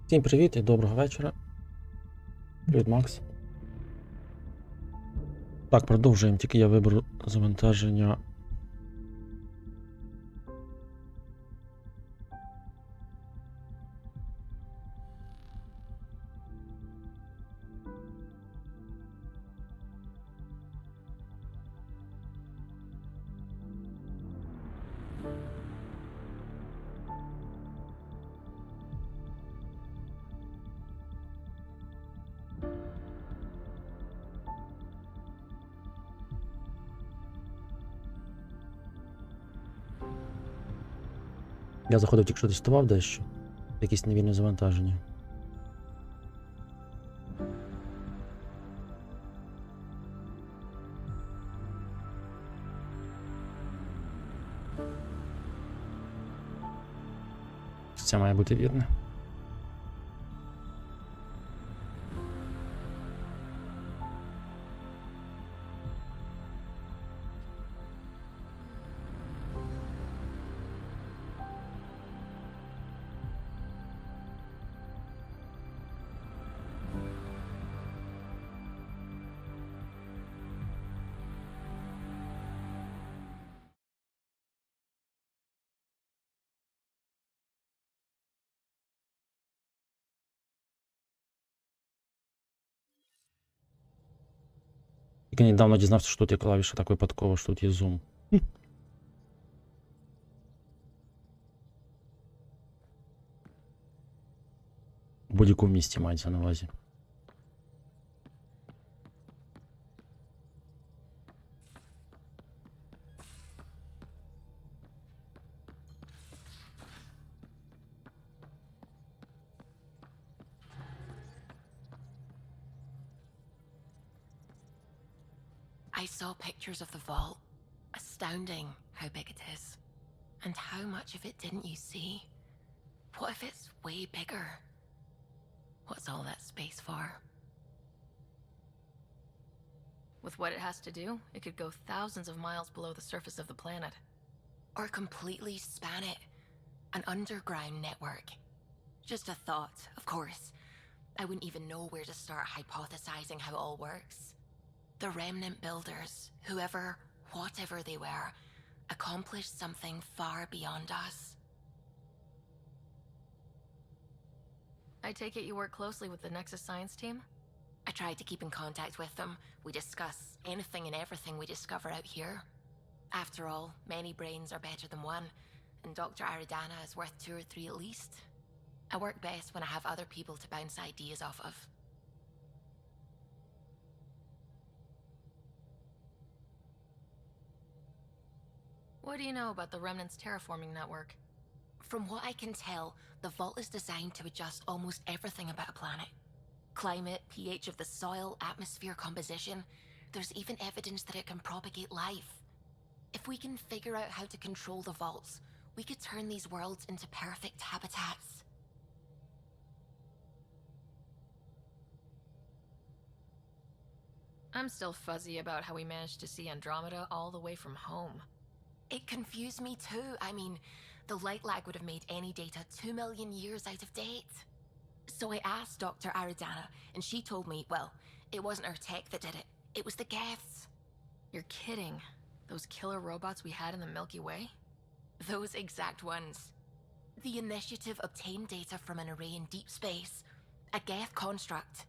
Всім привіт і доброго вечора. Привіт, Макс. Так, продовжуємо, тільки я виберу завантаження. Я заходив, тільки що тестував дещо. Якісь невірні завантаження. Це має бути вірне. Тільки недавно дізнався, що тут є клавіша так випадково, що тут є зум. В будь-якому місці мається на увазі. I saw pictures of the vault. Astounding how big it is. And how much of it didn't you see? What if it's way bigger? What's all that space for? With what it has to do, it could go thousands of miles below the surface of the planet. Or completely span it. An underground network. Just a thought, of course. I wouldn't even know where to start hypothesizing how it all works. The remnant builders, whoever, whatever they were, accomplished something far beyond us. I take it you work closely with the Nexus science team? I try to keep in contact with them. We discuss anything and everything we discover out here. After all, many brains are better than one, and Dr. Aridana is worth 2 or 3 at least. I work best when I have other people to bounce ideas off of. What do you know about the Remnant's terraforming network? From what I can tell, the vault is designed to adjust almost everything about a planet. Climate, pH of the soil, atmosphere composition. There's even evidence that it can propagate life. If we can figure out how to control the vaults, we could turn these worlds into perfect habitats. I'm still fuzzy about how we managed to see Andromeda all the way from home. It confused me too. I mean, the light lag would have made any data 2 million years out of date. So I asked Dr. Aridana, and she told me, well, it wasn't her tech that did it. It was the Geths. You're kidding. Those killer robots we had in the Milky Way? Those exact ones. The initiative obtained data from an array in deep space. A Geth construct.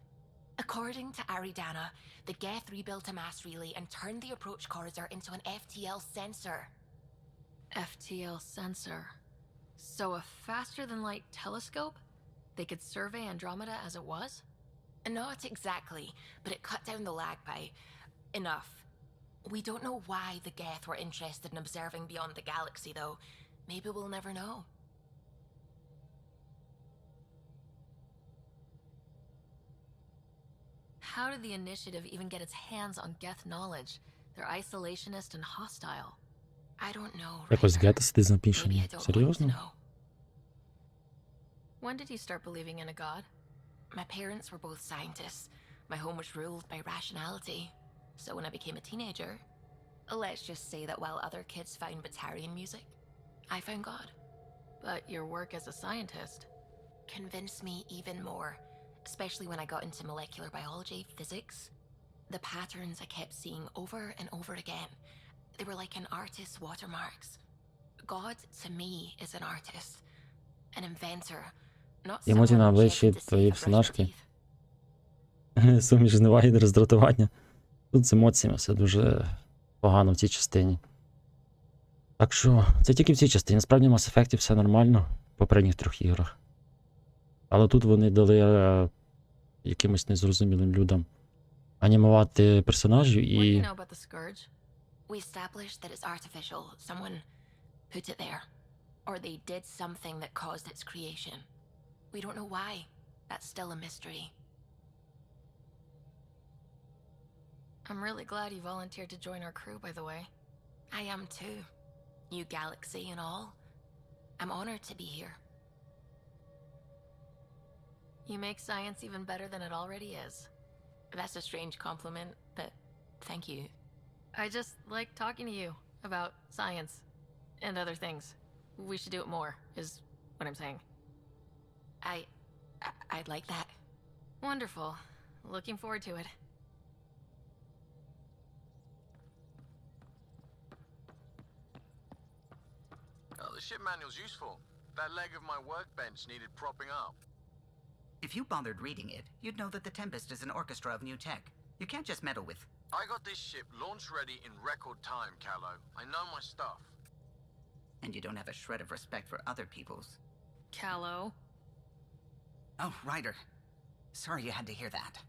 According to Aridana, the Geth rebuilt a mass relay and turned the approach corridor into an FTL sensor. FTL sensor. So a faster-than-light telescope? They could survey Andromeda as it was? Not exactly, but it cut down the lag by enough. We don't know why the Geth were interested in observing beyond the galaxy, though. Maybe we'll never know. How did the Initiative even get its hands on Geth knowledge? They're isolationist and hostile. I don't know, Якось Ryder. гета сидить Maybe I напишені. don't want to Серйозно? know. When did you start believing in a god? My parents were both scientists. My home was ruled by rationality. So when I became a teenager, let's just say that while other kids found Batarian music, I found God. But your work as a scientist convinced me even more, especially when I got into molecular biology, physics. The patterns I kept seeing over and over again, they were like an artist's watermarks. God, to me, is an artist, an inventor, not Емоції someone на who обличчі checked to see твоєї if I brushed my персонажки. teeth. Суміш зневаги і роздратування. Тут з емоціями все дуже погано в цій частині. Так що, це тільки в цій частині. Насправді в Mass Effect все нормально в попередніх 3 іграх. Але тут вони дали якимось незрозумілим людям анімувати персонажів What do you і. know about the Scourge? We established that it's artificial. Someone put it there. Or they did something that caused its creation. We don't know why. That's still a mystery. I'm really glad you volunteered to join our crew, by the way. I am too. New galaxy and all. I'm honored to be here. You make science even better than it already is. That's a strange compliment, but thank you. I just like talking to you about science and other things. We should do it more, is what I'm saying. I'd like that. Wonderful. Looking forward to it. Oh, the ship manual's useful. That leg of my workbench needed propping up. If you bothered reading it, you'd know that the Tempest is an orchestra of new tech. You can't just meddle with... I got this ship launch ready in record time, Callow. I know my stuff. And you don't have a shred of respect for other people's. Callow. Oh, Ryder. Sorry you had to hear that.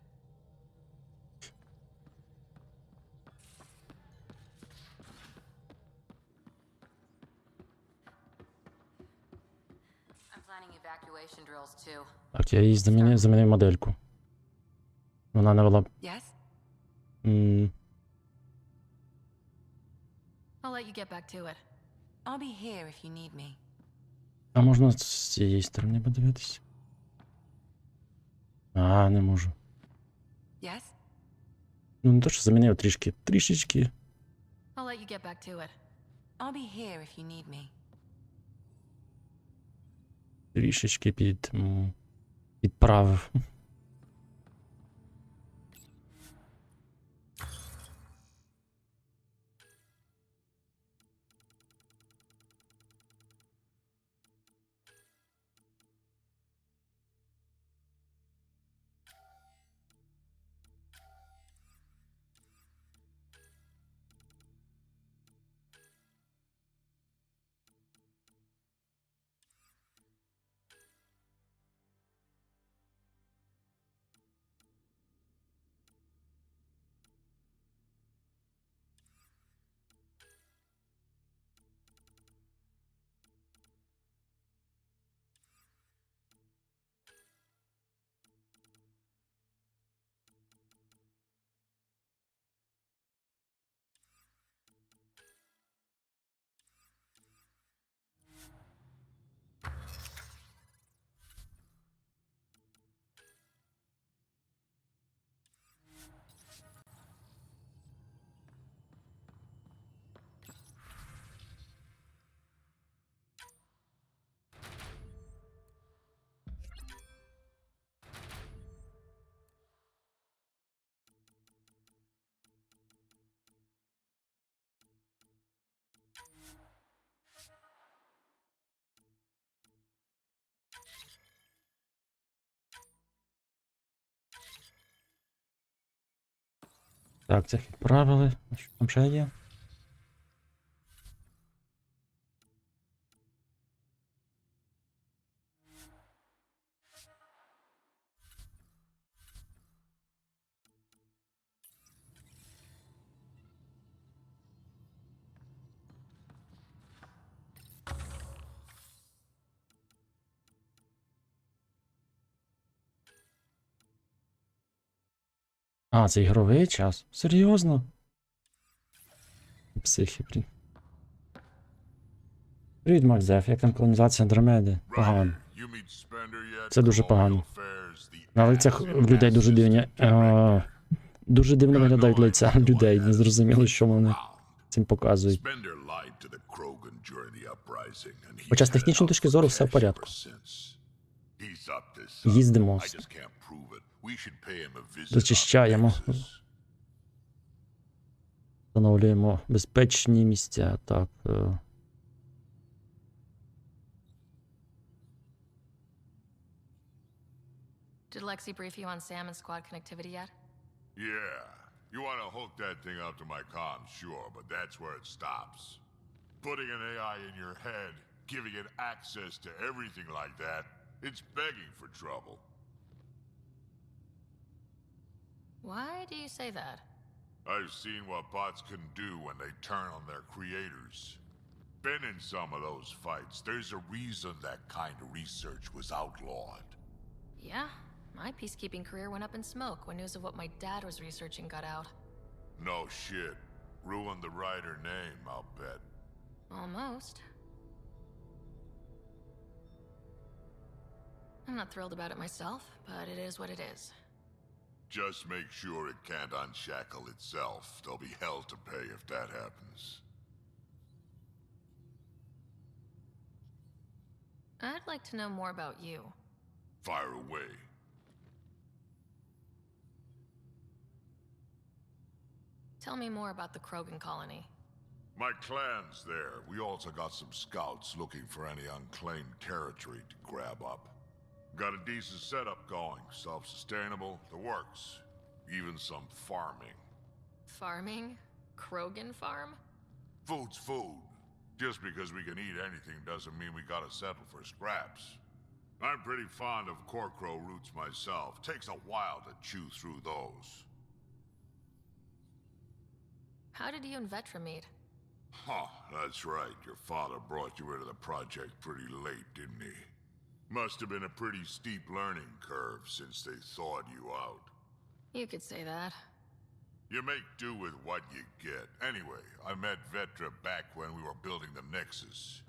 I'm planning evacuation drills too. Так, я їй замінив модельку. Вона не вела. Yes? I'll let you get back to it. I'll be here if you need me. А можна з цієї сторони подивитися? А, не можу. Yes? Ну, не то, що замінив трішечки. I'll let you get back to it. I'll be here if you need me. Трішечки підправив. Так, це відправили. Що там ще є? А, це ігровий час? Серйозно? Психи, блін. Привіт, Макзеф, як там колонізація Андромеди? Погано. Це дуже погано. На лицях в людей дуже дивні. Дуже дивно виглядають лиця людей. Не зрозуміло, що вони цим показують. Хоча з технічної точки зору все в порядку. Їздимо. Зачищаємо. Встановлюємо безпечні місця. Так. Did Lexi brief you on Sam and squad connectivity yet? Yeah. You want to hook that thing up to my comms, sure, but that's where it stops. Putting an AI in your head, giving it access to everything like that, it's begging for trouble. Why do you say that? I've seen what bots can do when they turn on their creators. Been in some of those fights. There's a reason that kind of research was outlawed. Yeah, my peacekeeping career went up in smoke when news of what my dad was researching got out. No shit. Ruined the writer name, I'll bet. Almost. I'm not thrilled about it myself, but it is what it is. Just make sure it can't unshackle itself. There'll be hell to pay if that happens. I'd like to know more about you. Fire away. Tell me more about the Krogan colony. My clan's there. We also got some scouts looking for any unclaimed territory to grab up. Got a decent setup going. Self-sustainable. The works. Even some farming. Farming? Krogan farm? Food's food. Just because we can eat anything doesn't mean we gotta settle for scraps. I'm pretty fond of Corcrow roots myself. Takes a while to chew through those. How did you and Vetra meet? Huh, that's right. Your father brought you into the project pretty late, didn't he? Must have been a pretty steep learning curve since they thawed you out. You could say that. You make do with what you get. Anyway, I met Vetra back when we were building the Nexus.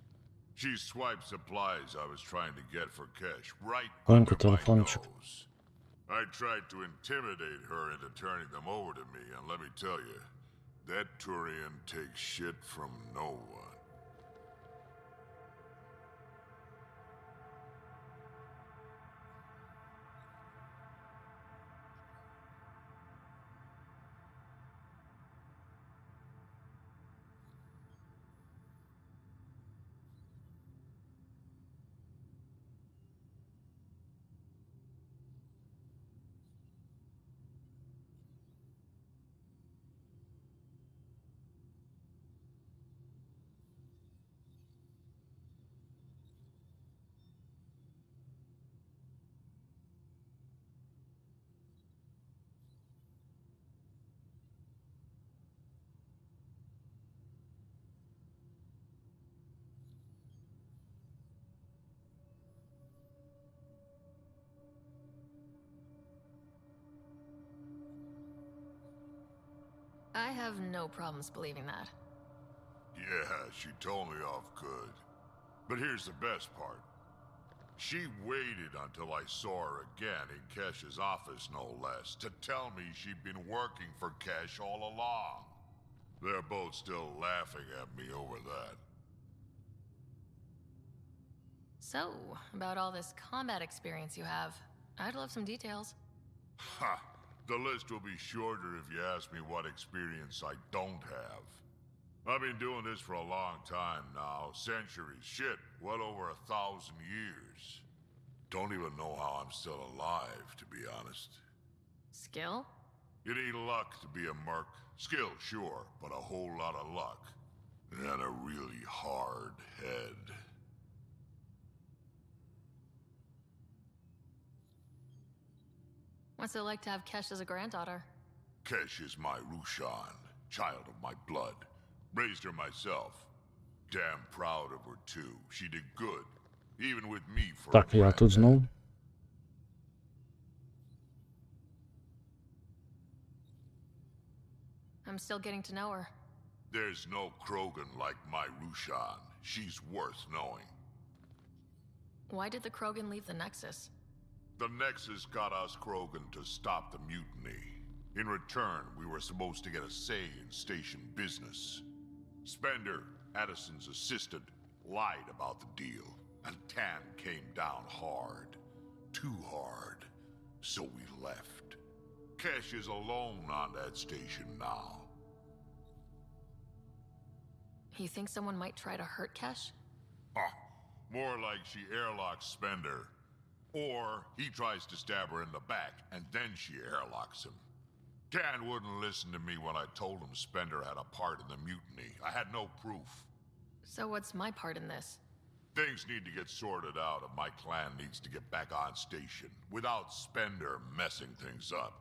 She swiped supplies I was trying to get for Kesh right under my telefonчик. nose. I tried to intimidate her into turning them over to me, and let me tell you, that Turian takes shit from no one. I have no problems believing that. Yeah, she told me off good. But here's the best part. She waited until I saw her again in Kesh's office, no less, to tell me she'd been working for Kesh all along. They're both still laughing at me over that. So, about all this combat experience you have, I'd love some details. Ha! The list will be shorter if you ask me what experience I don't have. I've been doing this for a long time now, centuries, shit, well over 1,000 years. Don't even know how I'm still alive, to be honest. Skill? You need luck to be a merc. Skill, sure, but a whole lot of luck. And a really hard head. What's it like to have Kesh as a granddaughter? Kesh is my Rushan, child of my blood. Raised her myself. Damn proud of her too. She did good, even with me for Так, a я тут granddad. знов. I'm still getting to know her. There's no Krogan like my Rushan. She's worth knowing. Why did the Krogan leave the Nexus? The Nexus got us Krogan to stop the mutiny. In return, we were supposed to get a say in station business. Spender, Addison's assistant, lied about the deal, and Tan came down hard. Too hard. So we left. Kesh is alone on that station now. You think someone might try to hurt Kesh? More like she airlocks Spender. Or he tries to stab her in the back, and then she airlocks him. Tan wouldn't listen to me when I told him Spender had a part in the mutiny. I had no proof. So what's my part in this? Things need to get sorted out if my clan needs to get back on station, without Spender messing things up.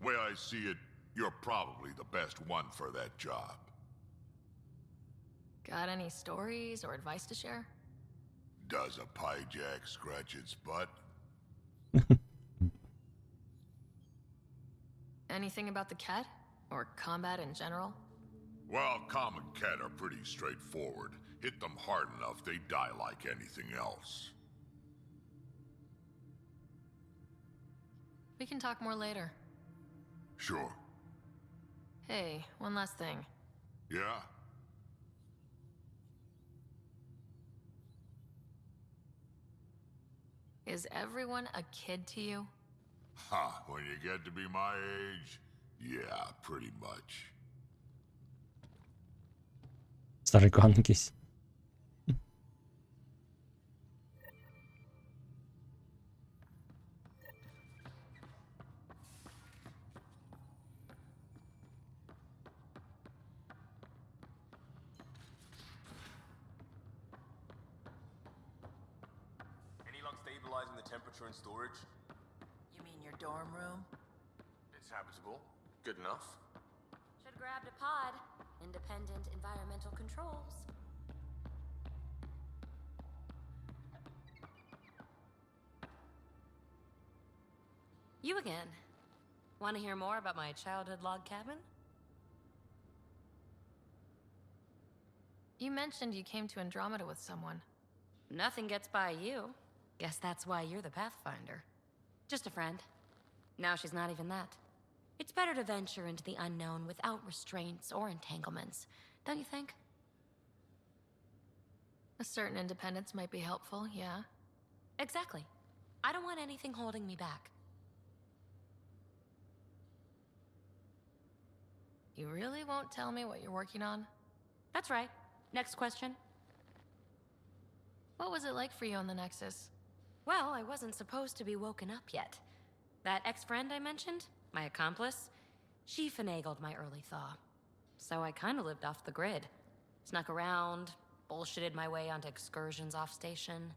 Way I see it, you're probably the best one for that job. Got any stories or advice to share? Does a piejack scratch its butt? Anything about the Ket? Or combat in general? Well, common Ket are pretty straightforward. Hit them hard enough, they die like anything else. We can talk more later. Sure. Hey, one last thing. Yeah? Is everyone a kid to you? Ha, when you get to be my age, yeah, pretty much. Старикан якийсь. Any luck stabilizing the temperature in storage? You mean your dorm room? It's habitable. Good enough. Should grabbed a pod. Independent environmental controls. You again. Want to hear more about my childhood log cabin? You mentioned you came to Andromeda with someone. Nothing gets by you. Guess that's why you're the Pathfinder. Just a friend. Now she's not even that. It's better to venture into the unknown without restraints or entanglements, don't you think? A certain independence might be helpful, yeah. Exactly. I don't want anything holding me back. You really won't tell me what you're working on? That's right. Next question. What was it like for you on the Nexus? Well, I wasn't supposed to be woken up yet. That ex-friend I mentioned, my accomplice, she finagled my early thaw. So I kind of lived off the grid. Snuck around, bullshitted my way onto excursions off station.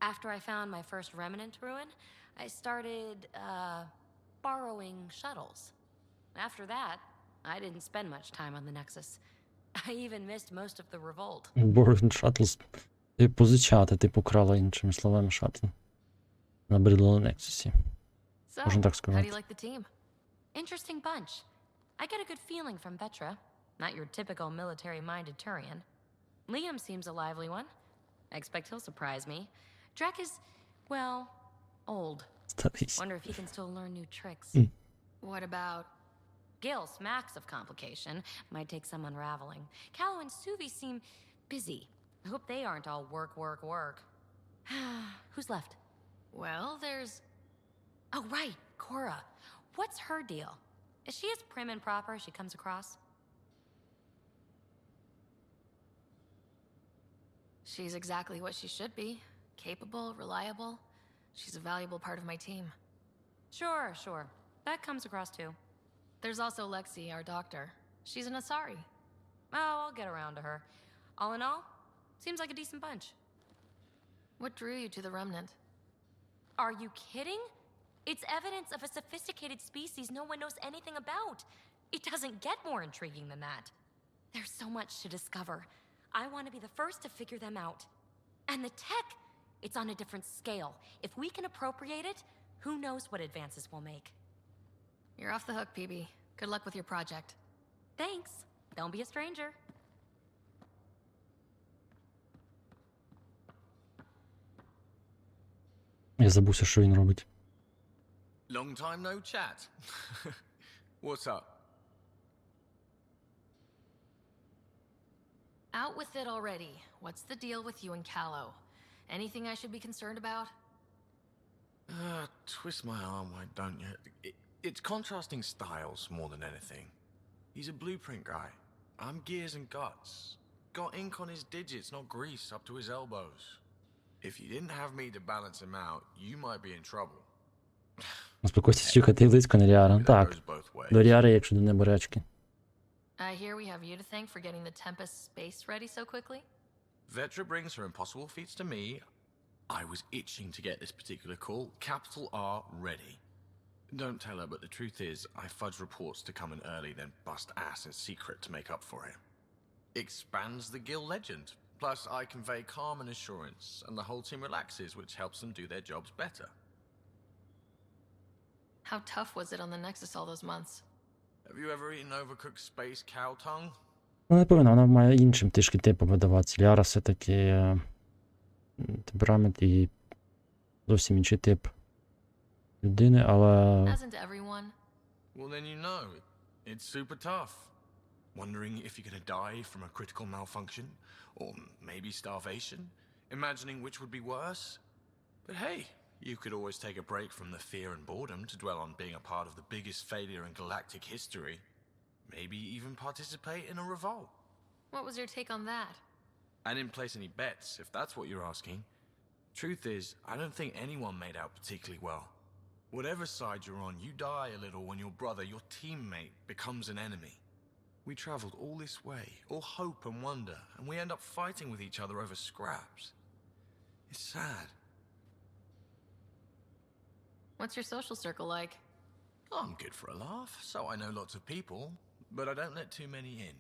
After I found my first remnant ruin, I started, borrowing shuttles. After that, I didn't spend much time on the Nexus. I even missed most of the revolt. Borrowing shuttles. Ти позичати, ти покрала, іншими словами, шаттл. Набридло на Нексусі. So, Можна так how do you сказати. like the team? Interesting bunch. I get a good feeling from Vetra. Not your typical military-minded Turian. Liam seems a lively one. I expect he'll surprise me. Drek is, well, old. Старий. Wonder if he can still learn new tricks. What about... Gil smacks of complication. Might take some unraveling. Callow and Suvi seem busy. I hope they aren't all work, work, work. Who's left? Well, there's... Oh, right, Cora. What's her deal? Is she as prim and proper as she comes across? She's exactly what she should be. Capable, reliable. She's a valuable part of my team. Sure, sure. That comes across too. There's also Lexi, our doctor. She's an Asari. Oh, I'll get around to her. All in all, seems like a decent bunch. What drew you to the Remnant? Are you kidding? It's evidence of a sophisticated species no one knows anything about. It doesn't get more intriguing than that. There's so much to discover. I want to be the first to figure them out. And the tech, it's on a different scale. If we can appropriate it, who knows what advances we'll make. You're off the hook, PB. Good luck with your project. Thanks. Don't be a stranger. Я забувся, що він робить. Long time no chat. What's up? Out with it already. What's the deal with you and Callow? Anything I should be concerned about? Twist my arm, why don't you? It's contrasting styles more than anything. He's a blueprint guy. I'm gears and guts. Got ink on his digits, not grease up to his elbows. If you didn't have me to balance him out, you might be in trouble. Успокойся, чекати близько на Ріара. That Так, goes both ways. до Ріари, якщо до неборячки. I hear we have you to thank for getting the Tempest space ready so quickly? Vetra brings her impossible feats to me. I was itching to get this particular call. Capital R ready. Don't tell her, but the truth is, I fudge reports to come in early, then bust ass in secret to make up for it. Expands the guild legend. Plus, I convey calm and assurance, and the whole team relaxes, which helps them do their jobs better. How tough was it on the Nexus all those months? Have you ever eaten overcooked space cow tongue? Ну, не повинна, вона має іншим трішки типом видаватися. Ліара все-таки темперамент і зовсім інший тип людини, але... Hasn't everyone? Well, then you know. It's super tough. Wondering if you're gonna die from a critical malfunction, or maybe starvation, imagining which would be worse. But hey, you could always take a break from the fear and boredom to dwell on being a part of the biggest failure in galactic history. Maybe even participate in a revolt. What was your take on that? I didn't place any bets, if that's what you're asking. Truth is, I don't think anyone made out particularly well. Whatever side you're on, you die a little when your brother, your teammate, becomes an enemy. We traveled all this way, all hope and wonder, and we end up fighting with each other over scraps. It's sad. What's your social circle like? I'm good for a laugh, so I know lots of people, but I don't let too many in.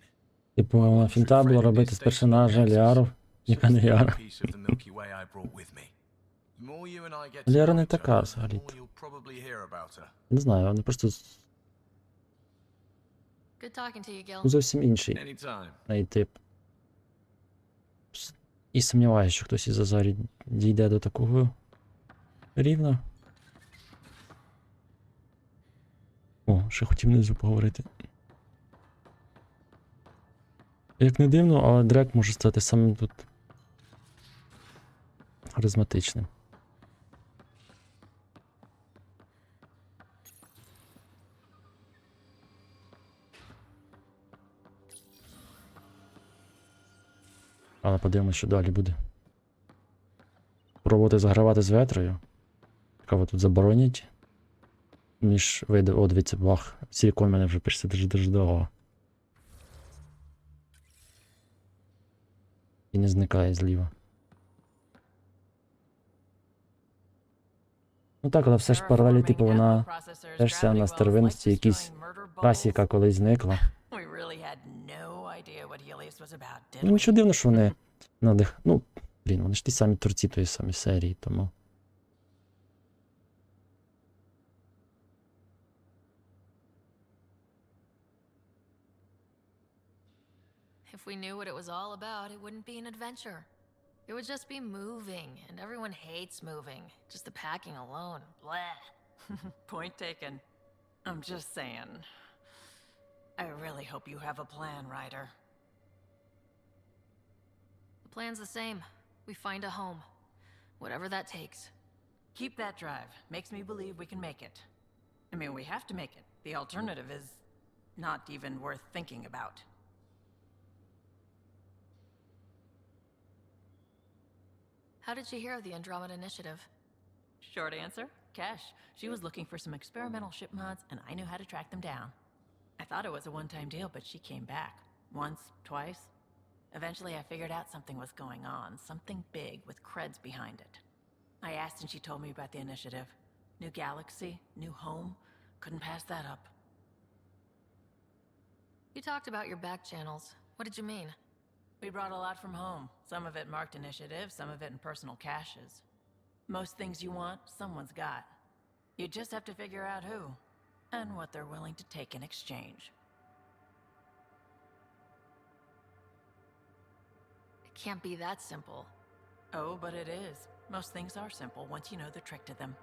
Типу, фінта було робити з персонажа Ліару, яка не Ліара. Piece of the Milky Way I brought with me. The more you and I get to Ліара know не each така other, the взагалі-то. more you'll probably hear about her. Не знаю, вона просто Good talking to you, Gil. зовсім інший Anytime. неї тип. І сумніваюся, що хтось із Азарі дійде до такого рівня. О, ще хотів внизу поговорити. Як не дивно, але Дрек може стати самим тут харизматичним. Але подивимось, що далі буде. Пробувати загравати з Ветрою. Цікаво, тут заборонять. Між види. О, дивіться, бах. Силікон мене вже пишеться дуже довго. І не зникає зліва. Ну так, але все ж паралелі, типу, вона теж вся на старовинності, якійсь расі, яка колись зникла. Ну, нічого дивно, що вони Ну, блін, вони ж ті самі творці тої самої серії, тому... If we knew what it was all about, it wouldn't be an adventure. It would just be moving, and everyone hates moving. Just the packing alone. Bleh. Point taken. I'm just saying. I really hope you have a plan, Ryder. The plan's the same. We find a home. Whatever that takes. Keep that drive. Makes me believe we can make it. I mean, we have to make it. The alternative is not even worth thinking about. How did you hear of the Andromeda Initiative? Short answer, Cash. She was looking for some experimental ship mods, and I knew how to track them down. I thought it was a one-time deal, but she came back. Once, twice. Eventually, I figured out something was going on. Something big with creds behind it. I asked and she told me about the initiative. New galaxy, new home. Couldn't pass that up. You talked about your back channels. What did you mean? We brought a lot from home. Some of it marked initiative, some of it in personal caches. Most things you want, someone's got. You just have to figure out who, and what they're willing to take in exchange. Can't be that simple. Oh, but it is. Most things are simple once you know the trick to them.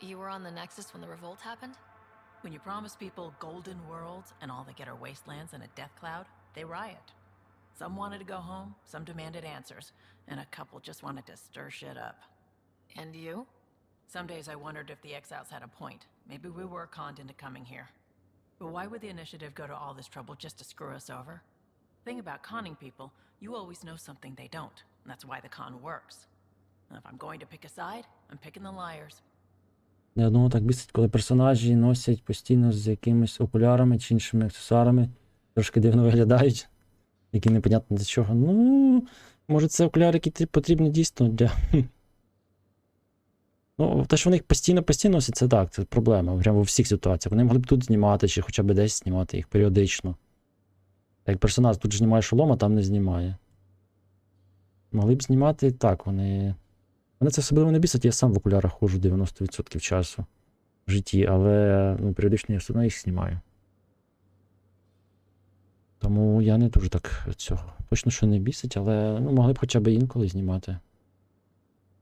You were on the Nexus when the revolt happened? When you promise people golden worlds and all they get are wastelands and a death cloud, they riot. Some wanted to go home, some demanded answers, and a couple just wanted to stir shit up. And you? Some days I wondered if the exiles had a point. Maybe we were conned into coming here. But why would the initiative go to all this trouble just to screw us over? Thing about conning people, you always know something they don't. And that's why the con works. And if I'm going to pick a side, I'm picking the liars. Не одного так бісить, коли персонажі носять постійно з якимись окулярами чи іншими аксесуарами, трошки дивно виглядають, які непонятно для чого. Ну, може це окуляри, які потрібні дійсно для... Ну, те, що вони їх постійно носять, це так, це проблема, прямо у всіх ситуаціях. Вони могли б тут знімати, чи хоча б десь знімати їх періодично. Як персонаж тут знімає шолом, а там не знімає. Могли б знімати так, вони... Мене це особливо не бісить, я сам в окулярах ходжу 90% часу в житті, але ну, періодично я все одно їх знімаю. Тому я не дуже так цього. Точно, що не бісить, але ну, могли б хоча б інколи знімати.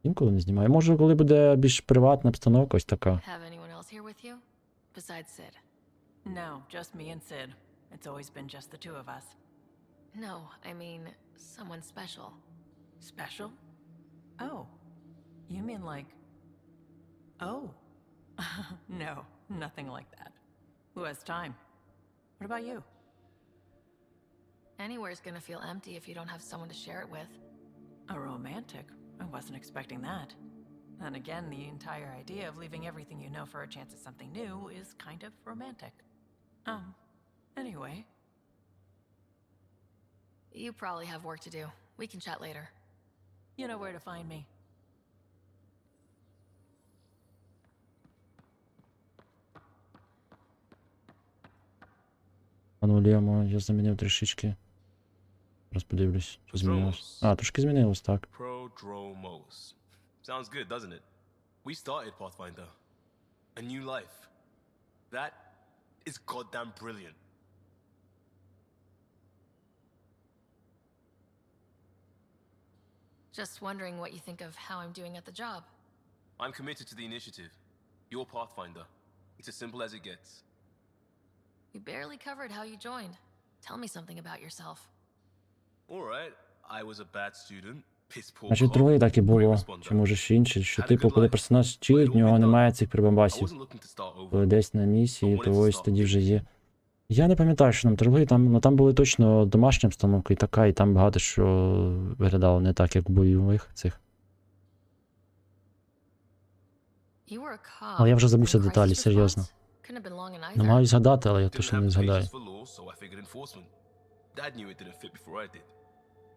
Інколи не знімаю. Може, коли буде більш приватна обстановка, ось така. Have anyone else here with you? Besides Sid? No, just me and Sid. It's always been just the two of us. No, I mean someone special. Special? Oh. You mean like... Oh. No, nothing like that. Who has time? What about you? Anywhere's gonna feel empty if you don't have someone to share it with. A romantic? I wasn't expecting that. Then again, the entire idea of leaving everything you know for a chance at something new is kind of romantic. Anyway. You probably have work to do. We can chat later. You know where to find me. Анулюємо, я замінив трішечки. Зараз подивлюсь, що змінилось. А, трошки змінилось, так. Prodromos. Sounds good, doesn't it? We started Pathfinder. A new life. That is goddamn brilliant. Just wondering what you think of how I'm doing at the job. I'm committed to the initiative. You're Pathfinder. It's as simple as it gets. You barely covered how you joined. Tell me something about yourself. Alright, I was a bad student, piss poor Значить, cop, другий так і great було, responder. чи може ще інше, що Had a типу, good коли life, персонаж but it чилить, в all нього been немає done. цих I прибамбасів. wasn't looking to start Коли over. десь на місії, I wanted то to ось start тоді вже fresh. є. Я не пам'ятаю, що нам трилогії, там, ну, там були точно домашня обстановка і така, і там багато що виглядало не так, як в бойових цих. You were a cop. Але я вже забувся in деталі, crisis серйозно. response? Couldn't have been long in either. Намагаюсь згадати, але я Didn't точно have не згадаю. patience for law, so I figured enforcement. Dad knew it didn't fit before I did,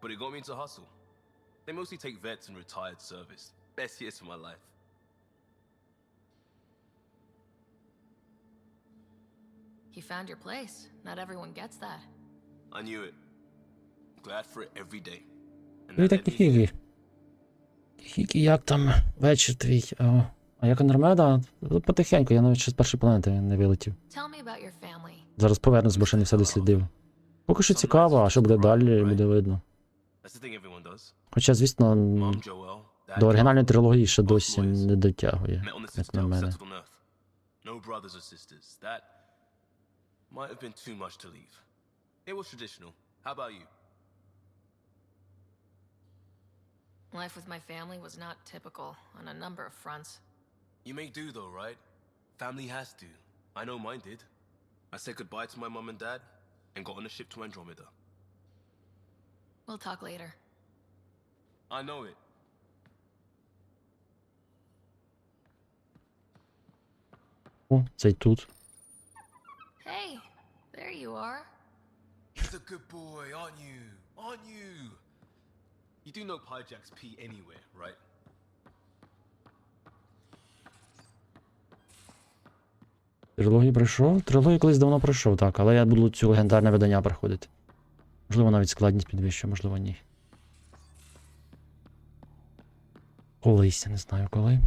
but it got me into hustle. They mostly take vets and retired service. Best years of my life. You found your place. Not everyone gets that. I knew it. Glad for it every day. And Ну і that так led me here. ніфігі. Ніфігі, як там вечір твій? А як Андромеда? Потихеньку, я навіть ще з першої планети не вилетів. Tell me about your family. Зараз повернусь, бо ще не все дослідив. Поки що цікаво, а що буде далі, буде видно. That's the thing everyone does. Хоча, звісно, Mom Joelle, Dad до оригінальної Carl, трилогії ще both досі lawyers. не дотягує, Met on the як на Citadel, мене. settled on Earth. No brothers or sisters. That might have been too much to leave. It was traditional. How about you? Life with my family was not typical on a number of fronts. You may do though, right? Family has to. I know mine did. I said goodbye to my mum and dad and got on a ship to Andromeda. We'll talk later. I know it. О, цей тут. Hey, there you are. You're the good boy, aren't you? Aren't you? You do know Pyjack's pee anywhere, right? Трилогію пройшов? Трилогію колись давно пройшов, так, але я буду цю легендарне видання проходити. Можливо, навіть складність підвищує, можливо, ні. Колись, я не знаю коли.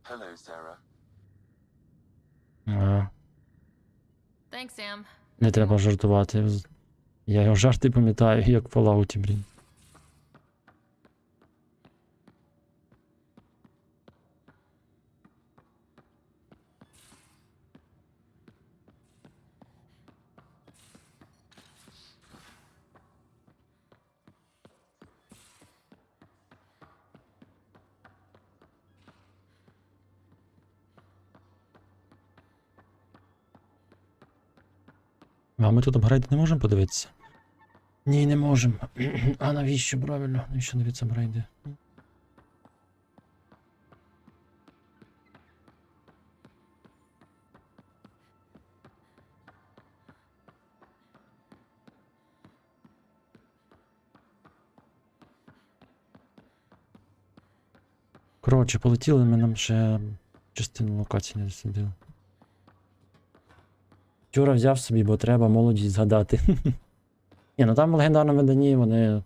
Hello, Sarah. А, Thanks, Sam. не треба жартувати. Я його жарти пам'ятаю, як в Fallout, блін. А ми тут апгрейди не можемо подивитися? Ні, не можемо. А навіщо, правильно? Навіщо дивитися апгрейди? Коротше, полетіли, ми нам ще частину локацій не дослідили. Вчора взяв собі, бо треба молодість згадати. Ні, ну там в легендарному виданні вони.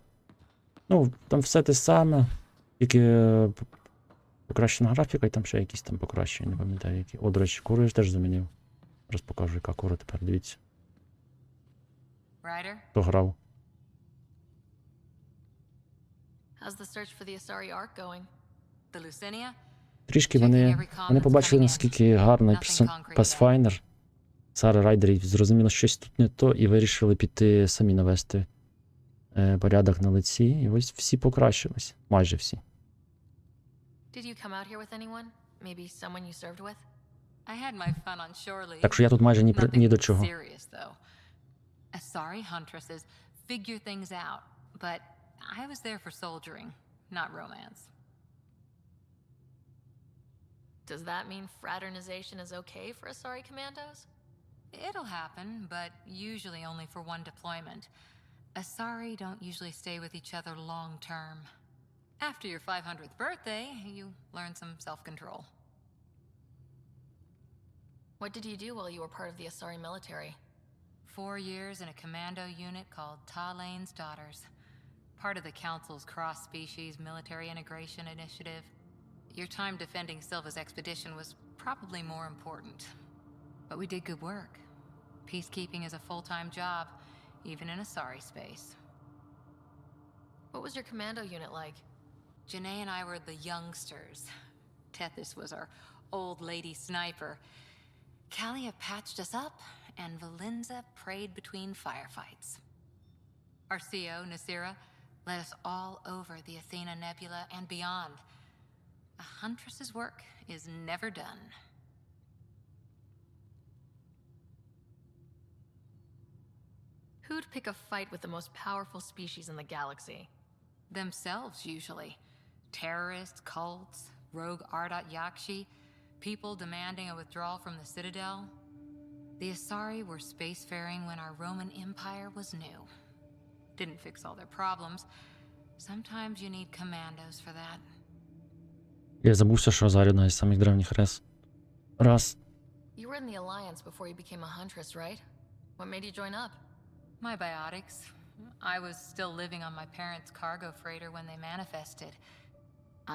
Ну, там все те саме, тільки покращена графіка і там ще якісь там покращення, не пам'ятаю які. О, до речі, куру я ж теж замінив. Зараз покажу, яка кура тепер, дивіться. Ryder? Хто грав. How's the search for the Asari Ark going? The Lucinia? Трішки вони побачили, наскільки гарний Pathfinder. Сари райдерів зрозуміло, щось тут не то, і вирішили піти самі навести порядок на лиці. І ось всі покращились. Майже всі. Did you come out here with anyone? Maybe someone you served with? I had my fun on shore leave. Так що я тут майже ні до чого. Serious, though. Asari huntresses figure things out, but I was there for soldiering, not romance. Does that mean fraternization is okay for Asari commandos? It'll happen, but usually only for one deployment. Asari don't usually stay with each other long term. After your 500th birthday, you learn some self-control. What did you do while you were part of the Asari military? 4 years in a commando unit called Talane's Daughters. Part of the Council's cross-species military integration initiative. Your time defending Silva's expedition was probably more important. But we did good work. Peacekeeping is a full-time job, even in Asari space. What was your commando unit like? Janae and I were the youngsters. Tethys was our old lady sniper. Kalia patched us up, and Valenza prayed between firefights. Our CO, Nasira, led us all over the Athena Nebula and beyond. A huntress's work is never done. Who'd pick a fight with the most powerful species in the galaxy? Themselves, usually. Terrorists, cults, rogue Ardat Yakshi, people demanding a withdrawal from the Citadel. The Asari were spacefaring when our Roman Empire was new. Didn't fix all their problems. Sometimes you need commandos for that. Я забувся, що Азарі одна із самих древніх рас. You were in the Alliance before you became a huntress, right? What made you join up? My biotics. I was still living on my parents' cargo freighter when they manifested.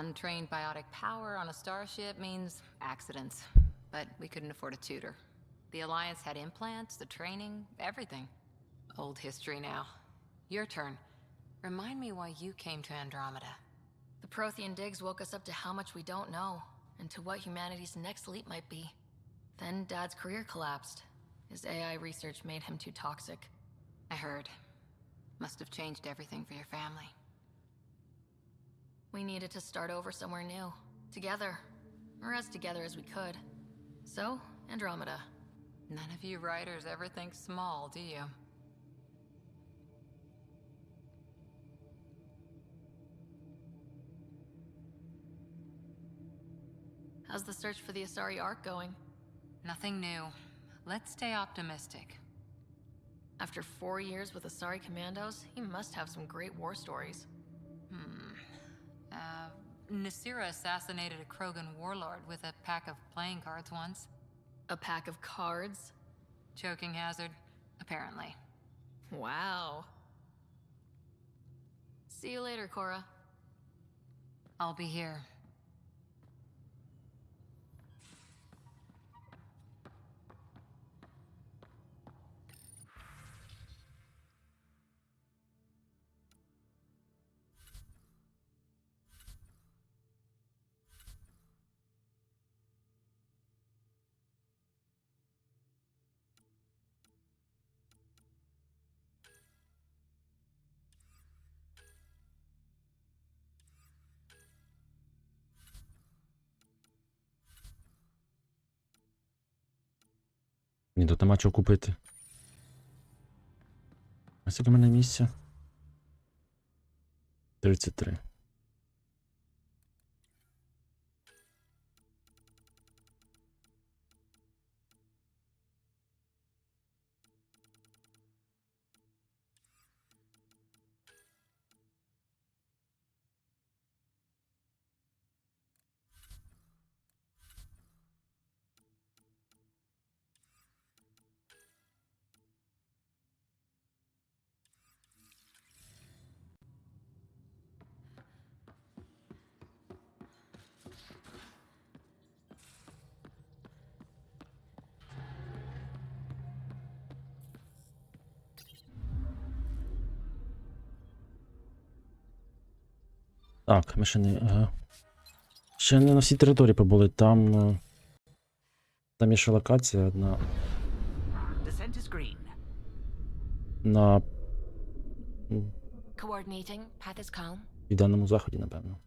Untrained biotic power on a starship means accidents, but we couldn't afford a tutor. The Alliance had implants, the training, everything. Old history now. Your turn. Remind me why you came to Andromeda. The Prothean digs woke us up to how much we don't know, and to what humanity's next leap might be. Then Dad's career collapsed. His AI research made him too toxic. I heard. Must have changed everything for your family. We needed to start over somewhere new. Together. Or as together as we could. So, Andromeda. None of you writers ever think small, do you? How's the search for the Asari Ark going? Nothing new. Let's stay optimistic. After 4 years with Asari commandos, he must have some great war stories. Nasira assassinated a Krogan warlord with a pack of playing cards once. A pack of cards? Choking hazard, apparently. Wow. See you later, Cora. I'll be here. Ні, тут нема чого купити. А скільки в мене місця? 33. Так, ми ще не. Ага. Ще не на всій території побули. Там. Там є ще локація одна. Descent is green. На Coordinating. Path is calm. південному заході, напевно.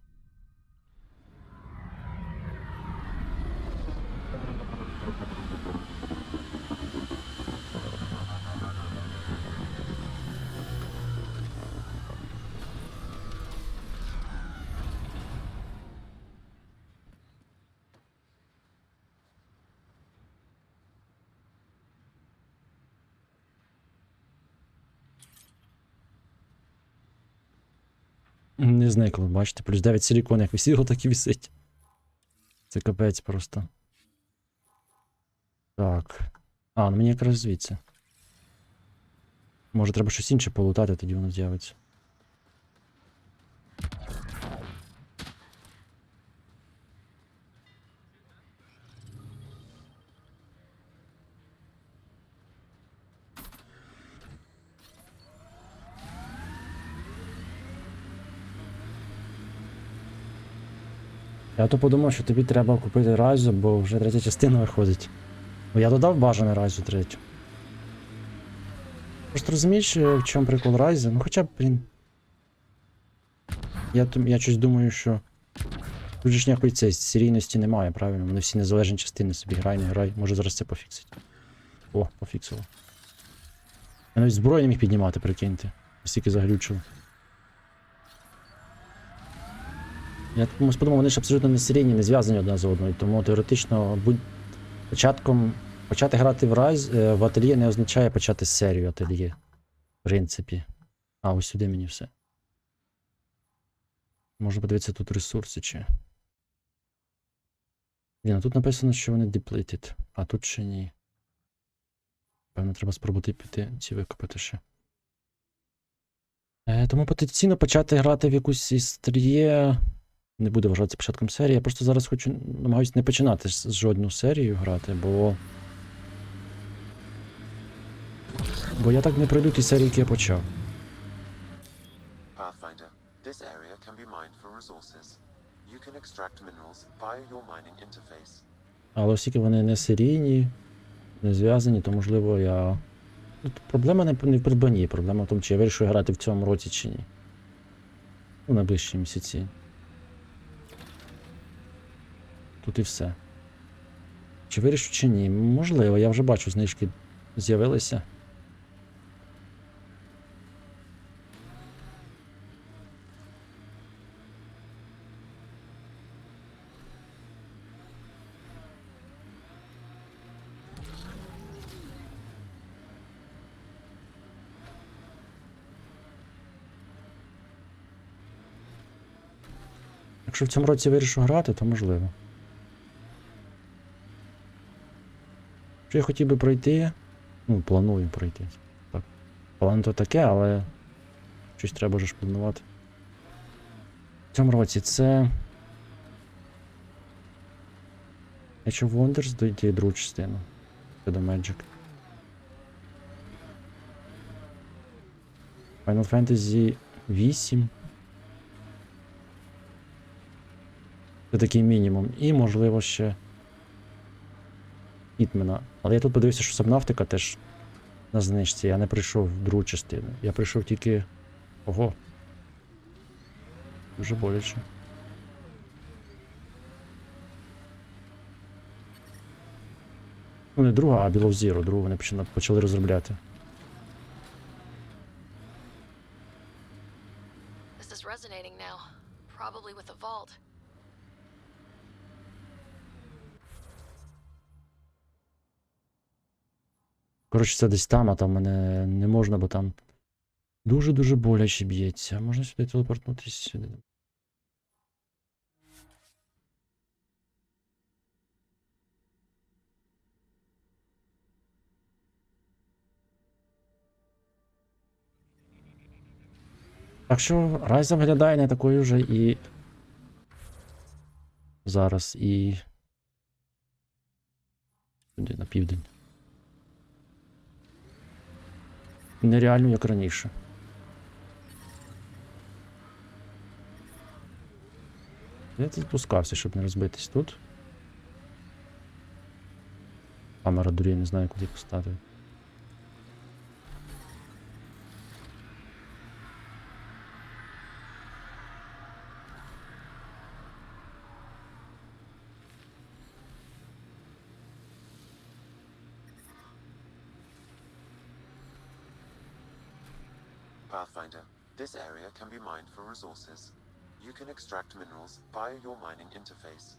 Не зникло, бачите, плюс 9 силікон, як висіло, так і висить. Це капець просто. Так. А, ну мені якраз звідси. Може треба щось інше полутати, тоді воно з'явиться. Я то подумав, що тобі треба купити райзу, бо вже третя частина виходить. Бо я додав бажане райзу третю. Просто розумієш, в чому прикол райзу? Ну хоча б, блін. Я щось думаю, що тут же ж ніякої цієї серійності немає, правильно? Вони всі незалежні частини собі грай, не грай. Може зараз це пофіксить. О, пофіксило. Я навіть зброю не міг піднімати, прикиньте. Стільки заглючило. Я комусь подумав, вони ж абсолютно не серійні, не зв'язані одна з одною, тому теоретично почати грати в ательє не означає почати серію ательє. В принципі. А, ось сюди мені все. Можу подивитися тут ресурси чи. Блін, тут написано, що вони depleted, а тут ще ні. Певно, треба спробувати піти ці викопати ще. Тому потенційно почати грати в якусь історію не буде вважатися початком серії. Я просто зараз намагаюся не починати з жодну серію грати, бо я так не пройду ті серії, які я почав. Pathfinder, this area can be mined for resources. You can extract minerals via your mining interface. Але оскільки вони не серійні, не зв'язані, то можливо я. Тут проблема не в придбанні, проблема в тому, чи я вирішую грати в цьому році чи ні. У найближчі місяці. Тут і все. Чи вирішу, чи ні? Можливо, я вже бачу, знижки з'явилися. Якщо в цьому році вирішу грати, то можливо. Що я хотів би пройти? Ну, планую пройти. Так. План то таке, але щось треба вже ж планувати. В цьому році це. Age of Wonders дойти другу частину. Це до Magic. Final Fantasy 8. Це такий мінімум. І, можливо, ще Хітмена. Але я тут подивився, що Сабнавтика теж на знижці. Я не прийшов в другу частину. Я прийшов тільки. Ого. Дуже боляче. Ну, не друга, а Below Zero. Другу вони почали розробляти. This is resonating now. Probably with the vault. Коротше, це десь там, а там мене не можна, бо там дуже-дуже боляче б'ється. Можна сюди телепортнутися сюди. Так що Райза виглядає не такою вже і зараз, і сюди, на південь. Нереально, як раніше. Я тут спускався, щоб не розбитись тут. Камера дурі, не знаю, куди поставити. Pathfinder, this area can be mined for resources. You can extract minerals via your mining interface.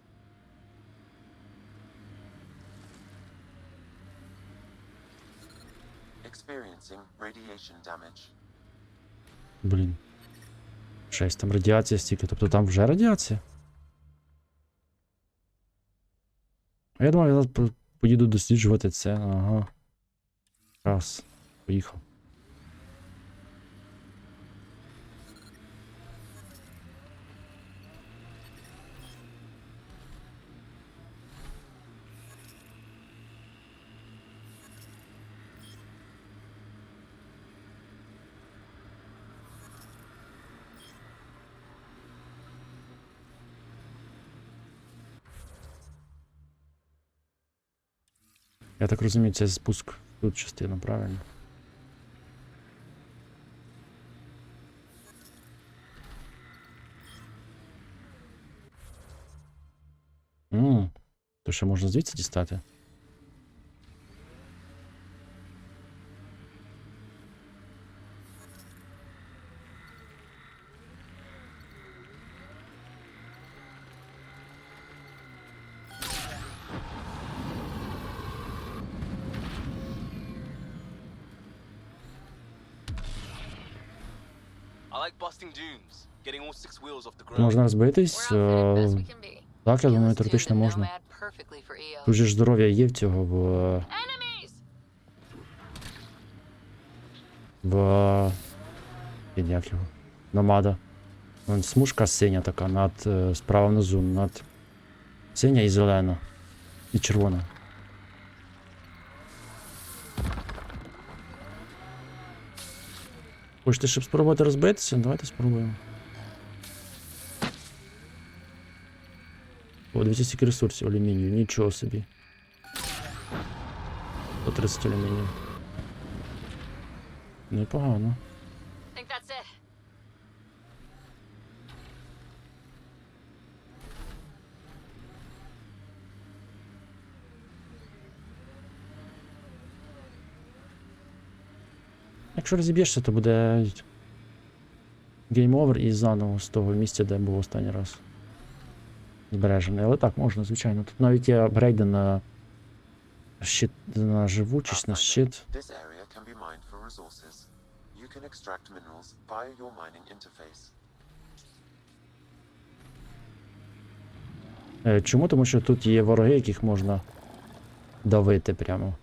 Experiencing radiation damage. Блін. 6, там радіація стільки, тобто там вже радіація? А я думаю, я зараз поїду досліджувати це, ага. Раз, поїхав. Я так розумію, це спуск тут частина, правильно? То ще можна звідси дістати? I like busting dunes, getting all 6 wheels off the ground. Можна розбитись? We're outfitted best we can be. Так, я думаю, Feels tuned теоретично and можна. nomad perfectly for EO. Тут же ж здоров'я є в цього, Enemies! як його? Номада. Вон смужка синя така, над, справа внизу, над синя і зелена. І червона. Хочете, щоб спробувати розбитися? Давайте спробуємо. О, 200 ресурсів алюмінію, нічого собі. 130 алюмінію. Непогано. Think that's it. Якщо розіб'єшся, то буде гейм овер і заново з того місця, де був останній раз. Збережений. Але так, можна, звичайно. Тут навіть є апгрейди на щит, на живучість, на щит. This area can be mined for resources. You can extract minerals via your mining interface. Чому? Тому що тут є вороги, яких можна давити прямо.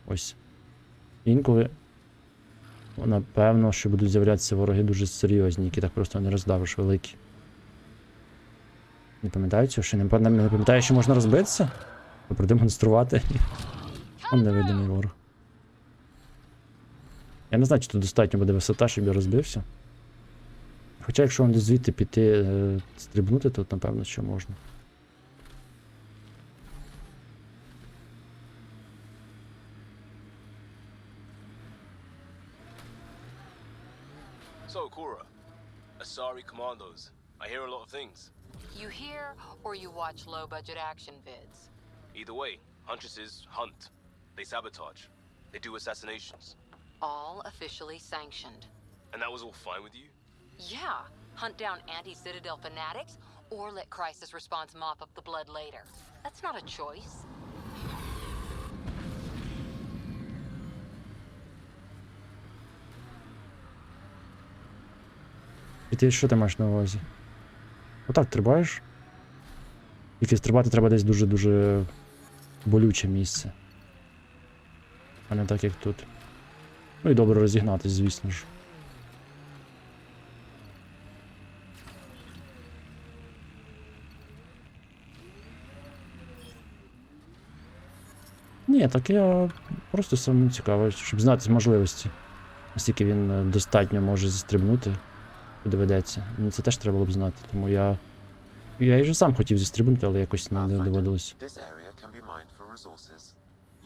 Ось. Інколи, напевно, що будуть з'являтися вороги дуже серйозні, які так просто не роздавиш, великі. Не пам'ятаю цього, що не пам'ятаю, що можна розбитися? Продемонструвати. Он невидимий ворог. Я не знаю, чи тут достатньо буде висота, щоб я розбився. Хоча, якщо вам звідти піти, стрибнути, то напевно, що можна. So, Cora, Asari Commandos. I hear a lot of things. You hear or you watch low budget action vids? Either way, Huntresses hunt. They sabotage. They do assassinations. All officially sanctioned. And that was all fine with you? Yeah, hunt down anti-Citadel fanatics, or let crisis response mop up the blood later. That's not a choice. І ти що ти маєш на увазі? Отак стрибаєш? Тільки стрибати треба десь дуже-дуже болюче місце. А не так, як тут. Ну і добре розігнатись, звісно ж. Ні, так я просто саме цікаво, щоб знати можливості. Наскільки він достатньо може зістрибнути, доведеться. Мені це теж треба було б знати, тому я і вже сам хотів зістрибнути, але якось не Pathfinder, доводилось. this area can be mined for resources.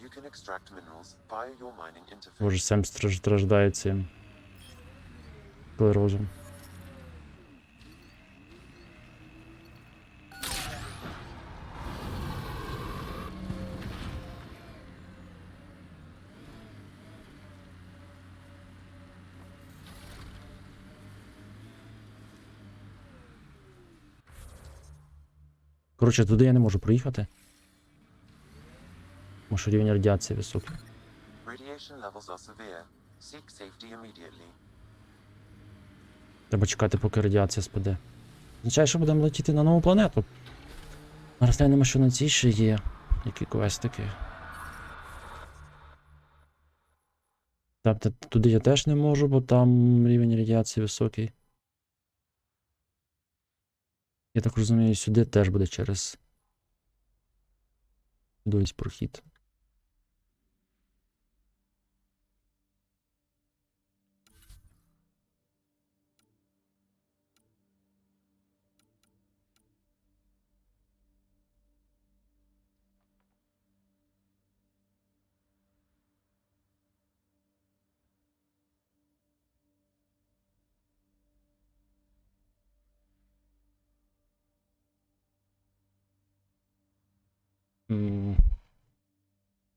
You can extract minerals via your mining interface. Боже, Сем страждає цим склерозом. Коротше, туди я не можу проїхати. Тому що рівень радіації високий. Radiation levels are severe. Seek safety immediately. Треба чекати, поки радіація спаде. Означає, що будемо летіти на нову планету. Розглянемо, що на цій ще є. Які квестики. Тобто туди я теж не можу, бо там рівень радіації високий. Я так розумію, сюди теж буде через десь прохід.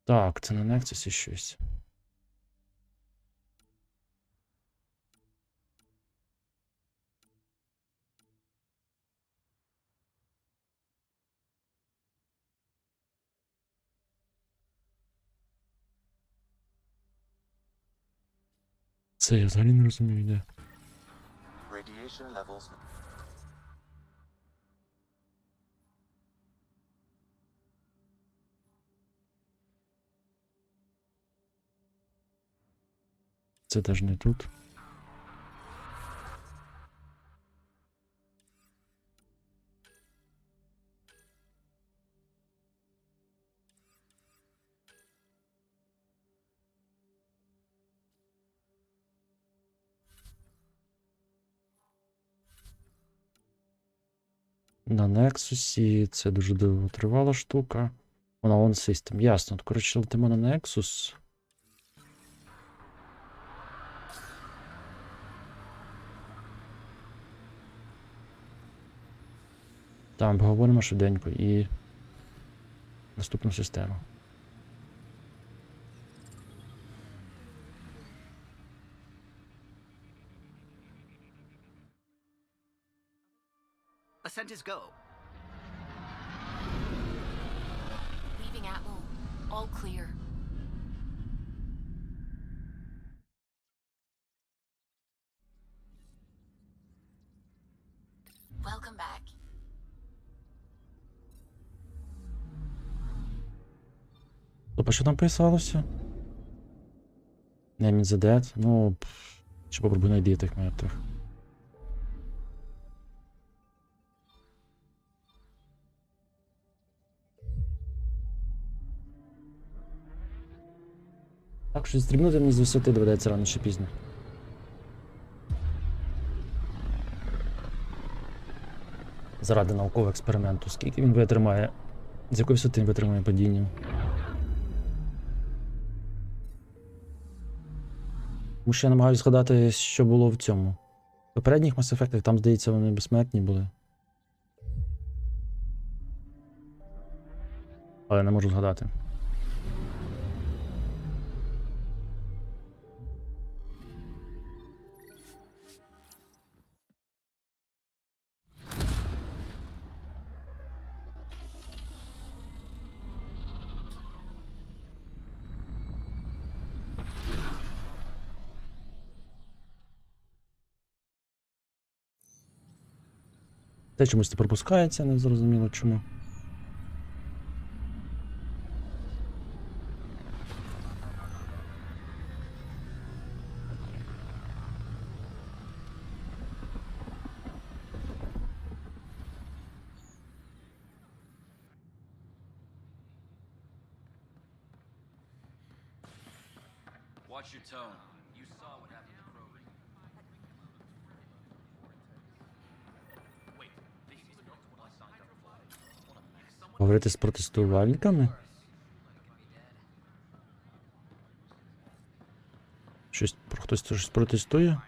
Так, це на Nexus щось. Це я взагалі не розумію, де. Radiation levels. Це теж не тут. На Nexus це дуже довготривала штука. Вона on system. Ясно. Коротше, летимо на Nexus. Там поговоримо швиденько і наступну систему. Ascent is go. Leaving Atmo. All clear. Welcome back. Тобто, що там писалося? Name is dead. Ну, ще попробуй знайти тих мертвих. Так що стрибнути мені з висоти доведеться рано чи пізно. Заради наукового експерименту. Скільки він витримає? З якої висоти він витримає падіння? Тому що я намагаюся згадати, що було в цьому. В попередніх Mass Effect'ах, там, здається, вони безсмертні були. Але не можу згадати. Те чомусь не пропускається, не зрозуміло чому. Watch your tone. You saw what happened to Krogan. Wait, this is not what I signed up for. Говорити з протестувальниками? Хтось щось протестує?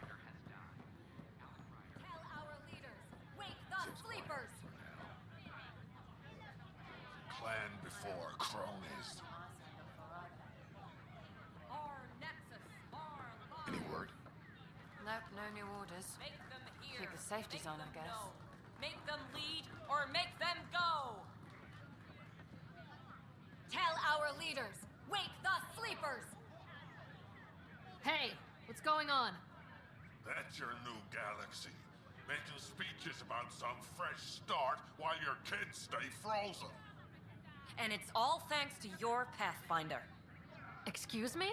Clan before Cronies. Any word? Nope, no new orders. Keep the safety zone, I guess. Make them lead or make them go! Tell our leaders, wake the sleepers! Hey, what's going on? That's your new galaxy. Making speeches about some fresh start while your kids stay frozen. And it's all thanks to your Pathfinder. Excuse me?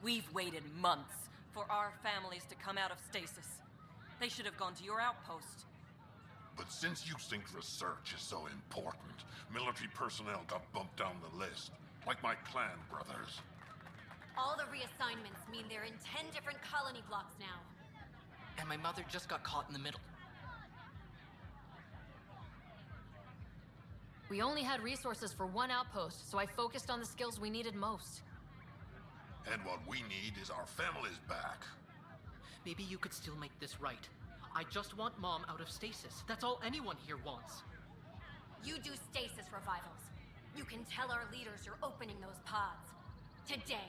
We've waited months for our families to come out of stasis. They should have gone to your outpost. But since you think research is so important, military personnel got bumped down the list, like my clan brothers. All the reassignments mean they're in 10 different colony blocks now. And my mother just got caught in the middle. We only had resources for one outpost, so I focused on the skills we needed most. And what we need is our families back. Maybe you could still make this right. I just want Mom out of stasis. That's all anyone here wants. You do stasis revivals. You can tell our leaders you're opening those pods. Today.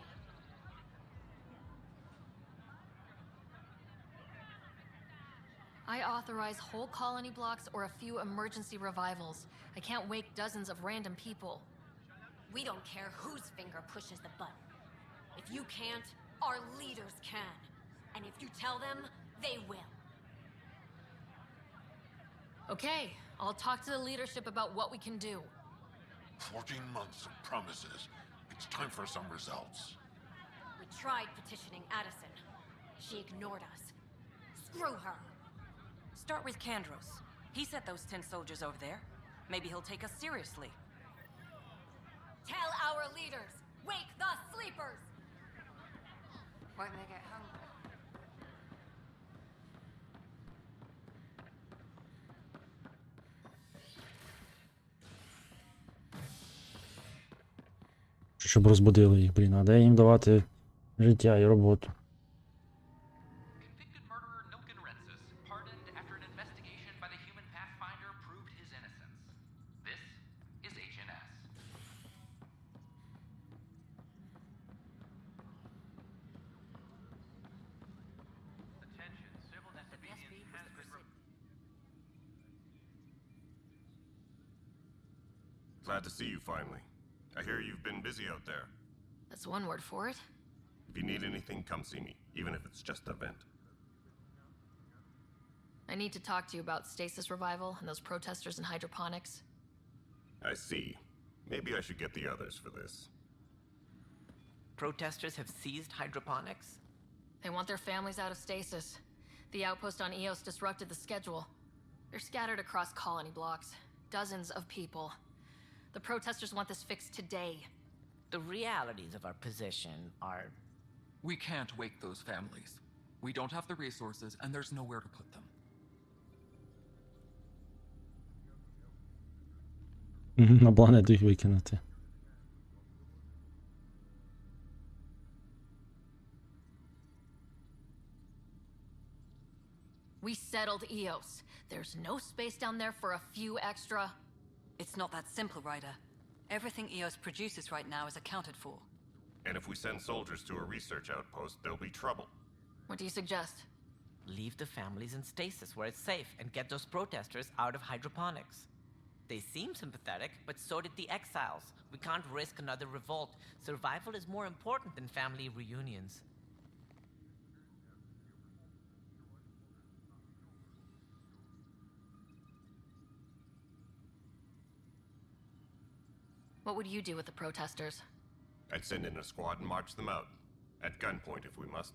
I authorize whole colony blocks or a few emergency revivals. I can't wake dozens of random people. We don't care whose finger pushes the button. If you can't, our leaders can. And if you tell them, they will. Okay, I'll talk to the leadership about what we can do. 14 months of promises. It's time for some results. We tried petitioning Addison. She ignored us. Screw her. Start with Kandros. He sent those 10 soldiers over there. Maybe he'll take us seriously. Tell our leaders, wake the sleepers! Won't they get hungry? Щоб розбудили їх, блін, а де їм давати життя і роботу? Convicted murderer Nilken Rensis, pardoned after an investigation by the human Pathfinder proved his innocence. This is HNS. Attention, civil disobedience has been Glad to see you finally. I hear you've been busy out there. That's one word for it. If you need anything, come see me, even if it's just a vent. I need to talk to you about stasis revival and those protesters in hydroponics. I see. Maybe I should get the others for this. Protesters have seized hydroponics? They want their families out of stasis. The outpost on Eos disrupted the schedule. They're scattered across colony blocks. Dozens of people. The protesters want this fixed today. The realities of our position are... We can't wake those families. We don't have the resources, and there's nowhere to put them. На планету їх викинути. We settled Eos. There's no space down there for a few extra... It's not that simple, Ryder. Everything Eos produces right now is accounted for. And if we send soldiers to a research outpost, there'll be trouble. What do you suggest? Leave the families in stasis where it's safe and get those protesters out of hydroponics. They seem sympathetic, but so did the exiles. We can't risk another revolt. Survival is more important than family reunions. What would you do with the protesters? I'd send in a squad and march them out. At gunpoint if we must.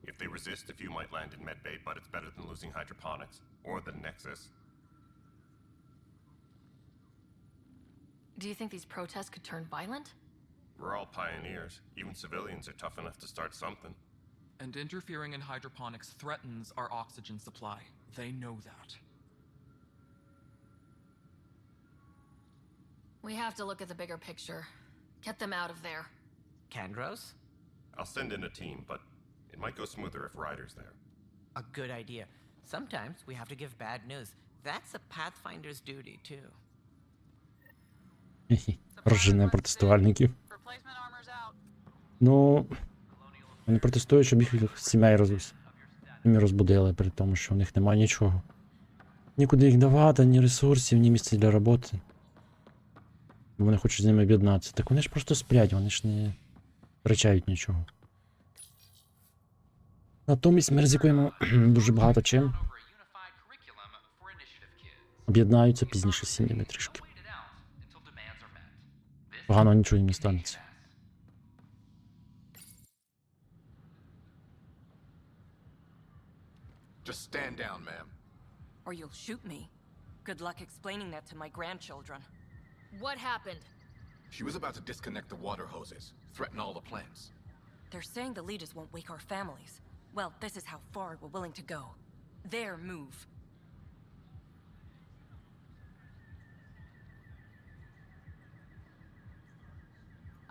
If they resist, a few might land in medbay, but it's better than losing hydroponics. Or the Nexus. Do you think these protests could turn violent? We're all pioneers. Even civilians are tough enough to start something. And interfering in hydroponics threatens our oxygen supply. They know that. We have to look at the bigger picture. Get them out of there. Candros? I'll send in a team, but it might go smoother if Ryder's there. A good idea. Sometimes we have to give bad news. That's a Pathfinder's duty, too. Розжене протестувальників. Ну, вони протестують, щоб їх сімей розбудили, при тому, що у них немає нічого. Нікуди їх давати, ні ресурсів, ні місця для роботи. Вони хочуть з ними об'єднатися. Так вони ж просто сплять, вони ж не втрачають нічого. Натомість ми ризикуємо дуже багато чим. Об'єднаються пізніше з сім'ями трішки. Погано нічого їм не станеться. Just stand down, ma'am. Or you'll shoot me. Good luck explaining that to my grandchildren. What happened? She was about to disconnect the water hoses, threaten all the plants. They're saying the leaders won't wake our families. Well, this is how far we're willing to go. Their move.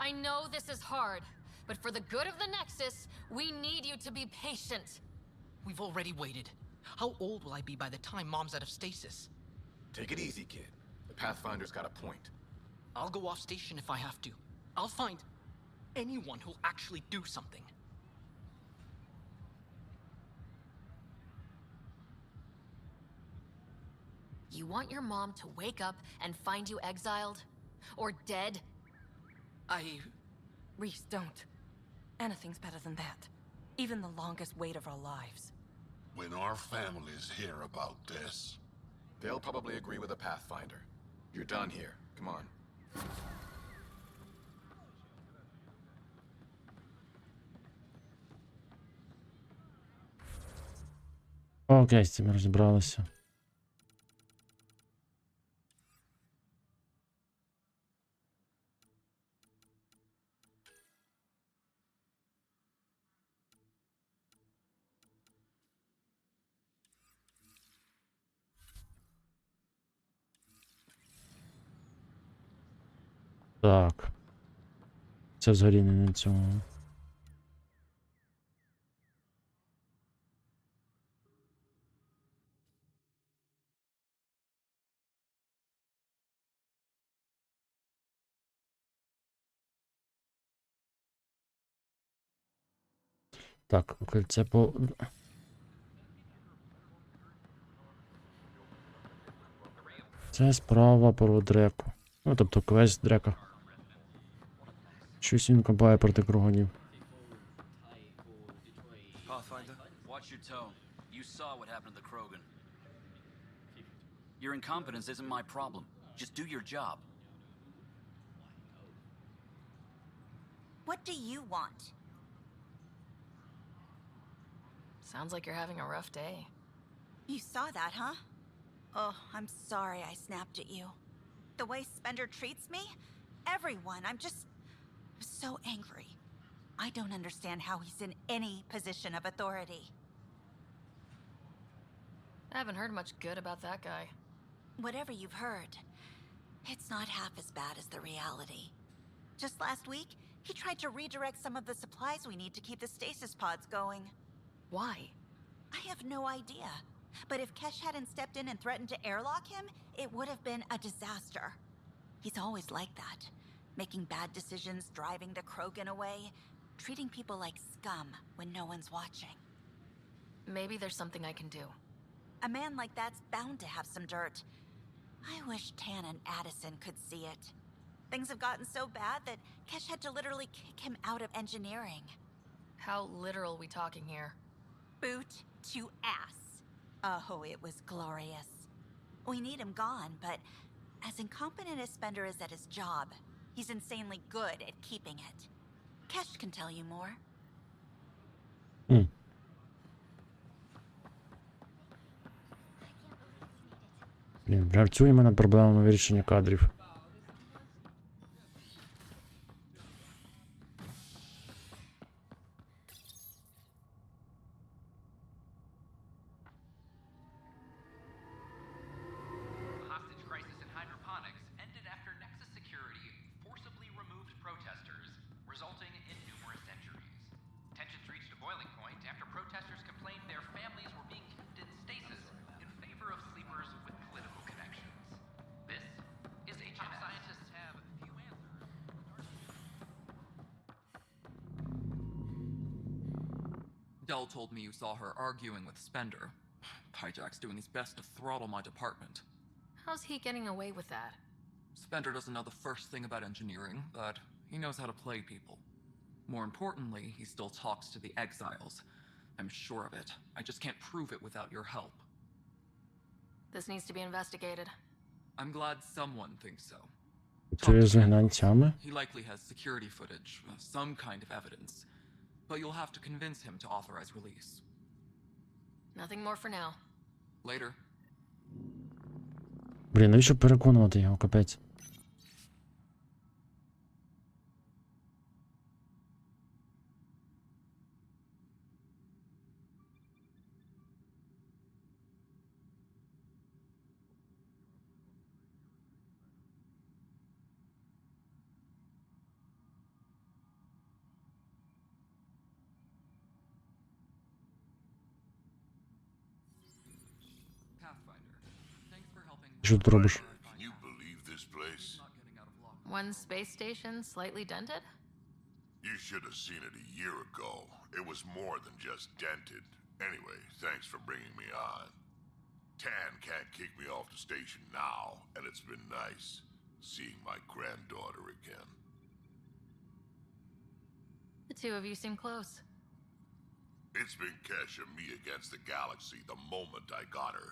I know this is hard, but for the good of the Nexus, we need you to be patient. We've already waited. How old will I be by the time Mom's out of stasis? Take it easy, kid. The Pathfinder's got a point. I'll go off station if I have to. I'll find anyone who'll actually do something. You want your mom to wake up and find you exiled? Or dead? Reese, don't. Anything's better than that. Even the longest wait of our lives. When our families hear about this... They'll probably agree with the Pathfinder. You're done here. Come on. Окей, з цим розібралися. Так. Це взагалі не на цьому. Так, кольце по... Це справа по Дреку. Ну, тобто квест Дрека. Щось він копає проти кругонів. Pathfinder, watch your tone. You saw what happened to the Krogan. Your incompetence isn't my problem. Just do your job. What do you want? Sounds like you're having a rough day. You saw that, huh? Oh, I'm sorry I snapped at you. The way Spender treats me? Everyone, I'm so angry. I don't understand how he's in any position of authority. I haven't heard much good about that guy. Whatever you've heard, it's not half as bad as the reality. Just last week, he tried to redirect some of the supplies we need to keep the stasis pods going. Why? I have no idea. But if Kesh hadn't stepped in and threatened to airlock him, it would have been a disaster. He's always like that. Making bad decisions, driving the Krogan away, treating people like scum when no one's watching. Maybe there's something I can do. A man like that's bound to have some dirt. I wish Tan and Addison could see it. Things have gotten so bad that Kesh had to literally kick him out of engineering. How literal we talking here? Boot to ass. Oh, it was glorious. We need him gone, but as incompetent as Spender is at his job, He's insanely good at keeping it. Kesh can tell you more. Блін, працюємо над проблемами вирішення кадрів. The hostage crisis in hydroponics ended after Nexus Security forcibly removed protesters, resulting in numerous injuries. Tensions reached a boiling point after protesters complained their families were being kept in stasis in favor of sleepers with political connections. This is HM scientists have few answers. Dell told me you saw her arguing with Spender. Pyjack's doing his best to throttle my department. How's he getting away with that? Spender doesn't know the first thing about engineering, but he knows how to play people. More importantly, he still talks to the exiles. I'm sure of it. I just can't prove it without your help. This needs to be investigated. I'm glad someone thinks so. Чи з гнанцями? He likely has security footage, some kind of evidence. But you'll have to convince him to authorize release. Nothing more for now. Later. Блін, навіщо переконувати його, капець? Що ти робиш? Can you believe this place? One space station slightly dented? You should have seen it a year ago. It was more than just dented. Anyway, thanks for bringing me on. Tan can't kick me off the station now, and it's been nice seeing my granddaughter again. The two of you seem close. It's been Kesh and me against the galaxy the moment I got her.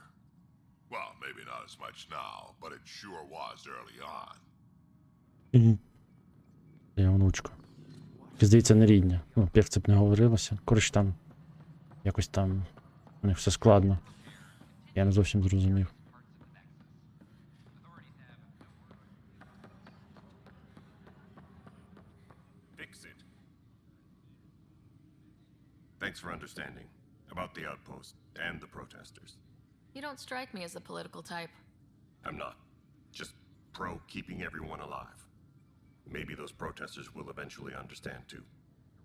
Well, maybe not as much now, but it sure was early on. Я внучка. Здається, не рідня. Ну, перце б не говорилося. Коротше, там якось там у них все складно. Я не зовсім зрозумів. Fix it. Thanks for understanding about the outpost and the protesters. You don't strike me as the political type. I'm not. Just pro keeping everyone alive. Maybe those protesters will eventually understand too.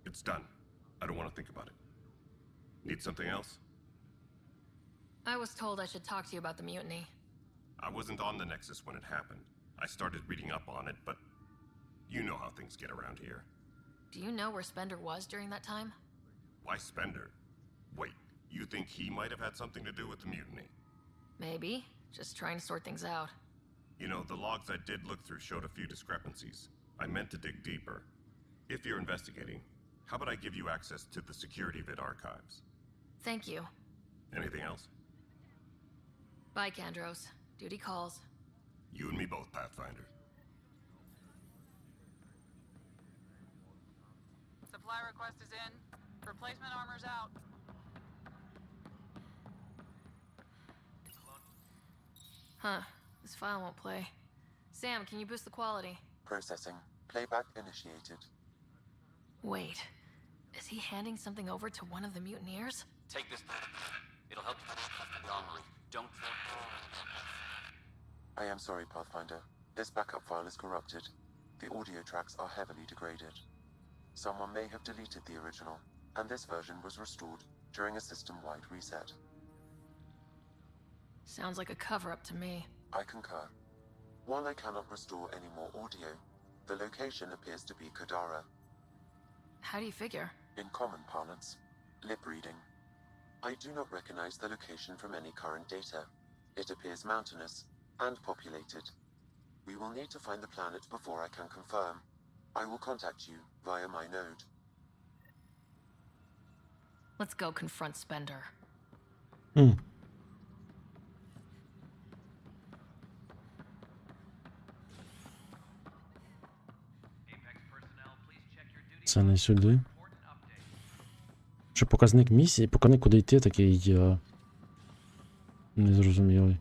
It's done. I don't want to think about it. Need something else? I was told I should talk to you about the mutiny. I wasn't on the Nexus when it happened. I started reading up on it, but you know how things get around here. Do you know where Spender was during that time? Why Spender? Wait, you think he might have had something to do with the mutiny? Maybe. Just trying to sort things out. You know, the logs I did look through showed a few discrepancies. I meant to dig deeper. If you're investigating, how about I give you access to the security vid archives? Thank you. Anything else? Bye, Kandros. Duty calls. You and me both, Pathfinder. Supply request is in. Replacement armor's out. Huh. This file won't play. Sam, can you boost the quality? Processing. Playback initiated. Wait. Is he handing something over to one of the mutineers? Take this. It'll help you the armory. Don't. I am sorry, Pathfinder. This backup file is corrupted. The audio tracks are heavily degraded. Someone may have deleted the original, and this version was restored during a system-wide reset. Sounds like a cover-up to me. I concur. While I cannot restore any more audio, the location appears to be Kadara. How do you figure? In common parlance, lip reading. I do not recognize the location from any current data. It appears mountainous and populated. We will need to find the planet before I can confirm. I will contact you via my node. Let's go confront Spender. Це не сюди. Що показник місії? Показник куди йти такий незрозумілий.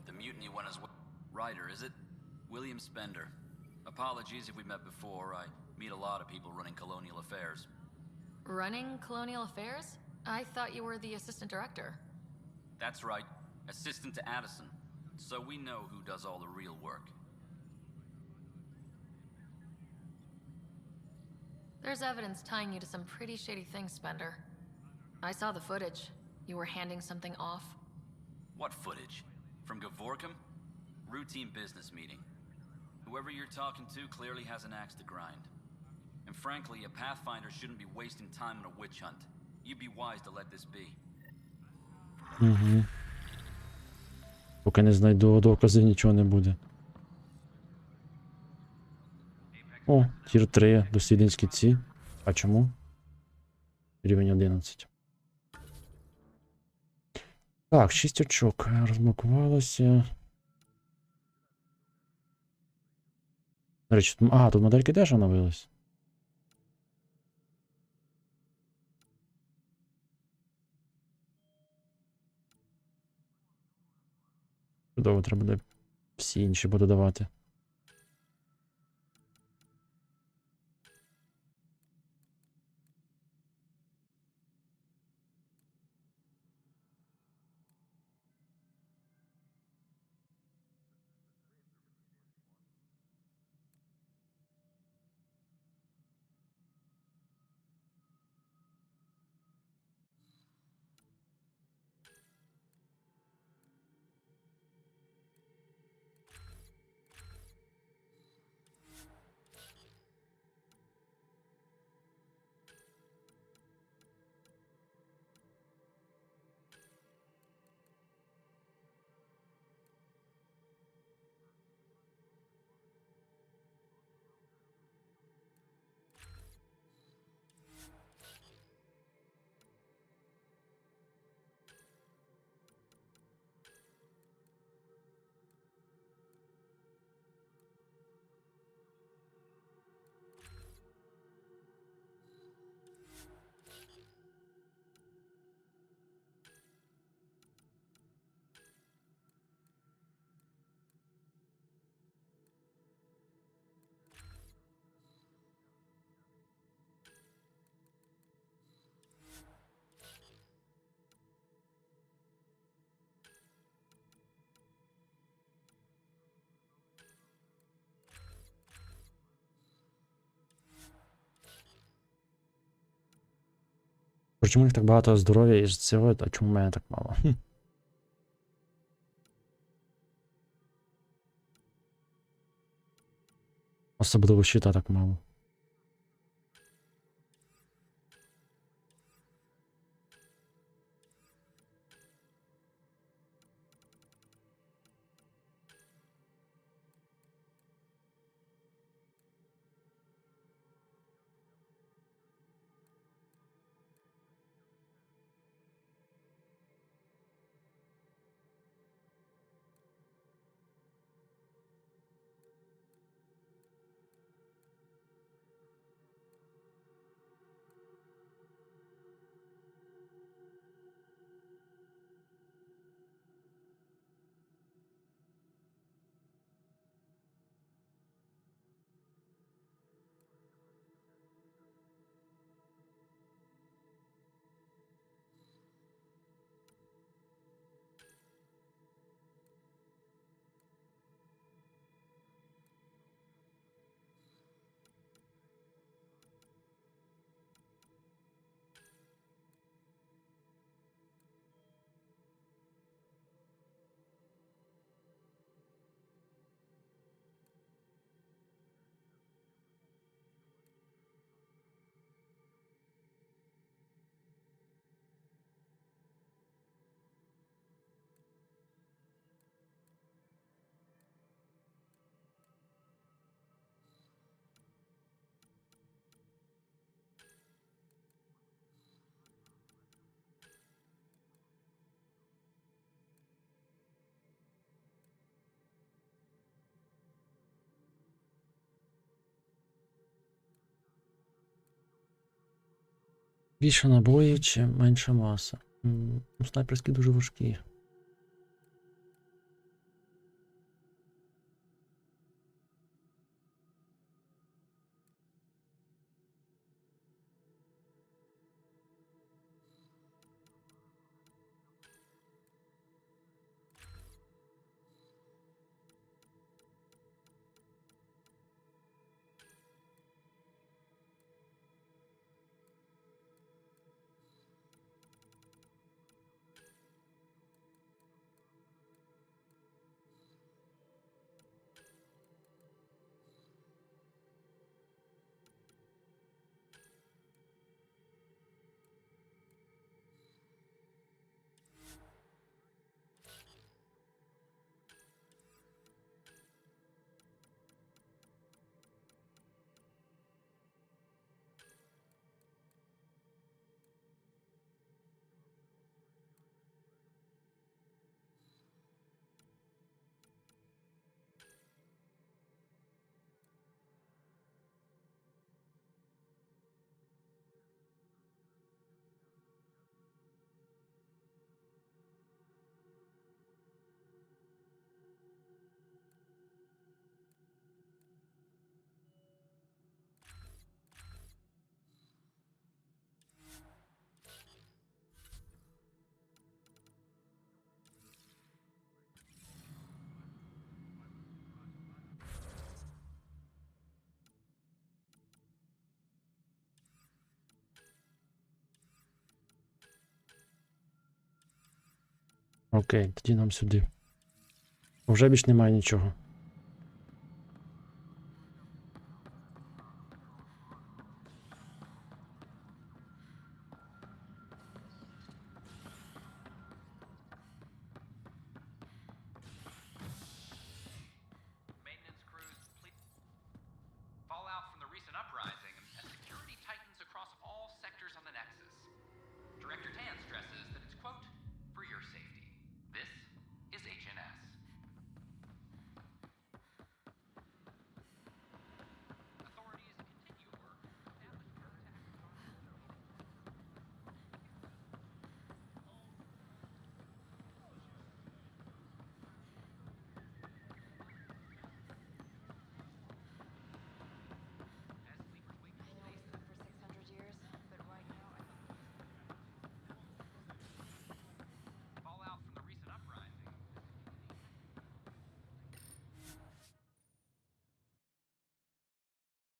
The mutiny went as well. Ryder, is it? William Spender. Apologies if we met before. I meet a lot of people running colonial affairs. Running colonial affairs? I thought you were the assistant director. That's right. Assistant to Addison. So we know who does all the real work. There's evidence tying you to some pretty shady things, Spender. I saw the footage. You were handing something off. What footage? From Gavorkum? Routine business meeting. Whoever you're talking to clearly has an axe to grind. And frankly, a Pathfinder shouldn't be wasting time on a witch hunt. You'd be wise to let this be. Угу. Поки не знайду докази, нічого не буде. О, тір 3, дослідницькі ці. А чому? Рівень 11. Так, 6 очок розблокувалося. До речі, тут модельки теж оновились. Чудово, треба буде всі інші буду давати. Чому у них так багато здоров'я і цього, а чому в мене так мало? Особливо щита так мало. Більше набоїв чи менша маса? Снайперські дуже важкі. Окей, тоді нам сюди. Вже більш немає нічого. Maintenance crews, please. Fallout from the recent uprising and security tightens across all sectors on the Nexus. Director Tan stresses that it's, quote, for your safety. This is HNS. Authorities continue work to establish fallout from the recent uprising.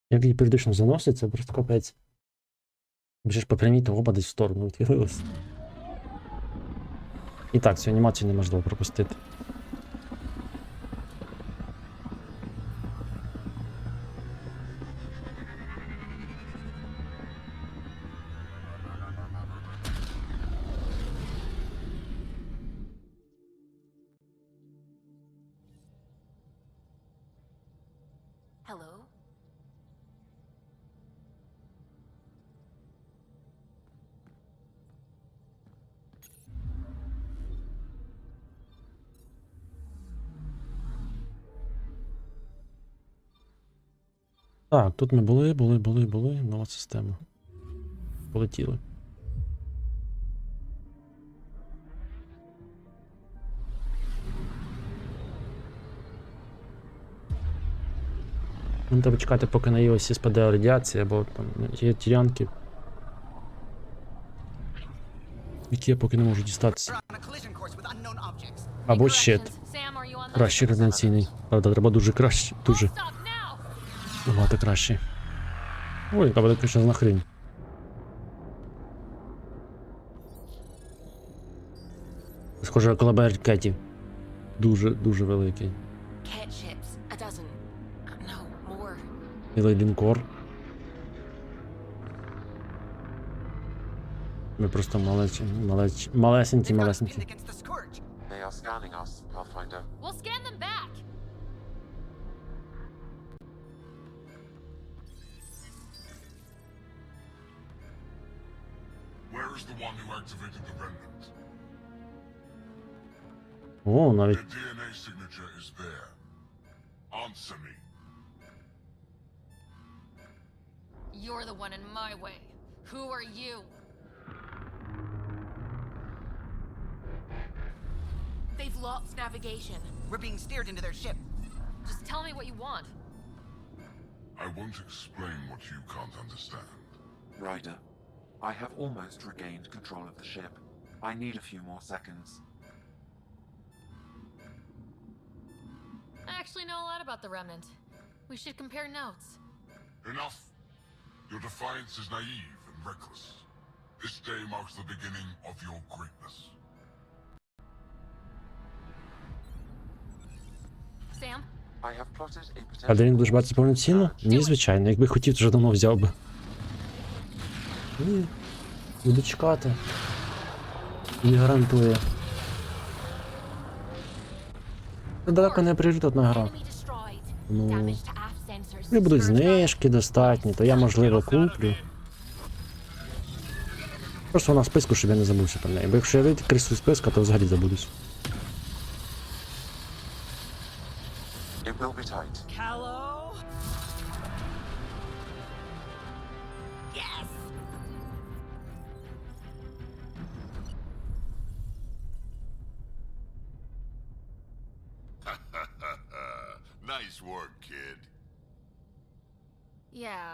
Як її періодично заносить, це просто капець. Вже ж по прямій то оба десь в сторону відхилилось. І так, цю анімацію неможливо пропустити. Hello? Так, тут ми були. Нова система. Полетіли. Нам треба чекати, поки на Іосі спаде радіація, бо там є тірянки, які я поки не можу дістатися. Або щит. Кращий радіаційний. Правда, треба дуже краще. Дуже. Набагато краще. Ой, яка буде кричезна хрінь. Схоже, колабер Кеті. Дуже великий. Cat ships. A dozen. No, more. Цілий лінкор. Ми просто малесенькі. They are scanning us, Pathfinder. We'll scan them back. Where is the one who activated the remnant? О, навіть. Their DNA signature is there. Answer me. You're the one in my way. Who are you? They've lost navigation. We're being steered into their ship. Just tell me what you want. I won't explain what you can't understand. Ryder, I have almost regained control of the ship. I need a few more seconds. I actually know a lot about the Remnant. We should compare notes. Enough! Your defiance is naive and reckless. This day marks the beginning of your greatness. Sam? I have plotted a potential... А Дрінк дуже бачити повноцінно? Ні, звичайно. Якби хотів, то вже давно взяв би. Ні. Буду чекати. Не гарантує. Це далеко не пріоритетна гра. Ну... Не будуть знижки достатні, то я, можливо, куплю. Просто вона в списку, щоб я не забувся про неї. Бо якщо я вийду крізь списка, то взагалі забудусь. It will be tight. Hello? Yes! Nice work, kid. Yeah,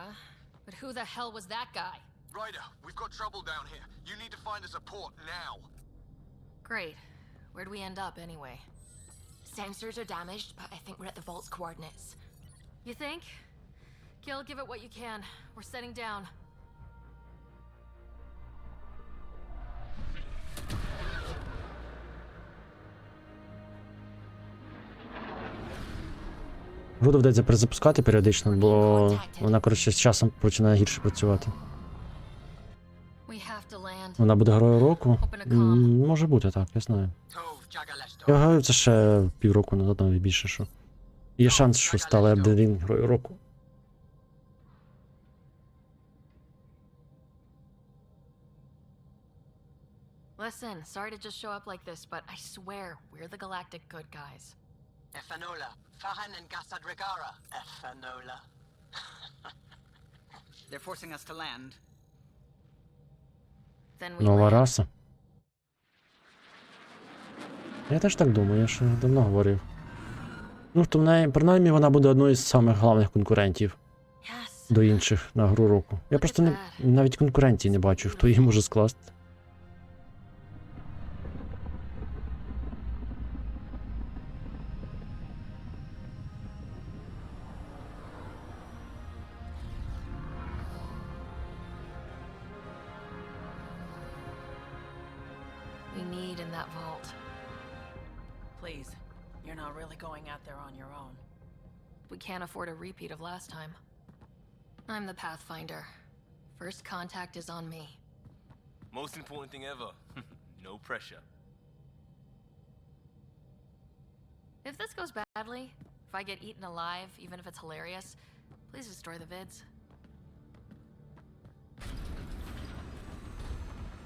but who the hell was that guy? Ryder, we've got trouble down here. You need to find us a port now. Great. Where'd we end up, anyway? Sensors are damaged, but I think we're at the vault's coordinates. You think? Gil, give it what you can. We're setting down. Гру доведеться перезапускати періодично, бо вона, коротше, з часом починає гірше працювати. Вона буде грою року? Може бути, так, я знаю. Я граю це ще півроку назад, навіть більше, що. Є шанс, що стала Ельден грою року. Listen, sorry to just show up like this, but I swear we're the galactic good guys. Efanola, Fahan and Gasadregara. Efanola. They're forcing us to land. Then we Нова land. раса. Я теж так думаю, я ж давно говорив. Ну, то в неї, принаймні, вона буде одною з самих головних конкурентів до інших на гру року. Я просто не, навіть конкуренції не бачу, хто її може скласти. We need in that vault. Please, you're not really going out there on your own. We can't afford a repeat of last time. I'm the Pathfinder. First contact is on me. Most important thing ever. No pressure. If this goes badly, if I get eaten alive, even if it's hilarious, please destroy the vids.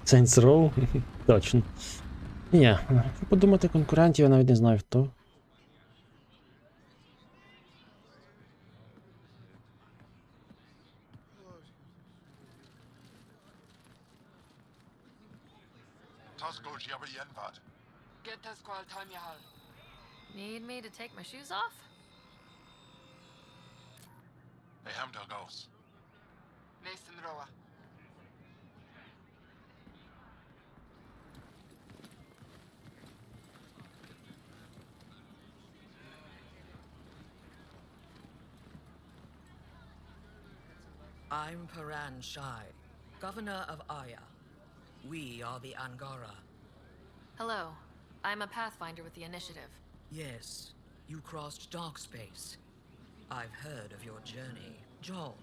Saints Row? Точно. Ні, подумати конкурентів, я навіть не знаю хто. Need me to take my shoes off? Hey, Hamdal goes. Nathan Roa. I'm Paran Shai, Governor of Aya. We are the Angara. Hello. I'm a Pathfinder with the Initiative. Yes, you crossed dark space. I've heard of your journey, Joel.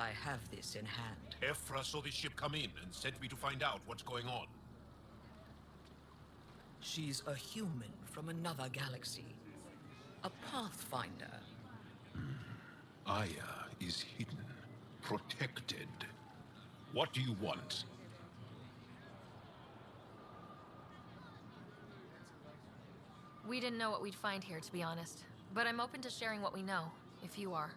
I have this in hand. Ephra saw this ship come in and sent me to find out what's going on. She's a human from another galaxy. A Pathfinder. Aya is hidden, protected. What do you want? We didn't know what we'd find here, to be honest. But I'm open to sharing what we know, if you are.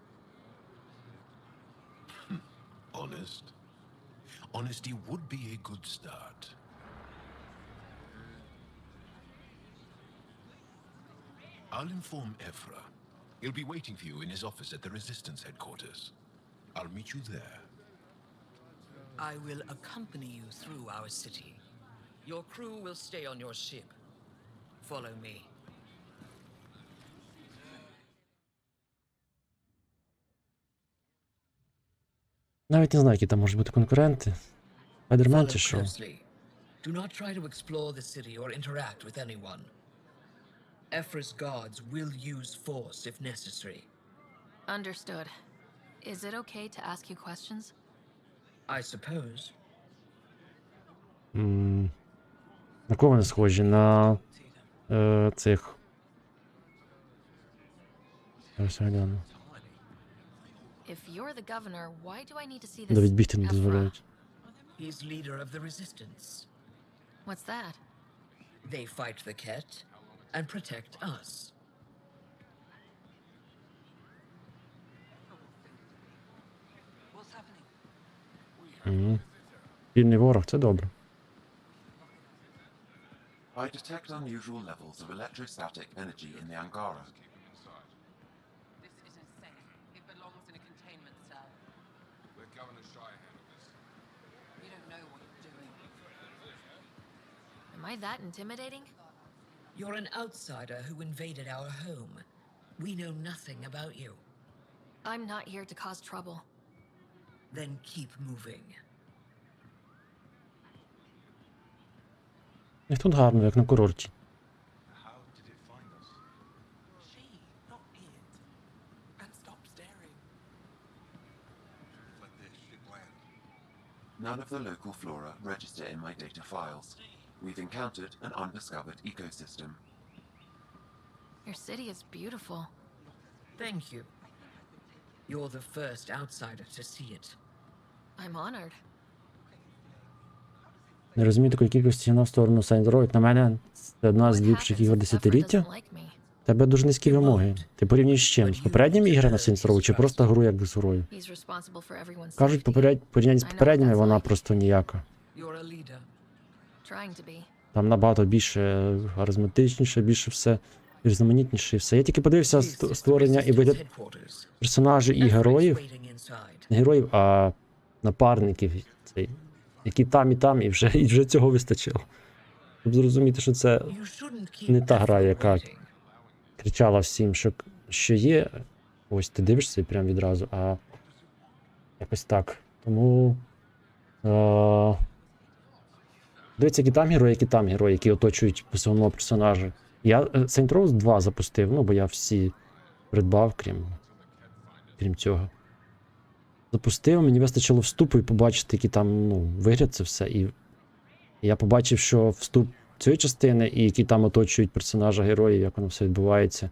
Honest? Honesty would be a good start. I'll inform Ephra. He'll be waiting for you in his office at the Resistance headquarters. I'll meet you there. I will accompany you through our city. Your crew will stay on your ship. Follow me. Навіть не знаю, які там можуть бути конкуренти. Спайдермен чи Follow що? closely. Do not try to explore the city or interact with anyone. Ephra's guards will use force if necessary. Understood. Is it okay to ask you questions? I suppose. На кого вони схожі? На цих. Ось гляну. If you're the governor, why do I need to see Да this відбігти не Ephra? дозволяють. He's leader of the Resistance. What's that? They fight the Ket and protect us. Вільний ворог, це добре. I detect unusual levels of electrostatic energy in the Angara. This isn't safe. It belongs in a containment cell. Let Governor Shire handle this. You don't know what you're doing. Am I that intimidating? You're an outsider who invaded our home. We know nothing about you. I'm not here to cause trouble. Then keep moving. І тут гарно, як на курорті. How did it find us? She, not it. And stop staring. Let this shit land. None of the local flora register in my data files. We've encountered an undiscovered ecosystem. Your city is beautiful. Thank you. You're the first outsider to see it. I'm honored. Не розумію такої кількості на сторону Saints Row. На мене це одна з ліпших ігор десятиліття. Тебе дуже низькі вимоги. Ти порівнюєш з чим? З попередніми іграми на Saints Row чи просто гру як з грою? He's responsible for everyone's Кажуть, safety. порівняння з попередніми вона просто ніяка. You're a leader. Trying to be. Там набагато більше харизматичніше, більше все різноманітніше і все. Я тільки подивився створення і вигляд персонажів і героїв. Не героїв, а напарників. Які там, і вже цього вистачило. Щоб зрозуміти, що це не та гра, яка кричала всім, що є. Ось ти дивишся і прям відразу, а якось так. Тому дивіться, які там герої, які оточують основного персонажа. Я Saints Row 2 запустив, ну, бо я всі придбав, крім цього. Запустив, мені вистачило вступу і побачити, який там, ну, вигляд це все. І я побачив, що вступ цієї частини і які там оточують персонажа героїв, як воно все відбувається,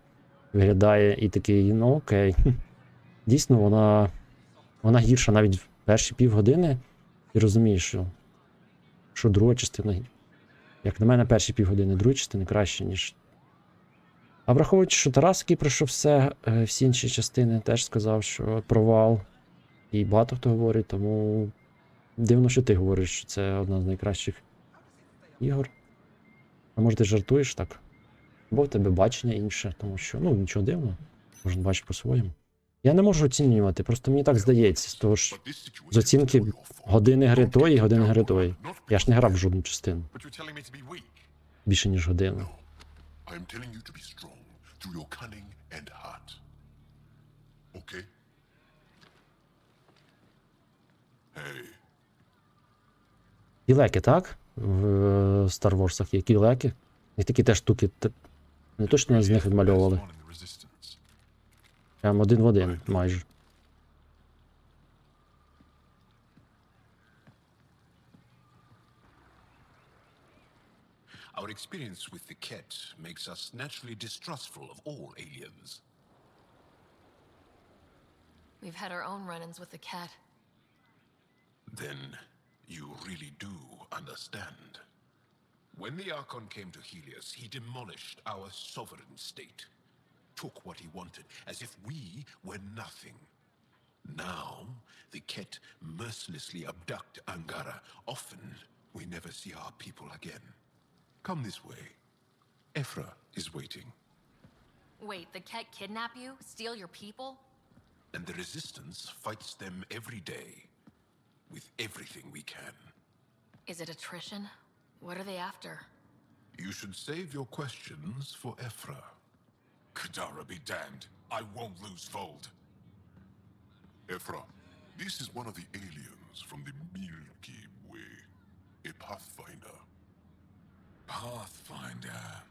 виглядає, і такий, ну окей. Дійсно, вона гірша навіть в перші півгодини. І розумієш, що друга частина, як на мене, перші півгодини другої частини краще, ніж. А враховуючи, що Тарас, який пройшов всі інші частини, теж сказав, що провал. І багато хто говорить, тому дивно, що ти говориш, що це одна з найкращих ігор. А може ти жартуєш так? Бо в тебе бачення інше, тому що, ну, нічого дивного, можна бачити по-своєму. Я не можу оцінювати, просто мені так здається, з того ж, з оцінки години гри тої і години гри тої. Я ж не грав в жодну частину. Більше, ніж годину. I'm telling you to be strong through your cunning and heart. Okay? Hey. Кілеки, так? В Star Wars'ах є кілеки. І такі теж штуки. Не точно з них відмальовували. Прям один в один, майже. Our experience with the Ket makes us naturally distrustful of all aliens. We've had our own run-ins with the cat. Then you really do understand. When the Archon came to Helios, he demolished our sovereign state. Took what he wanted, as if we were nothing. Now, the Ket mercilessly abduct Angara. Often, we never see our people again. Come this way. Ephra is waiting. Wait, the Ket kidnap you? Steal your people? And the Resistance fights them every day. With everything we can. Is it attrition? What are they after? You should save your questions for Ephra. Kadara be damned. I won't lose Fold. Ephra, this is one of the aliens from the Milky Way. A Pathfinder. Pathfinder.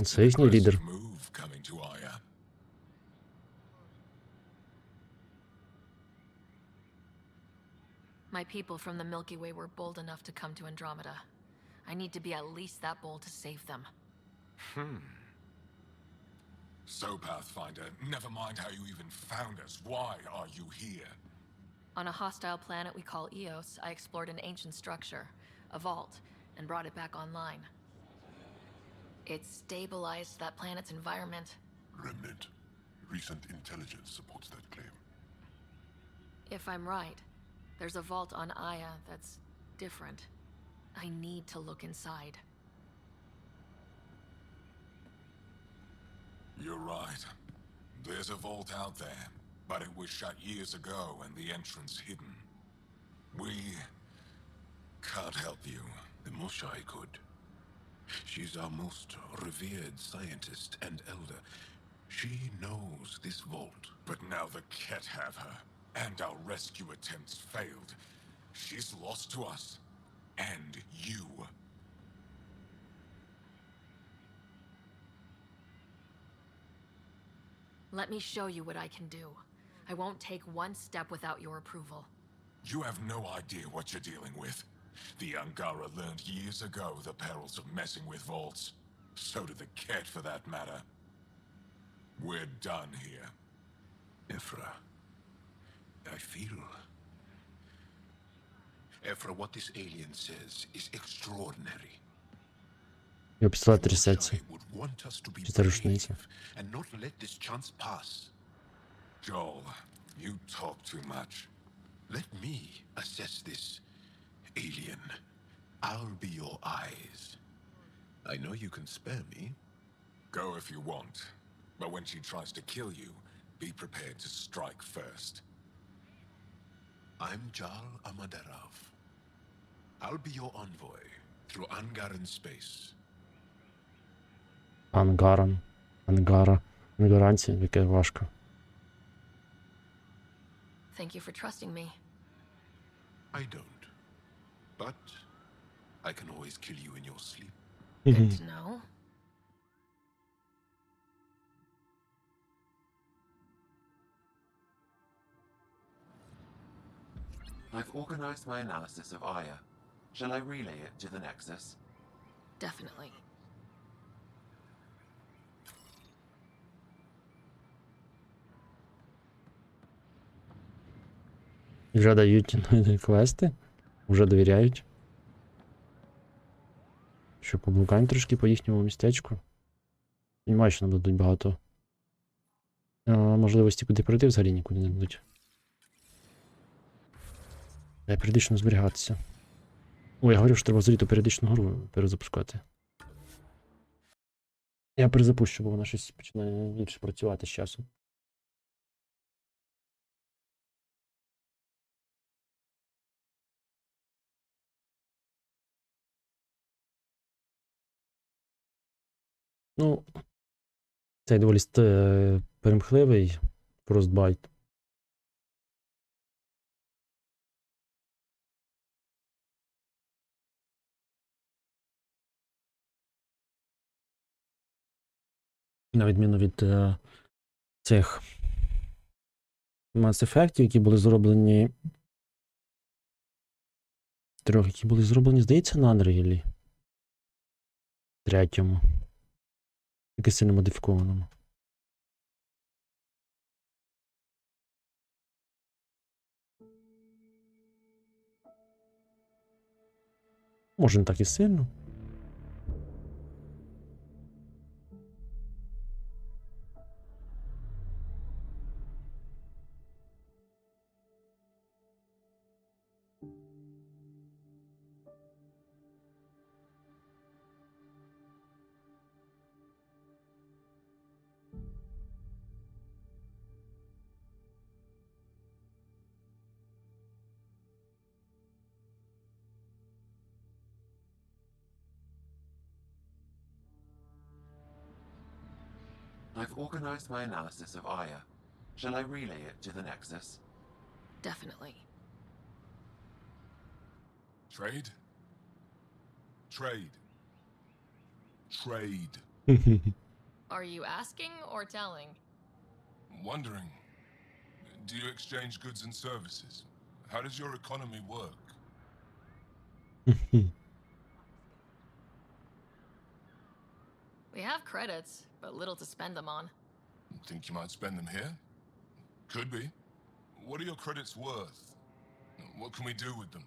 Це їхній лідер. Move coming to Aya. My people from the Milky Way were bold enough to come to Andromeda. I need to be at least that bold to save them. So, Pathfinder, never mind how you even found us. Why are you here? On a hostile planet we call Eos, I explored an ancient structure, a vault, and brought it back online. It stabilized that planet's environment. Remnant. Recent intelligence supports that claim. If I'm right, there's a vault on Aya that's different. I need to look inside. You're right. There's a vault out there, but it was shut years ago and the entrance hidden. We can't help you. The Moshai could. She's our most revered scientist and elder. She knows this vault. But now the Ket have her, and our rescue attempts failed. She's lost to us. And you. Let me show you what I can do. I won't take one step without your approval. You have no idea what you're dealing with. The Angara learned years ago the perils of messing with vaults. So did the Ket, for that matter. We're done here. Ephra, I feel... Ephra, what this alien says is extraordinary. Його пістолет трясеться. Would want us to be Чи це рушниця? brave and not let this chance pass. Joel, you talk too much. Let me assess this alien. I'll be your eyes. I know you can spare me. Go if you want. But when she tries to kill you, be prepared to strike first. I'm Jal Amaderov. I'll be your envoy through Angaran space. Ангаран. Ангара. Ангаранці, яке важко. Thank you for trusting me. I don't. But I can always kill you in your sleep. Good to know. I've organized my analysis of Aya. Shall I relay it to the Nexus? Definitely. Вже дають квести. Вже довіряють. Що, поблукаємо трошки по їхньому містечку. Знімаю, що нам дадуть багато можливості куди пройти, взагалі нікуди не будуть. Я періодично зберігатися. Ой, я говорив, що треба взагалі ту періодичну гру перезапускати. Я перезапущу, бо вона щось починає більше працювати з часом. Ну, цей доволі перемхливий Frostbite. На відміну від цих Mass Effect, які були зроблені трьох, які були зроблені, здається, на Unreal 3. Тільки сильно модифікованому. Може, не так і сильно. I've organized my analysis of Aya. Shall I relay it to the Nexus? Definitely. Trade? Trade. Trade. Are you asking or telling? Wondering, do you exchange goods and services? How does your economy work? We have credits, but little to spend them on. Think you might spend them here? Could be. What are your credits worth? What can we do with them?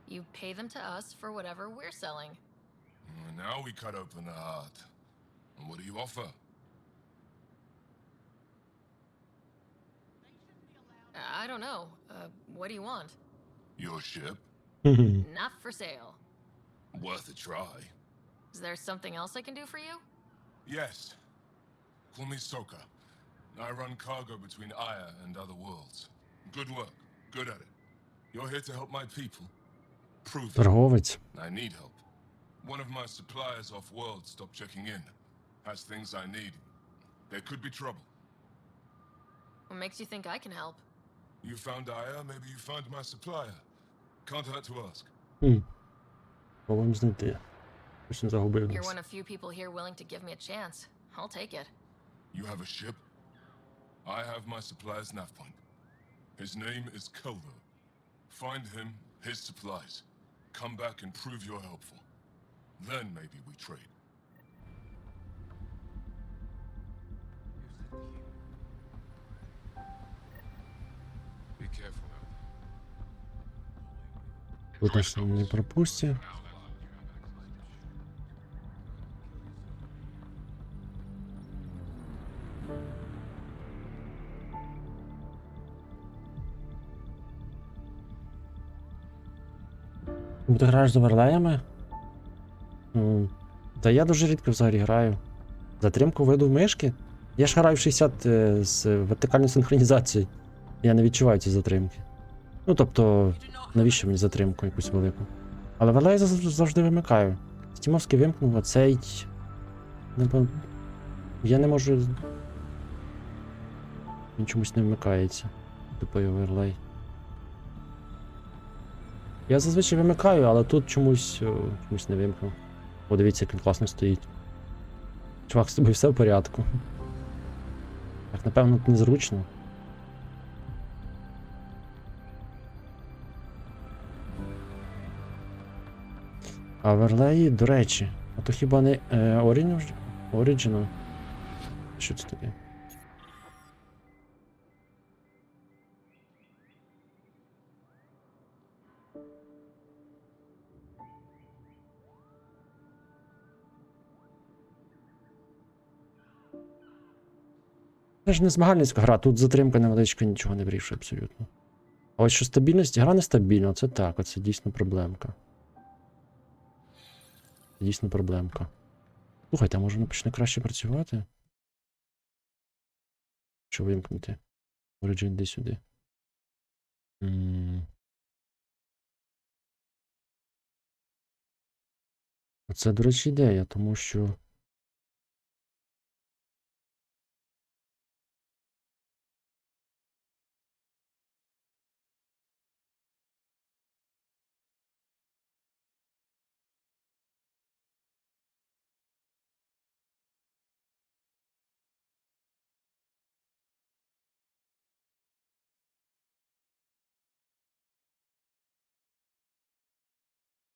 You pay them to us for whatever we're selling. Now we cut open the heart. And what do you offer? I don't know. What do you want? Your ship? Not for sale. Worth a try. Is there something else I can do for you? Yes. Call me Soka. I run cargo between Aya and other worlds. Good work. Good at it. You're here to help my people. Prove it. Торговець. I need help. One of my suppliers off-world stopped checking in. Has things I need. There could be trouble. What makes you think I can help? You found Aya, maybe you find my supplier. Can't hurt to ask. Пробуємо знайти. Щось не загубив You're нас. one of few people here willing to give me a chance. I'll take it. You have a ship? I have my supplier's nav point. His name is Keldo. Find him, his supplies. Come back and prove you're helpful. Then maybe we trade. Be careful. Тут нас не пропустять. Ти граєш з оверлеями? Та я дуже рідко взагалі граю. Затримку виду мишки? Я ж граю в 60 з вертикальною синхронізацією. Я не відчуваю ці затримки. Ну тобто, навіщо мені затримку якусь велику? Але оверлей я завжди вимикаю. Стімовський вимкнув, а цей... Я не можу... Він чомусь не вмикається. Тупий оверлей. Я зазвичай вимикаю, але тут чомусь не вимкнув. О, дивіться, як він класно стоїть. Чувак, з тобою все в порядку. Так, напевно, тут незручно. А оверлеї, до речі, а то хіба не Origin? Що це таке? Це ж не змагальницька гра, тут затримка невеличка, нічого не вирішує абсолютно. А ось що стабільність, гра нестабільна, це так, оце дійсно проблемка. Це дійсно проблемка. Слухайте, а може воно почне краще працювати? Що вимкнути? Origin, йди сюди. Це, до речі, ідея, тому що...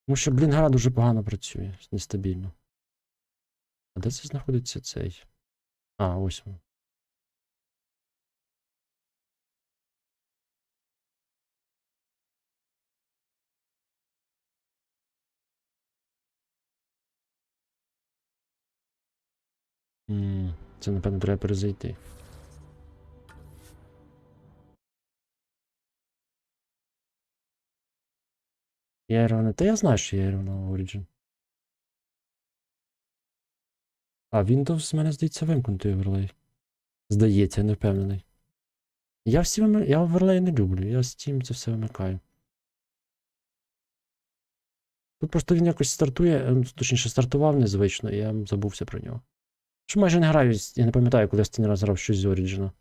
Тому що, блін, гра дуже погано працює, нестабільно. А де це знаходиться цей? А, ось він. Це, напевно, треба перезайти. Та я знаю, що є на Origin. А, Windows, мене, здається, вимкнутий оверлей. Здається, я не впевнений. Я оверлей не люблю, я Steam це все вимикаю. Тут просто він якось стартує, точніше стартував незвично, і я забувся про нього. Що майже не граю, я не пам'ятаю, коли останній раз грав щось з Origin.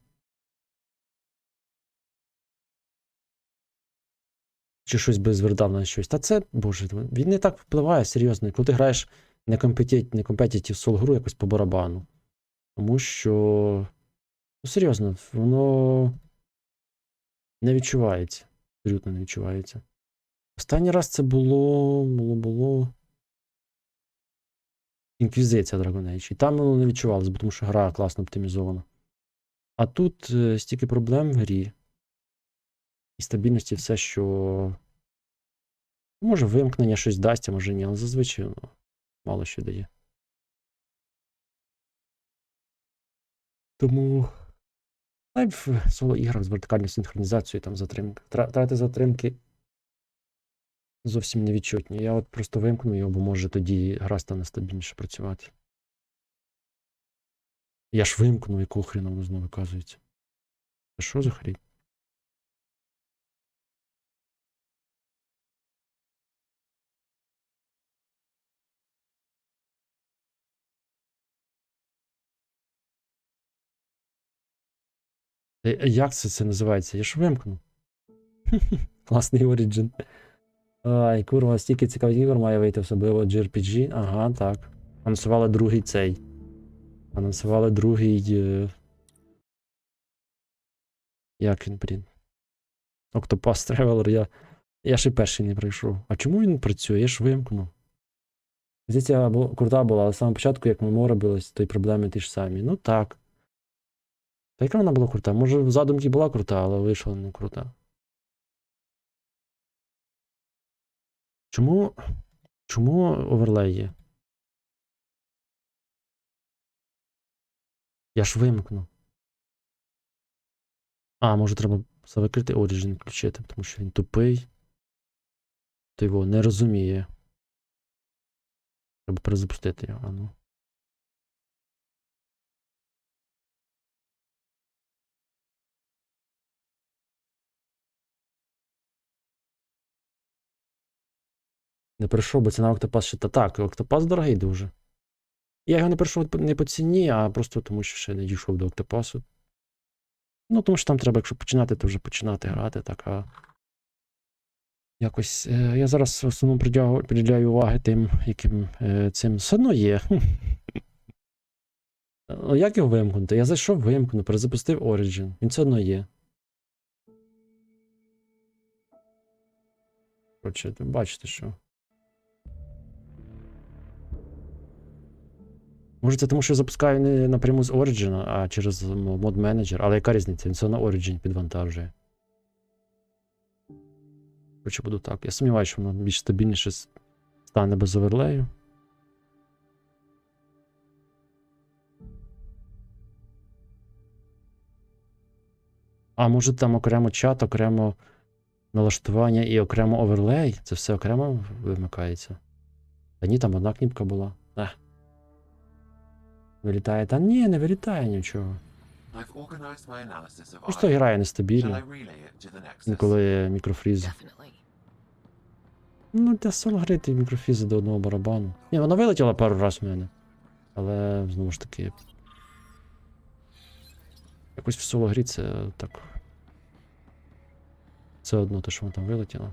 Чи щось би звертав на щось. Та це, боже, він не так впливає серйозно. Коли ти граєш не компетітів сол-гру якось по барабану. Тому що, ну серйозно, воно не відчувається. Абсолютно не відчувається. Останній раз це було... Інквізиція Dragon Age. І там воно не відчувалося, бо тому що гра класно оптимізована. А тут стільки проблем в грі. І стабільності все, що... Може вимкнення щось дасть, а може ні, але зазвичай ну, мало що дає. Тому... Та й в соло-іграх з вертикальною синхронізацією там затримка. Трати затримки зовсім невідчутні. Я от просто вимкну його, бо може тоді гра стане стабільніше працювати. Я ж вимкну, якого хрена воно знову виказується. А що за хрінь? Як це називається? Я ж вимкну. Класний Origin. Ай, курва, стільки цікавих ігор має вийти, особливо JRPG. Ага, так. Анонсували другий цей. Анонсували другий... Як він, блін? Octopath Traveler, я ще перший не пройшов. А чому він працює? Я ж вимкну. Здається, крута була, але з самого початку, як мемо робилось, то й проблеми ті ж самі. Ну так. Та яка вона була крута? Може, в задумці була крута, але вийшла не крута. Чому оверлей є? Я ж вимкну. А, може треба завикрити Origin включити, тому що він тупий. То його не розуміє. Треба перезапустити його, а ну. Не прийшов, бо ціна Octopath ще так. Octopath дорогий дуже. Я його не прийшов не по ціні, а просто тому, що ще не дійшов до Octopath. Ну, тому що там треба, якщо починати, то вже починати грати, так, а... Якось, я зараз в основному приділяю уваги тим, яким цим все одно є. Як його вимкнути? Я зайшов вимкну, перезапустив Origin. Він все одно є. Коротше, ви бачите, що. Може це тому, що я запускаю не напряму з Origin, а через мод менеджер. Але яка різниця? Він все на Origin підвантажує. Коротше, буду так. Я сумніваюся, що воно більш стабільніше стане без оверлею. А може там окремо чат, окремо налаштування і окремо оверлей? Це все окремо вимикається? Та ні, там одна кнопка була. Вилітає. Та ні, не вилітає нічого. Просто грає нестабільно. Інколи мікрофріз. Ну, для соло гри ти мікрофрізи до одного барабану. Ні, вона вилетіла пару раз в мене. Але, знову ж таки... Якось в соло грі це так... Це одно те, що вона там вилетіла.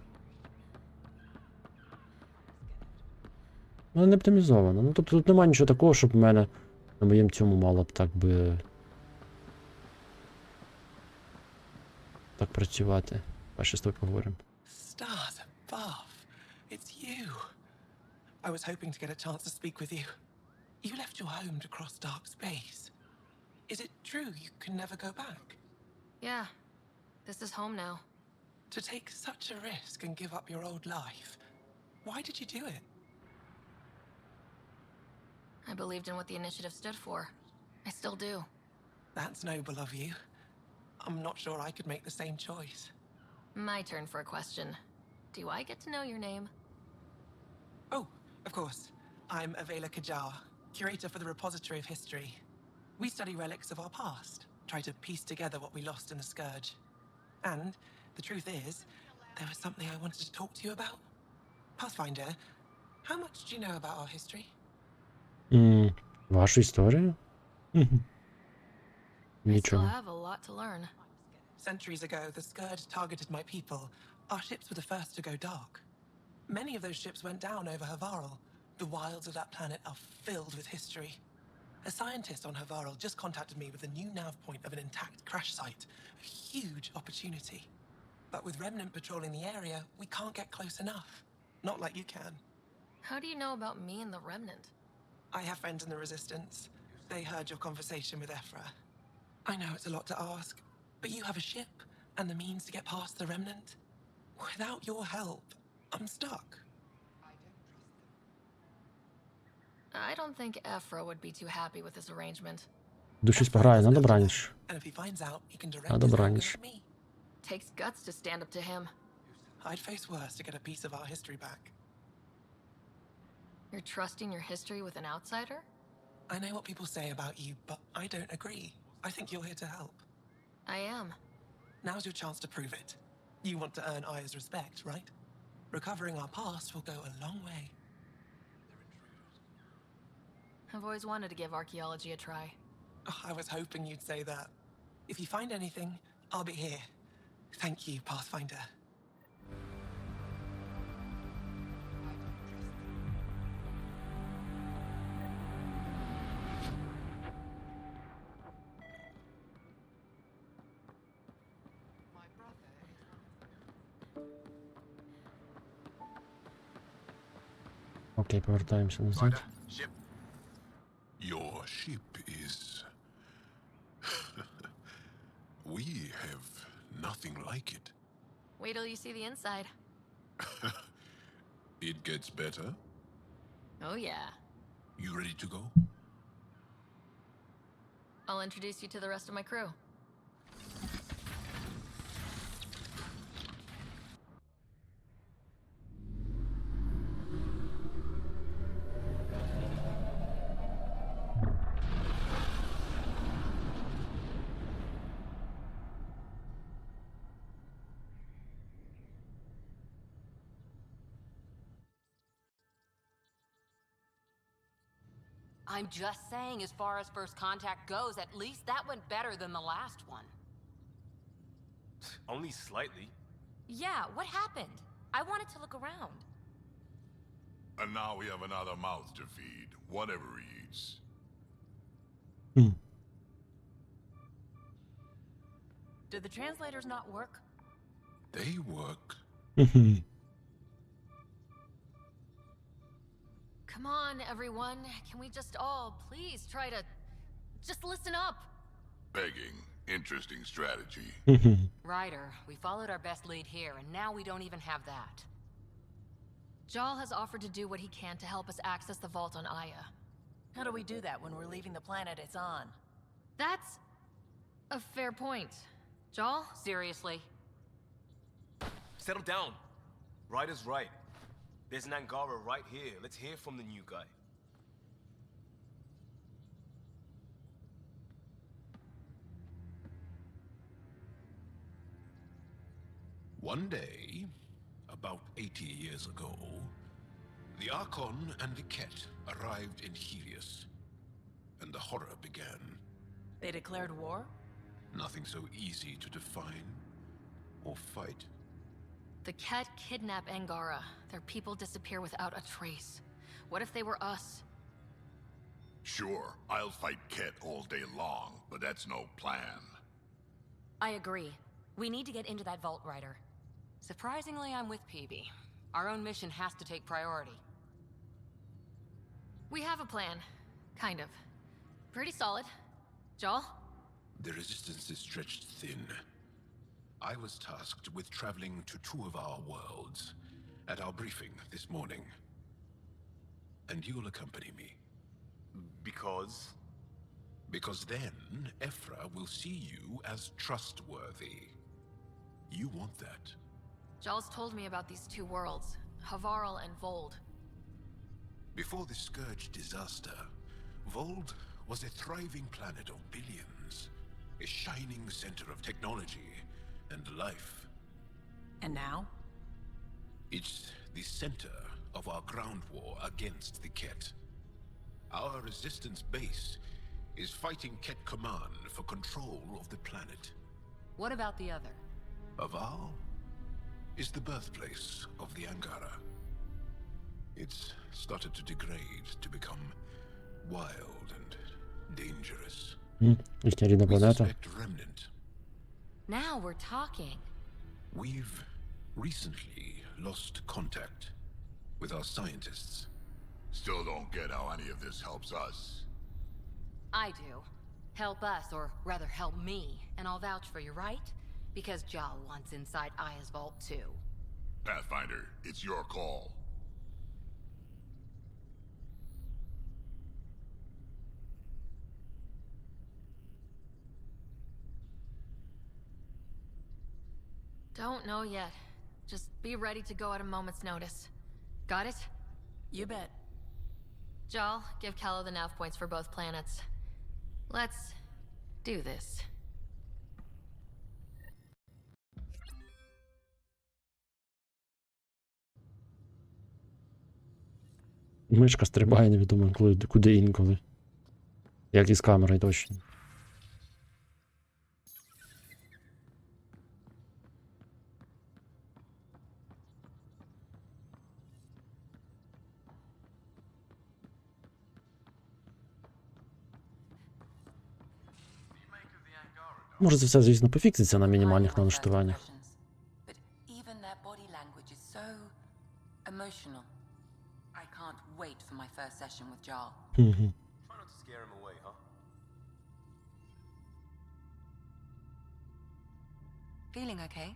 Вона не оптимізована. Ну, тобто тут немає нічого такого, щоб в мене на моєму цьому мало б так би... Так працювати. А ще з тобою поговоримо. Stars above. It's you. I was hoping to get a chance to speak with you. You left your home to cross dark space. Is it true you can never go back? Yeah. This is home now. To take such a risk and give up your old life. Why did you do it? I believed in what the initiative stood for. I still do. That's noble of you. I'm not sure I could make the same choice. My turn for a question. Do I get to know your name? Oh, of course. I'm Avela Kajar, curator for the Repository of History. We study relics of our past, try to piece together what we lost in the Scourge. And the truth is, there was something I wanted to talk to you about. Pathfinder, how much do you know about our history? Вашу історію? I still Нічого. have a lot to learn. Centuries ago, the Scourge targeted my people. Our ships were the first to go dark. Many of those ships went down over Havarl. The wilds of that planet are filled with history. A scientist on Havarl just contacted me with a new nav point of an intact crash site. A huge opportunity. But with Remnant patrolling the area, we can't get close enough. Not like you can. How do you know about me and the Remnant? I have friends in the Resistance. They heard your conversation with Ephra. I know it's a lot to ask, but you have a ship and the means to get past the Remnant. Without your help, I'm stuck. I don't think Ephra would be too happy with this arrangement. Йду щось пограю, на добраніч. And if he finds out, he can direct На his anger добраніч. at me. Takes guts to stand up to him. I'd face worse to get a piece of our history back. You're trusting your history with an outsider? I know what people say about you, but I don't agree. I think you're here to help. I am. Now's your chance to prove it. You want to earn Aya's respect, right? Recovering our past will go a long way. I've always wanted to give archaeology a try. Oh, I was hoping you'd say that. If you find anything, I'll be here. Thank you, Pathfinder. Окей, повертаємося назад. Ship. Your ship is... We have nothing like it. Wait till you see the inside. It gets better. Oh yeah. You ready to go? I'll introduce you to the rest of my crew. I'm just saying, as far as first contact goes, at least that went better than the last one. Only slightly. Yeah, what happened? I wanted to look around. And now we have another mouth to feed, whatever he eats. Did the translators not work? They work. Come on, everyone. Can we just all please try to just listen up? Begging. Interesting strategy. Ryder, we followed our best lead here, and now we don't even have that. Jal has offered to do what he can to help us access the vault on Aya. How do we do that when we're leaving the planet it's on? That's a fair point. Jal? Seriously? Settle down. Ryder's right. There's an Angara right here. Let's hear from the new guy. One day, about 80 years ago, the Archon and the Ket arrived in Helios, and the horror began. They declared war? Nothing so easy to define or fight. The Ket kidnap Angara. Their people disappear without a trace. What if they were us? Sure, I'll fight Ket all day long, but that's no plan. I agree. We need to get into that vault, Ryder. Surprisingly, I'm with PB. Our own mission has to take priority. We have a plan. Kind of. Pretty solid. Jal? The resistance is stretched thin. I was tasked with traveling to two of our worlds at our briefing this morning. And you'll accompany me. Because? Because then, Ephra will see you as trustworthy. You want that. Jal's told me about these two worlds, Havarl and Vold. Before the Scourge disaster, Vold was a thriving planet of billions. A shining center of technology and life. And now? It's the center of our ground war against the Ket. Our resistance base is fighting Ket Command for control of the planet. What about the other? Aval is the birthplace of the Angara. It's started to degrade, to become wild and dangerous. Їхня рідна We планета. suspect remnant. Now we're talking. We've recently lost contact with our scientists. Still don't get how any of this helps us. I do. Help us, or rather help me, and I'll vouch for you, right? Because Jal wants inside Aya's vault too. Pathfinder, it's your call. Don't know yet. Just be ready to go at a moment's notice. Got it? You bet. Jal, give Kello the nav points for both planets. Let's do this. Мишка стрибає невідомо куди інколи. Як із камерою точно. Може це все, звісно, пофікситься на мінімальних налаштуваннях. But even their body language is so emotional. I can't wait for my first session with Jarl. Мгм. Try not to scare him away, huh? Feeling okay?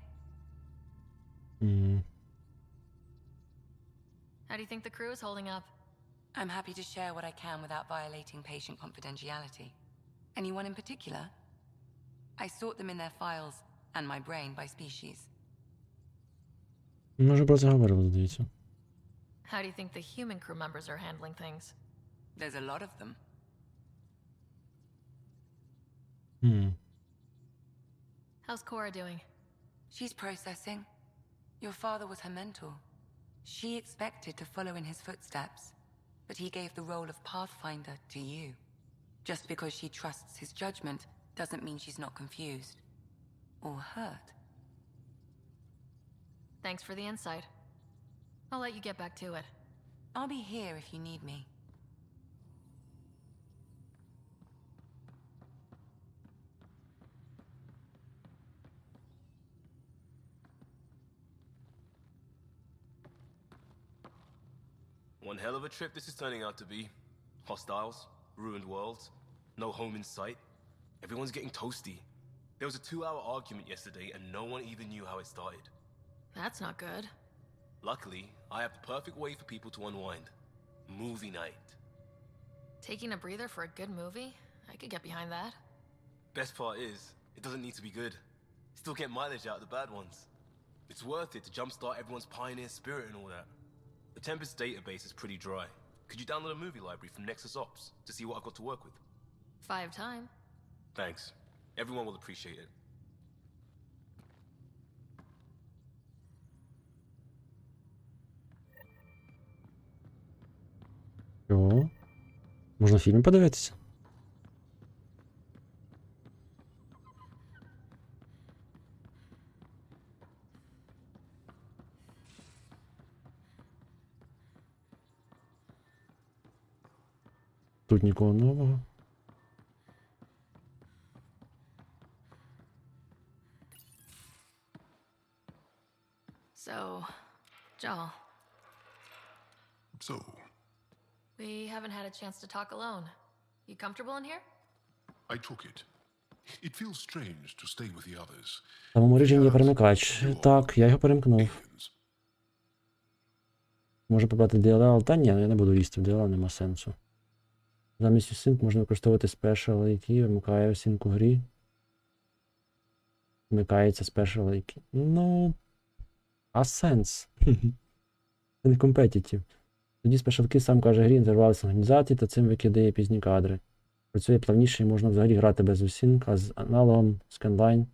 How do you think the crew is holding up? I'm happy to share what I can without violating patient confidentiality. Anyone in particular? I sort them in their files and my brain by species. Ми вже про це говорили, здається. How do you think the human crew members are handling things? There's a lot of them. How's Cora doing? She's processing. Your father was her mentor. She expected to follow in his footsteps, but he gave the role of Pathfinder to you. Just because she trusts his judgment doesn't mean she's not confused. Or hurt. Thanks for the insight. I'll let you get back to it. I'll be here if you need me. One hell of a trip this is turning out to be. Hostiles, ruined worlds, no home in sight. Everyone's getting toasty. There was a 2-hour argument yesterday and no one even knew how it started. That's not good. Luckily, I have the perfect way for people to unwind. Movie night. Taking a breather for a good movie? I could get behind that. Best part is, it doesn't need to be good. Still get mileage out of the bad ones. It's worth it to jumpstart everyone's pioneer spirit and all that. The Tempest database is pretty dry. Could you download a movie library from Nexus Ops to see what I've got to work with? 5 time. Thanks. Everyone will appreciate it. О, можна фільм подивитися? Тут нікого нового. So, Jal. So, We haven't had a chance to talk alone. You comfortable in here? I took it. It feels strange to stay with the others. В самому режимі є перемикач. Так, я його перемкнув. Може побрати DLL? Та ні, я не буду лізти в DLL, нема сенсу. Замість усинку можна використовувати Special IT, вимикає усинку грі. Вмикається Special IT. Ну, а сенс? Це не компетітів. Тоді Special Key сам каже грі, інтервал синхронізації та цим викидає пізні кадри. Працює плавніше і можна взагалі грати без усинк, а з аналогом Scanline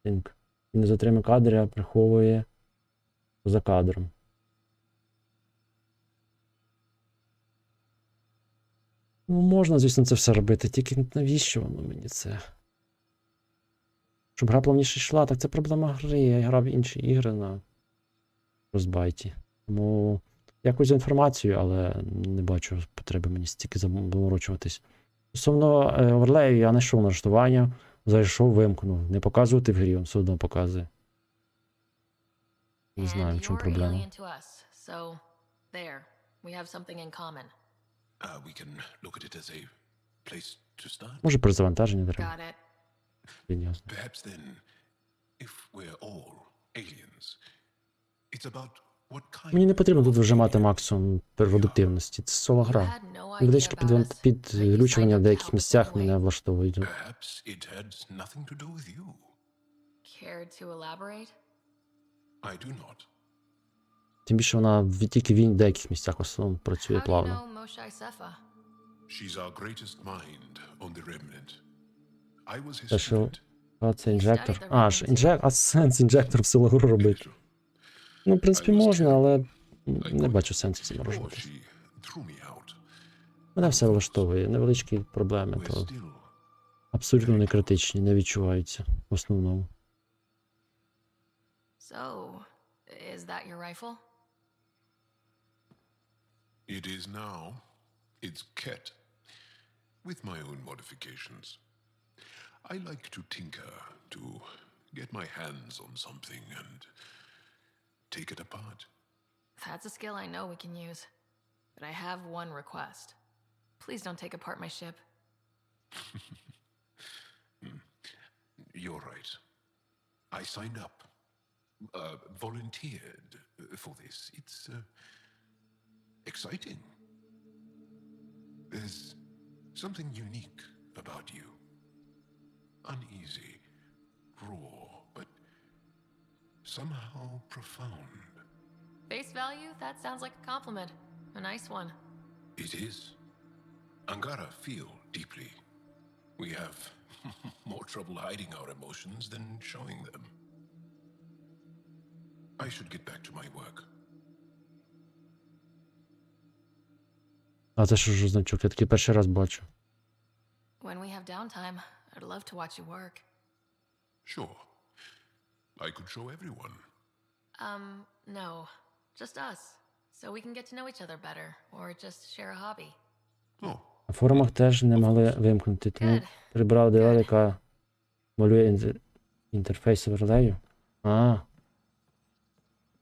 Sync. Він не затримує кадри, а приховує поза кадром. Ну, можна, звісно, це все робити, тільки навіщо воно мені це? Щоб гра плавніше йшла, так це проблема гри. Я грав в інші ігри на розбайті. Тому якусь інформацію, але не бачу потреби мені стільки заморочуватись. Стосовно оверлею, я знайшов налаштування, зайшов, вимкнув. Не показувати в грі, він все одно показує. Не знаю, в чому проблема. Alien to us, so there, we have something in common. We can look at it as a place to start. Може, при завантаженні треба. Got it. Perhaps then, if we're all aliens, it's about what kind. Мені не потрібно тут вижимати максимум продуктивності. Це соло-гра. Невеличке підглючування в деяких місцях мене влаштовують. Perhaps it had nothing to do with you. Cared to elaborate? I do not. Тим більше вона тільки в деяких місцях в основному працює плавно. Know Moshae Sefa? She's our greatest mind on the remnant. I was his Це що? student. А, це інжектор. А сенс інжектор в силу робити. Ну, в принципі, можна, але не бачу сенсу заморожувати. Мене все влаштовує. Невеличкі проблеми, то абсолютно не критичні, не відчуваються в основному. So, is that your rifle? It is now. It's Ket. With my own modifications. I like to tinker, to get my hands on something and take it apart. That's a skill I know we can use. But I have one request. Please don't take apart my ship. You're right. I signed up. Volunteered for this. It's exciting. There's something unique about you. Uneasy, raw, but somehow profound. Face value? That sounds like a compliment. A nice one. It is. Angara feel deeply. We have more trouble hiding our emotions than showing them. I should get back to my work. А це що ж значок? Я такий перший раз бачу. When we have downtime, I'd love to watch you work. Sure. I could show everyone. No. Just us. So we can get to know each other better, or just share a hobby. На форумах теж не могли вимкнути, тому прибрав DL, яка малює інтерфейс оверлею.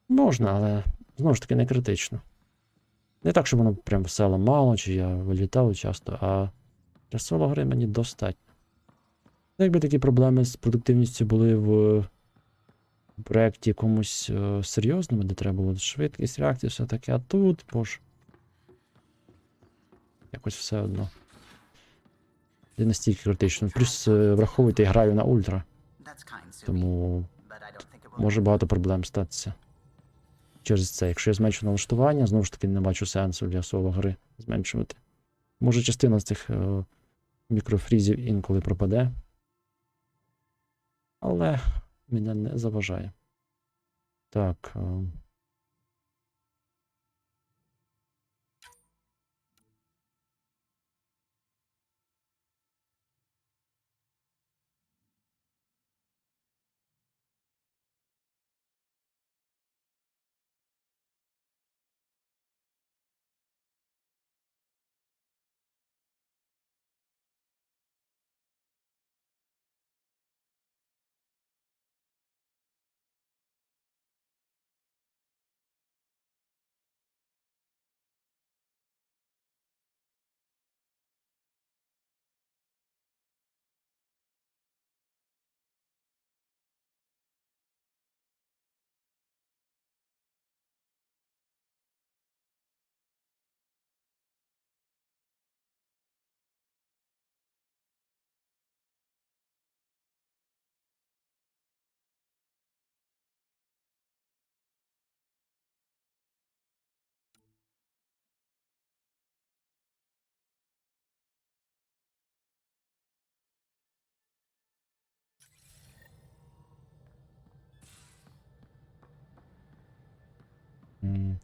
Можна, але знову ж таки не критично. Не так, щоб воно прям все ламало, чи я вилітав часто, а для соло гри мені достатньо. Якби такі проблеми з продуктивністю були в проєкті якомусь серйозному, де треба було швидкість, реакція, все таке, а тут, боже. Якось все одно. Не настільки критично. Плюс враховуйте, я граю на ультра. Тому може багато проблем статися. Через це. Якщо я зменшу налаштування, знову ж таки не бачу сенсу для соло гри зменшувати. Може частина з цих мікрофрізів інколи пропаде. Але мене не заважає. Так.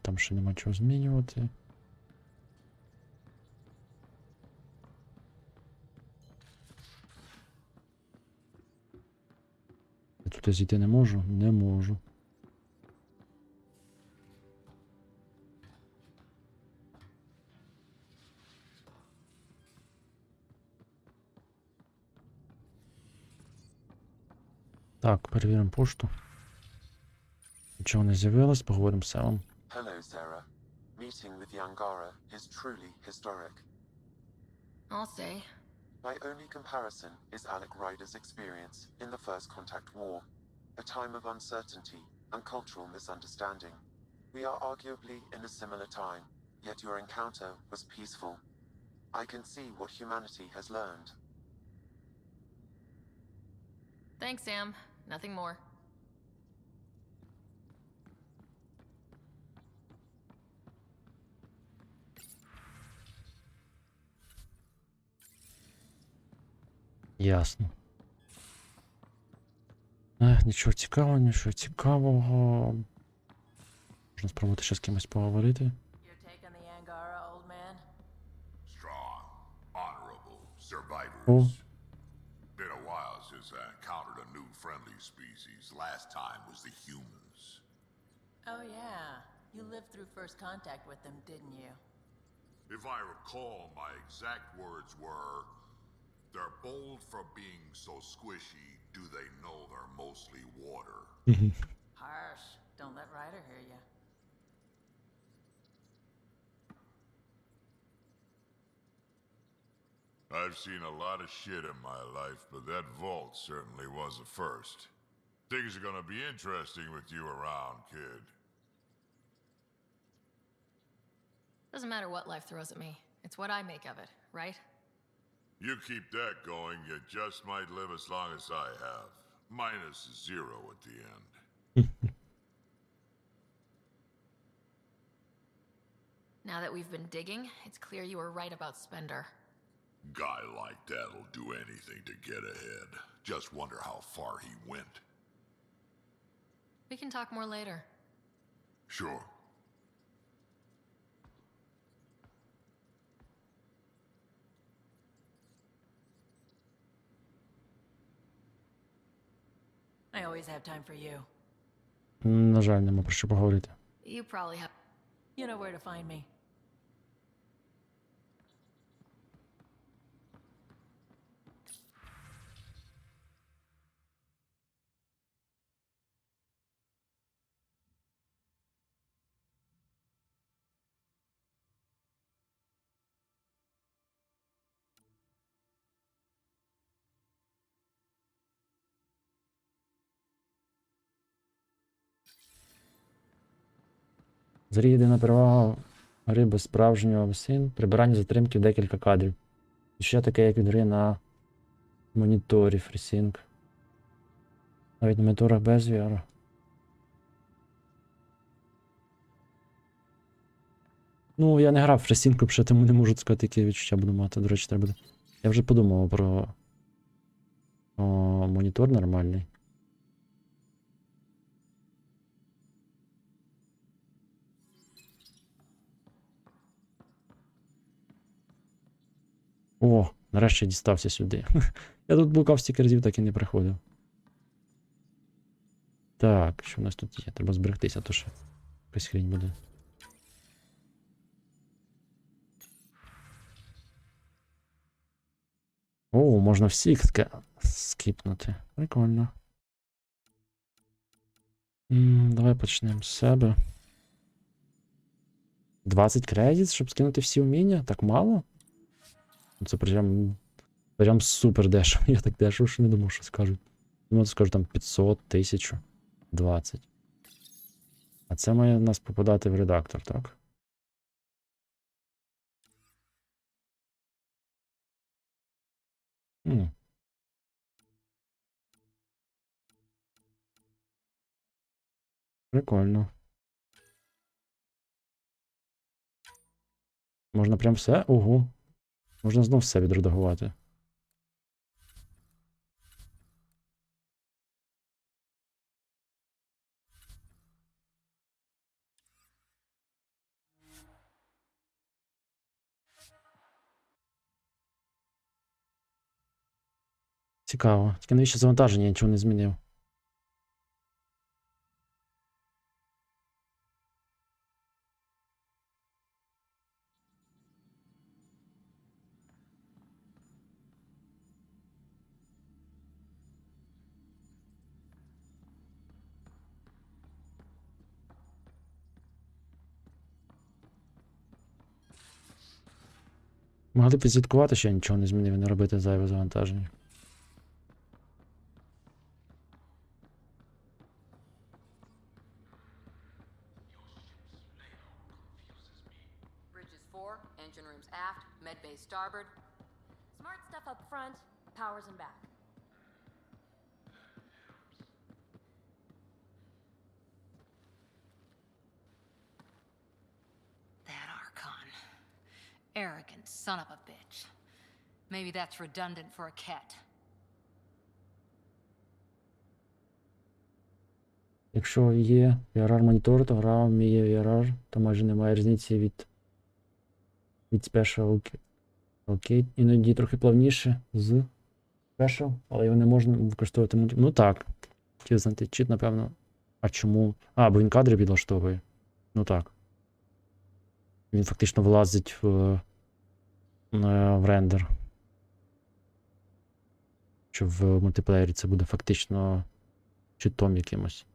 Там ще нема чого змінювати. звідти зійти не можу? Не можу. Так, перевіримо пошту. Нічого не з'явилось, поговоримо з Селом. Hello, Sarah. Meeting with the Angara is truly historic. I'll say. My only comparison is Alec Ryder's experience in the First Contact War, a time of uncertainty and cultural misunderstanding. We are arguably in a similar time, yet your encounter was peaceful. I can see what humanity has learned. Thanks, Sam. Nothing more. Ясно. Нічого цікавого, нічого цікавого. Можна спробувати ще з кимось поговорити. Strong, honorable survivors. О, Been a while since I encountered a new friendly species. Last time was the humans. Oh, yeah. You lived through first contact with them, didn't you? If I recall, my exact words were, "They're bold for being so squishy. Do they know they're mostly water?" Harsh. Don't let Ryder hear you. I've seen a lot of shit in my life, but that vault certainly was a first. Things are gonna be interesting with you around, kid. Doesn't matter what life throws at me. It's what I make of it, right? You keep that going, you just might live as long as I have. Minus 0 at the end. Now that we've been digging, it's clear you were right about Spender. Guy like that'll do anything to get ahead. Just wonder how far he went. We can talk more later. Sure. I always have time for you. на жаль, нема про що поговорити. You probably have. You know where to find me. Взагалі єдина перевага гри без справжнього син, прибирання затримків декілька кадрів. І ще таке, як від гри на моніторі FreeSync. Навіть на моніторах без VR. Ну, я не грав в FreeSync, вже тому не можу сказати, які відчуття буду мати. До речі, треба буде. Я вже подумав про монітор нормальний. О, нарешті дістався сюди. Я тут блукав стільки разів, так і не приходив. Так, що в нас тут є? Треба зберегтися, то що якась хрінь буде. О, можна всі скіпнути. Прикольно. Давай почнемо з себе. 20 кредит, щоб скинути всі вміння? Так мало? Це прям супер дешево. Я так дешево, що не думав, що скажуть. Думаю, скажу там 500, 1000, 20. А це має в нас попадати в редактор, так? Прикольно. Можна прям все? Ого. Можна знов все відредагувати. Цікаво. Тільки навіщо завантаження, я нічого не змінив. Могли б відслідкувати, що я нічого не змінив і не робити зайве завантаження. Bridges 4, engine rooms aft, med bay starboard. Smart stuff up front, powers in back. That Archon. Arrogant son of a bitch. Maybe that's redundant for a cat. Якщо є VRR монітор, то гра вміє VRR, то майже немає різниці від Special. Окей, іноді трохи плавніше з Special, але його не можна використовувати. Ну так. Хотів знайти чит, напевно. А чому? А, бо він кадри підлаштовує. Ну так. Він фактично влазить в рендер. Що в мультиплеєрі це буде фактично читом якимось.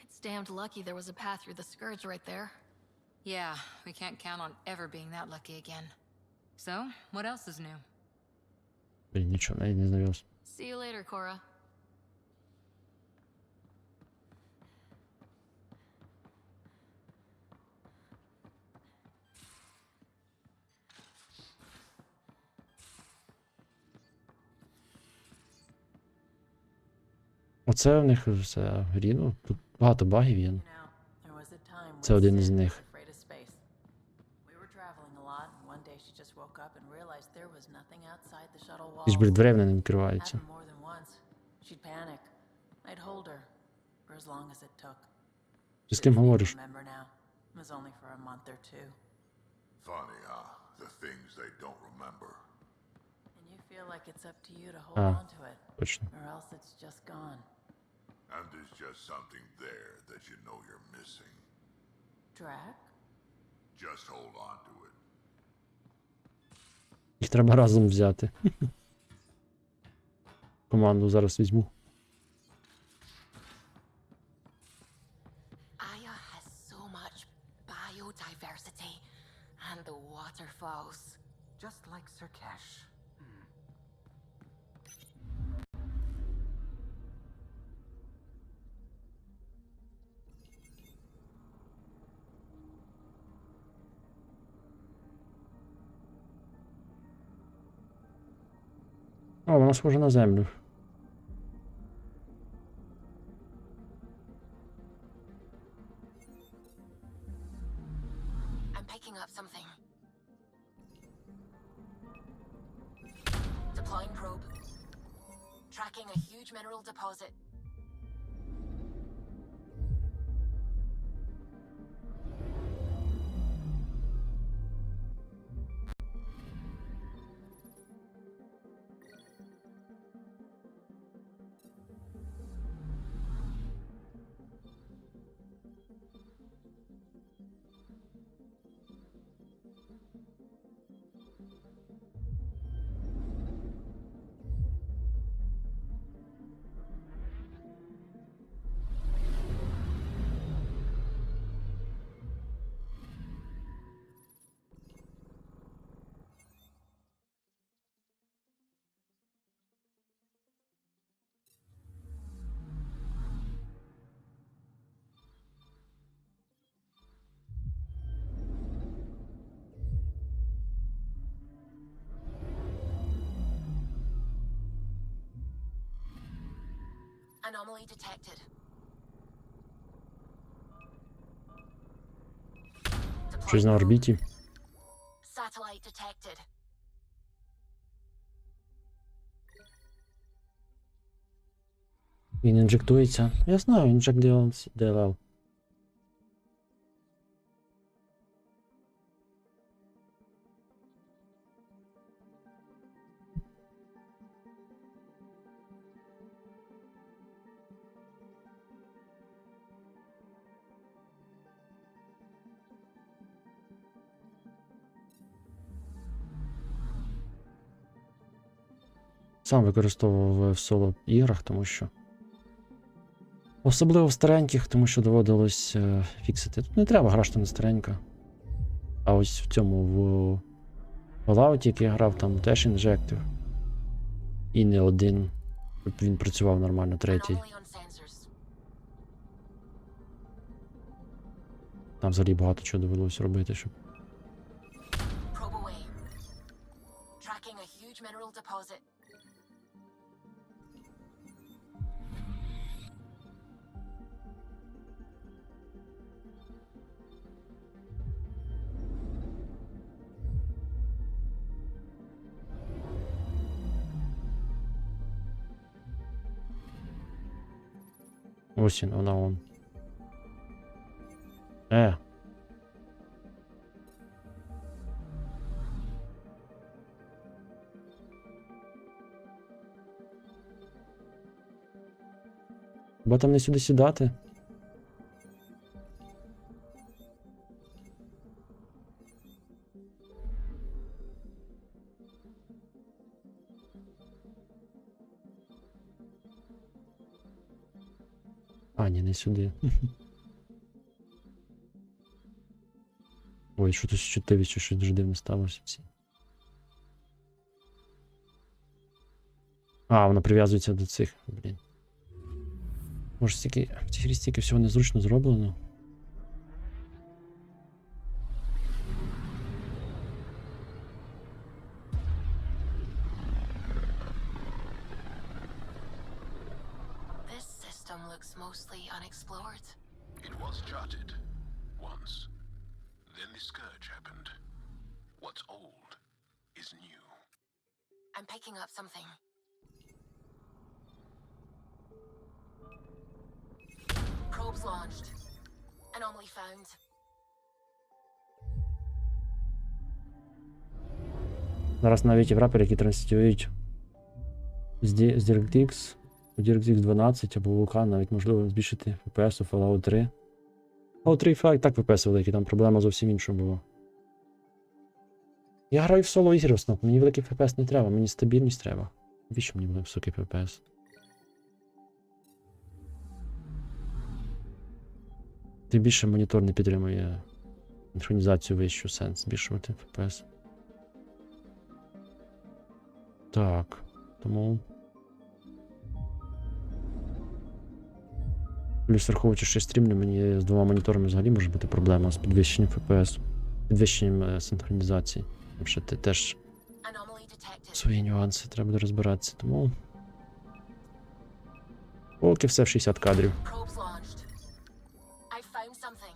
It's damned lucky there was a path through the Scourge right there. Yeah, we can't count on ever being that lucky again. So, what else is new? Блін, нічого, навіть не знайомився. See you later, Cora. Оце в них все в грі, ну, тут багато багів є. Це один із них. Ті ж, блін, двері не відкриваються. Ти з ким говориш? Funny, huh? The things they don't remember. А, точно. And there's just something there that you know you're missing. Just hold on to it. Їх треба разом взяти. Команду зараз візьму. Aya has so much biodiversity and the waterfalls. Just like Sirkesh. О, вона схожа на землю. I'm picking up something. Deploying probe. Tracking a huge mineral deposit. Anomaly detected. Щось на орбіті. Satellite detected. Він інжектується. Я знаю, інжект DLL. Сам використовував в соло іграх, тому що Особливо в стареньких, тому що доводилось фіксити. Тут не треба, гра ж не старенька. А ось в цьому в Fallout, який я грав, там теж інжектив. І не один. Щоб він працював нормально, третій. Там взагалі багато чого довелося робити, щоб. Tracking a huge mineral deposit. Ось він, вона он. Бо там не сюди сідати. А, ні, не сюди. Ой, що тут з ч.4, що щось дуже дивно сталося всі. А, вона прив'язується до цих, блін. Може, стільки, в цій грі стільки всього незручно зроблено. This system looks mostly unexplored. It was charted. Once. Then the scourge happened. What's old is new. I'm picking up something. Probes launched. Anomaly found. Зараз навіть єврапери, які транслюють з DirectX, у DirectX 12 або ВК, навіть можливо збільшити FPS у Fallout 3. Fallout 3 і так FPS великий, там проблема зовсім інша була. Я граю в соло ігри в основному, мені великий FPS не треба, мені стабільність треба. Навіщо мені буде високий FPS? Тим більше монітор не підтримує синхронізацію вищу, сенс збільшувати FPS. Так, тому. Плюс враховуючи, що я стрімлю, мені з двома моніторами взагалі може бути проблема з підвищенням FPS, підвищенням синхронізації. Тому що ти теж свої нюанси треба буде розбиратися, тому. Поки все в 60 кадрів. Probes launched. I found something.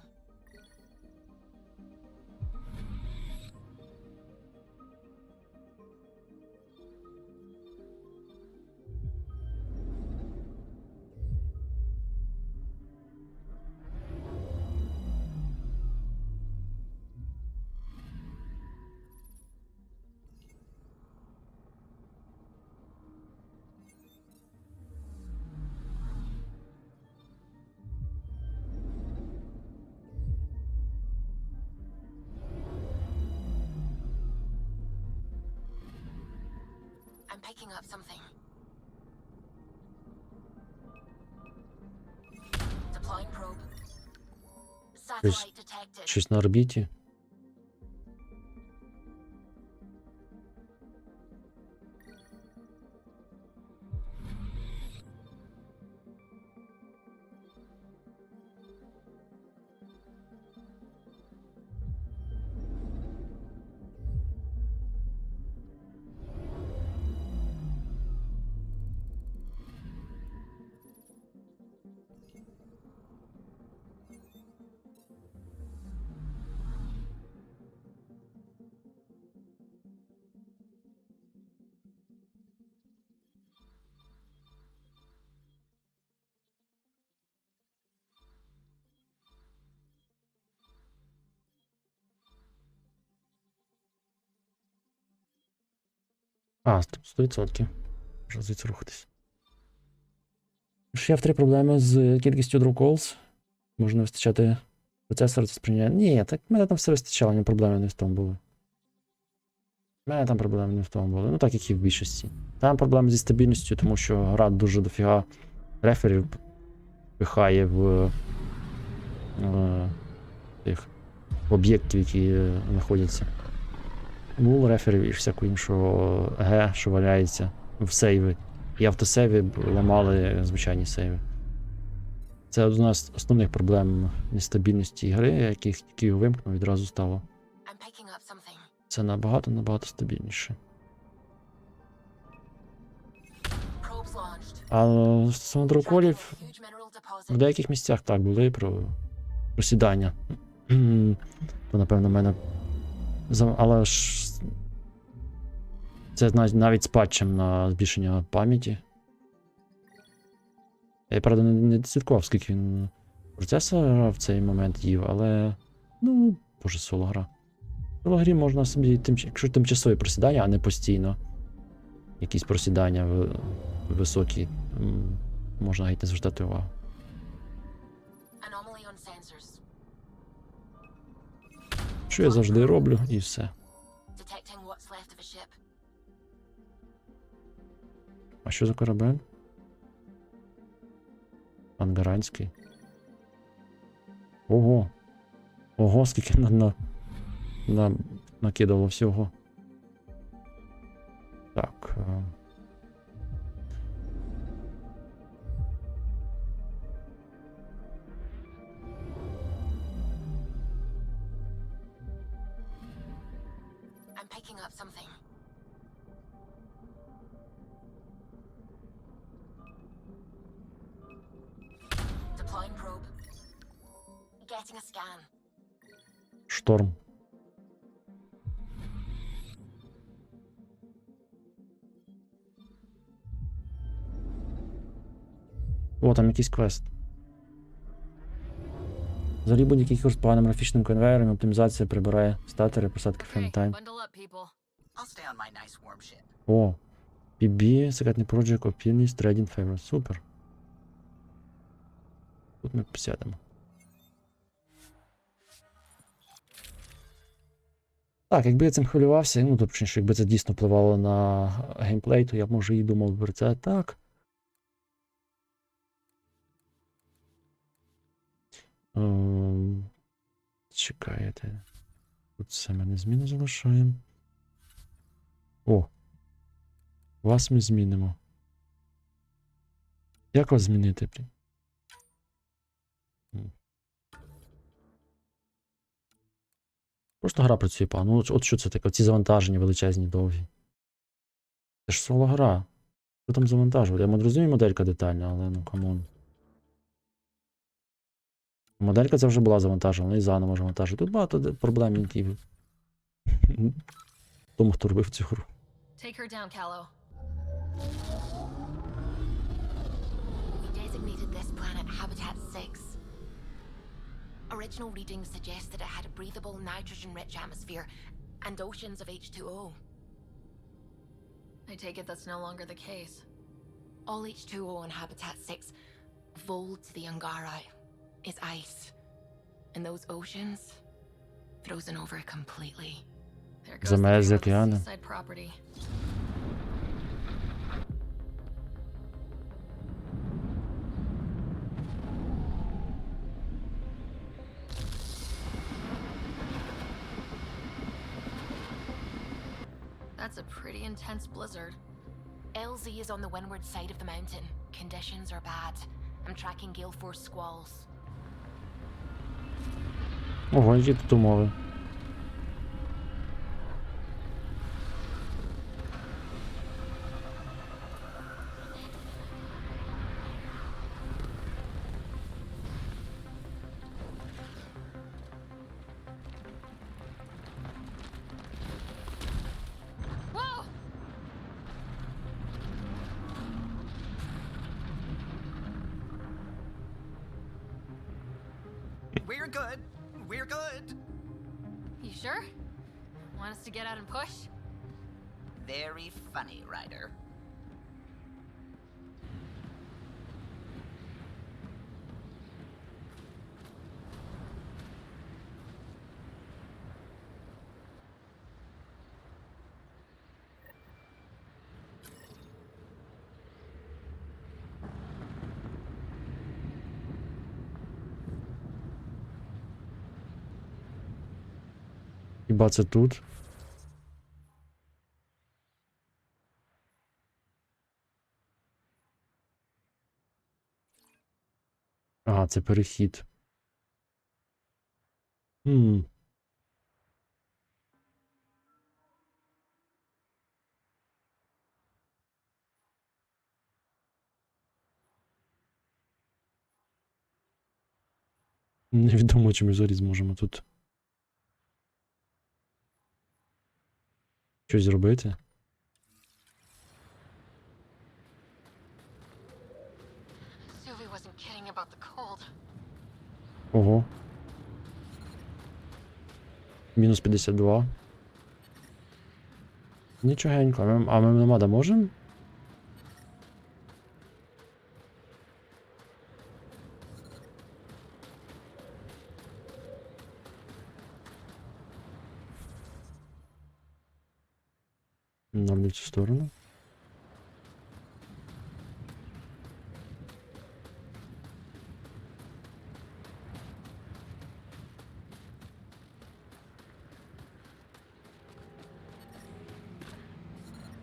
I'm picking up something. Deploying probe. Satellite detected. Щось на орбіті. А, 100%. Можна звідси рухатись. Ще в 3 проблеми з кількістю draw calls. Може не вистачати процесора це сприйняття. Ні, так в мене там все вистачало, ні проблеми не в тому були. У мене там проблеми не в тому були. Ну так, як і в більшості. Там проблеми зі стабільністю, тому що гра дуже дофіга реферів пихає в тих об'єктів, які знаходяться. Мул, рефері і всякого іншого Г, що валяється в сейви. І автосейви ламали звичайні сейви. Це одна з основних проблем нестабільності гри, яких тільки його вимкнув, відразу стало. Це набагато стабільніше. А стосовно драколів, в деяких місцях так були просідання. То, напевно, в мене. Але ж це навіть з патчем на збільшення пам'яті. Я, правда, не слідкував, скільки він процесора в цей момент їв, але. Ну, боже, соло-гра. В соло-грі можна собі, якщо тимчасові просідання, а не постійно. Якісь просідання високі, можна геть не звертати увагу. Що я завжди роблю, і все. А що за корабель? Ангаранський. Ого. Ого, скільки накидало всього. Так. Шторм. О, там якийсь квест. Взагалі будь-який курс поганим графічним конвейером, оптимізація прибирає статери, посадки фреймтайм. О, PB, секретний Project, Optimist, Trading Favor. Супер. Тут ми посядемо. Так, якби я цим хвилювався, ну, точніше, якби це дійсно впливало на геймплей, то я б, може, і думав про це так. Чекайте. Тут все ми не зміну залишаємо. О! Вас ми змінимо. Як вас змінити? Просто гра працює погано. Ну, от що це таке? Ці завантаження величезні, довгі. Це ж соло гра. Що там завантажувати? Я розумію, моделька детальна, але ну камон. Моделька ця вже була завантажена, і заново завантажити. Тут багато проблем, які тому, хто робив цю гру. Take her down, Callow. We designated this planet Habitat 6. Original readings suggest that it had a breathable, nitrogen-rich atmosphere and oceans of H2O. I take it that's no longer the case. All H2O on Habitat 6, vol to the Angara, is ice. And those oceans, frozen over completely. There goes the name of the seaside property. That's a pretty intense blizzard. LZ is on the windward side of the mountain. Conditions are bad. I'm tracking gale force squalls. Ого, які тут умови. We're good. We're good. You sure? Want us to get out and push? Very funny, Ryder. Хіба це тут? Ага, це перехід. Невідомо, чи ми взагалі зможемо тут щось зробити. Suvi wasn't kidding about the cold. Ого. Мінус 52. Нічогенько. А ми намада можемо? Нам не в цю сторону.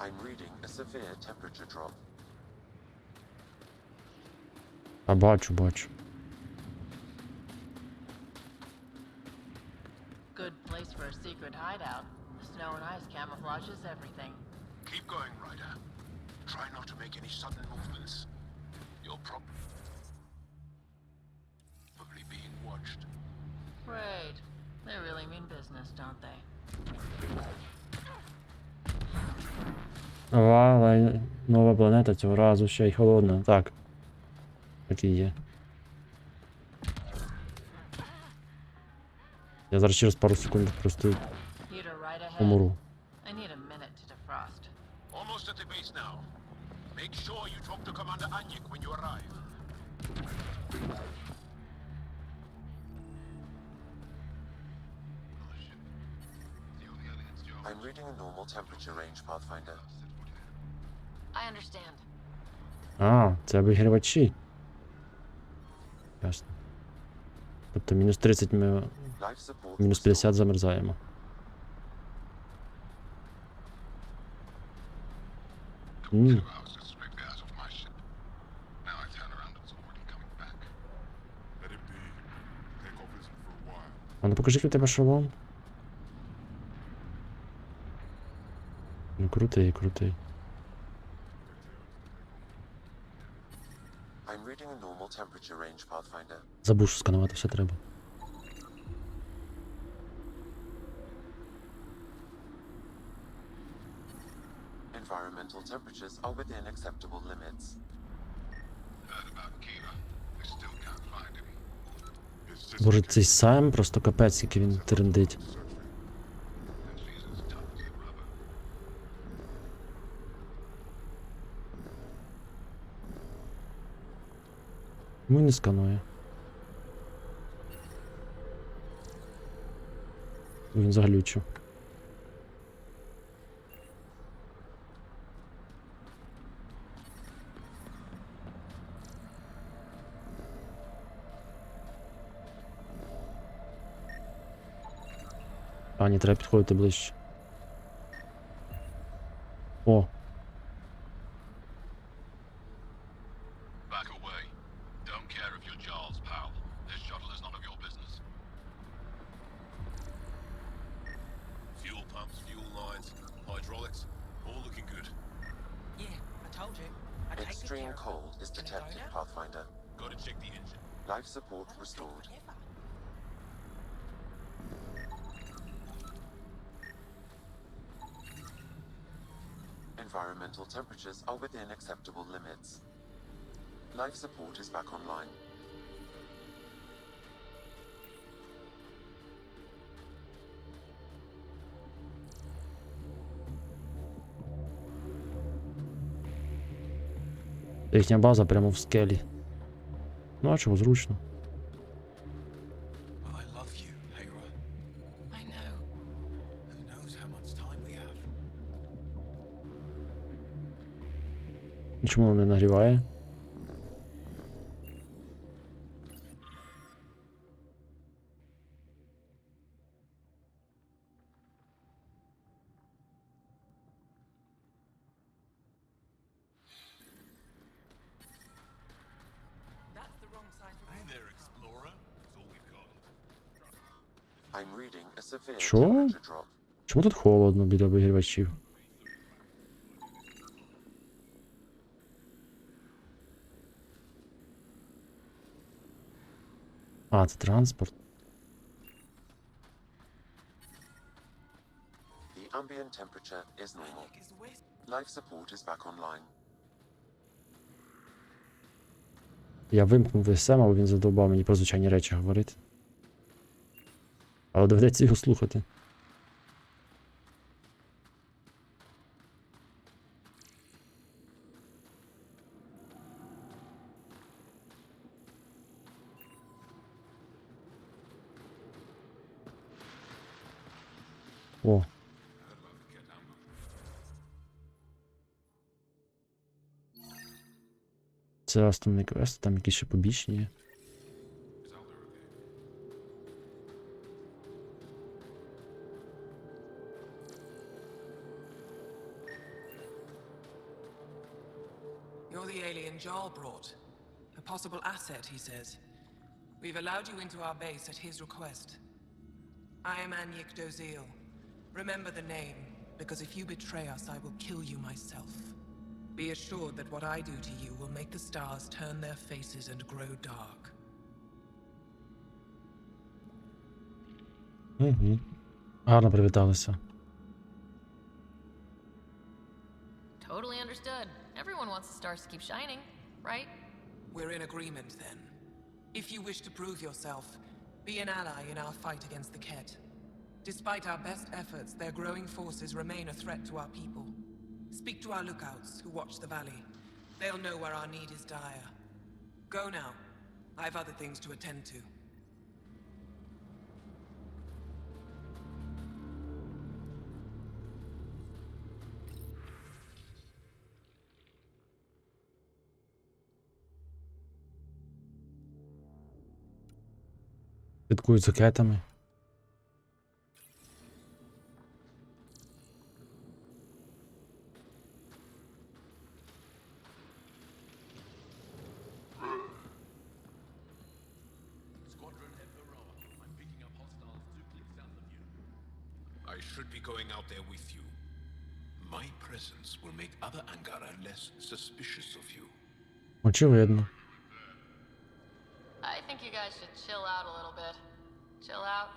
I'm reading a severe temperature drop. А бачу. Good place for a secret hideout. Snow and ice camouflages everything. Keep going, Ryder. Try not to make any sudden movements. You're probably being watched. Great. They really mean business, don't they? Але нова планета цього разу ще й холодна. Так. Так і є. Я зараз через пару секунд просто умру. I need a minute to defrost. Almost at the base now. Make sure you talk to Commander Anyik when you arrive. I'm reading a normal temperature range, Pathfinder. I understand. А, це обігрівачі. Ясно. Тобто мінус 30 ми... Мінус 50 замерзаємо. А ну покажи, у тебе шолом. Ну крутий. I'm reading a normal temperature range, Pathfinder. Забув, що сканувати все треба. Environmental temperatures are within acceptable limits. Боже, цей Сайм просто капець, який він трендить. Ну і не сканує. Він заглючив. А, ні, треба підходити ближче. О. Back away. Don't care if you're Jarl's pal. This shuttle is none of your business. Fuel pumps, fuel lines, hydraulics, all looking good. Yeah, I told you. Extreme cold is detected, Pathfinder. Gotta check the engine. Life support restored. Environmental temperatures are within acceptable limits. Life support is back online. Їхня база прямо в скелі. Ну а чого, зручно. I love you, Hera. I know. Who knows how much time we have? Чому воно не нагріває? I'm reading a severe Що? temperature drop. Чому тут холодно біля обігрівачів? А, це транспорт. The ambient temperature is normal. Life support is back online. Я вимкнув ВСМ, але він задовбав мені про звичайні речі говорити. Але доведеться його слухати. О. Це основний квест, там якісь ще побічні є. You're the alien Jarl brought. A possible asset, he says. We've allowed you into our base at his request. I am Anyik Dozil. Remember the name, because if you betray us, I will kill you myself. Be assured that what I do to you will make the stars turn their faces and grow dark. Угу. Гарно привіталися. Totally understood. Everyone wants the stars to keep shining, right? We're in agreement, then. If you wish to prove yourself, be an ally in our fight against the Ket. Despite our best efforts, their growing forces remain a threat to our people. Speak to our lookouts who watch the valley. They'll know where our need is dire. Go now. I have other things to attend to. Слідкують за кетами. I should be going out there with you. My presence will make other Angara less suspicious of you. Очевидно. I think you guys should chill out a little bit. Chill out.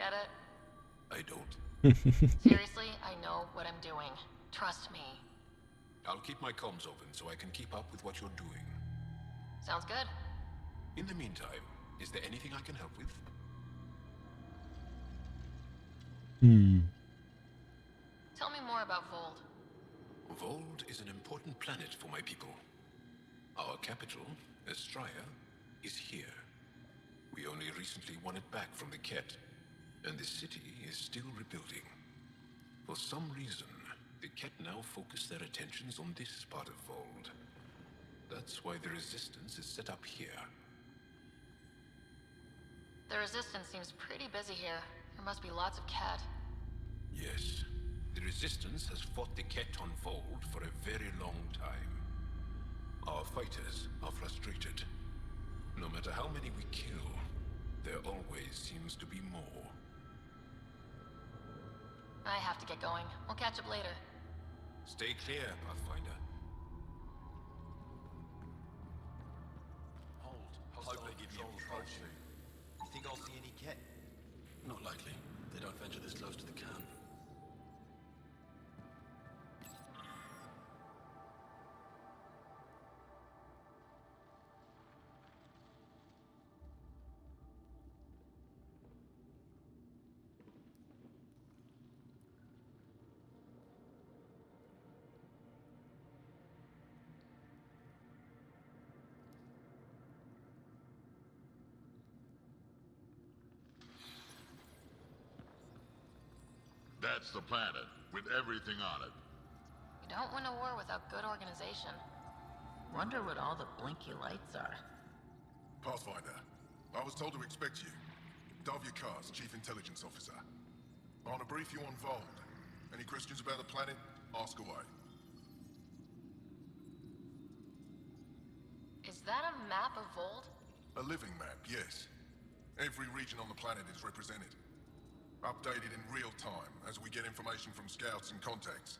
Get it? I don't. Seriously, I know what I'm doing. Trust me. I'll keep my comms open so I can keep up with what you're doing. Sounds good. In the meantime, is there anything I can help with? Tell me more about Vold. Vold is an important planet for my people. Our capital, Estraya, is here. We only recently won it back from the Ket, and the city is still rebuilding. For some reason, the Ket now focus their attentions on this part of Vold. That's why the Resistance is set up here. The Resistance seems pretty busy here. There must be lots of Cat. Yes, the Resistance has fought the Ket on Vold for a very long time. Our fighters are frustrated. No matter how many we kill, there always seems to be more. I have to get going. We'll catch up later. Stay clear, Pathfinder. Hope they give you a patrol soon. You think I'll see any Ket? Not likely. They don't venture this close to the camp. That's the planet, with everything on it. You don't win a war without good organization. Wonder what all the blinky lights are. Pathfinder, I was told to expect you. Davia Kars, Chief Intelligence Officer. I want to brief you on Vold. Any questions about the planet? Ask away. Is that a map of Vold? A living map, yes. Every region on the planet is represented. Updated in real time as we get information from scouts and contacts.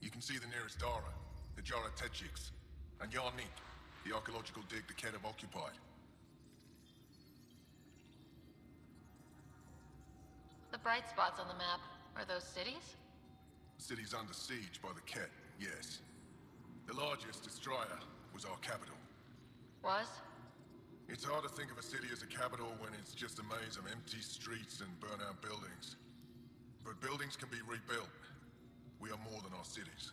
You can see the nearest Dara, the Jara Tetchiks, and Yarnik, the archaeological dig the Ket have occupied. The bright spots on the map, are those cities? The city's under siege by the Ket, yes. The largest, Estraya, was our capital. Was? It's hard to think of a city as a capital when it's just a maze of empty streets and burnt-out buildings. But buildings can be rebuilt. We are more than our cities.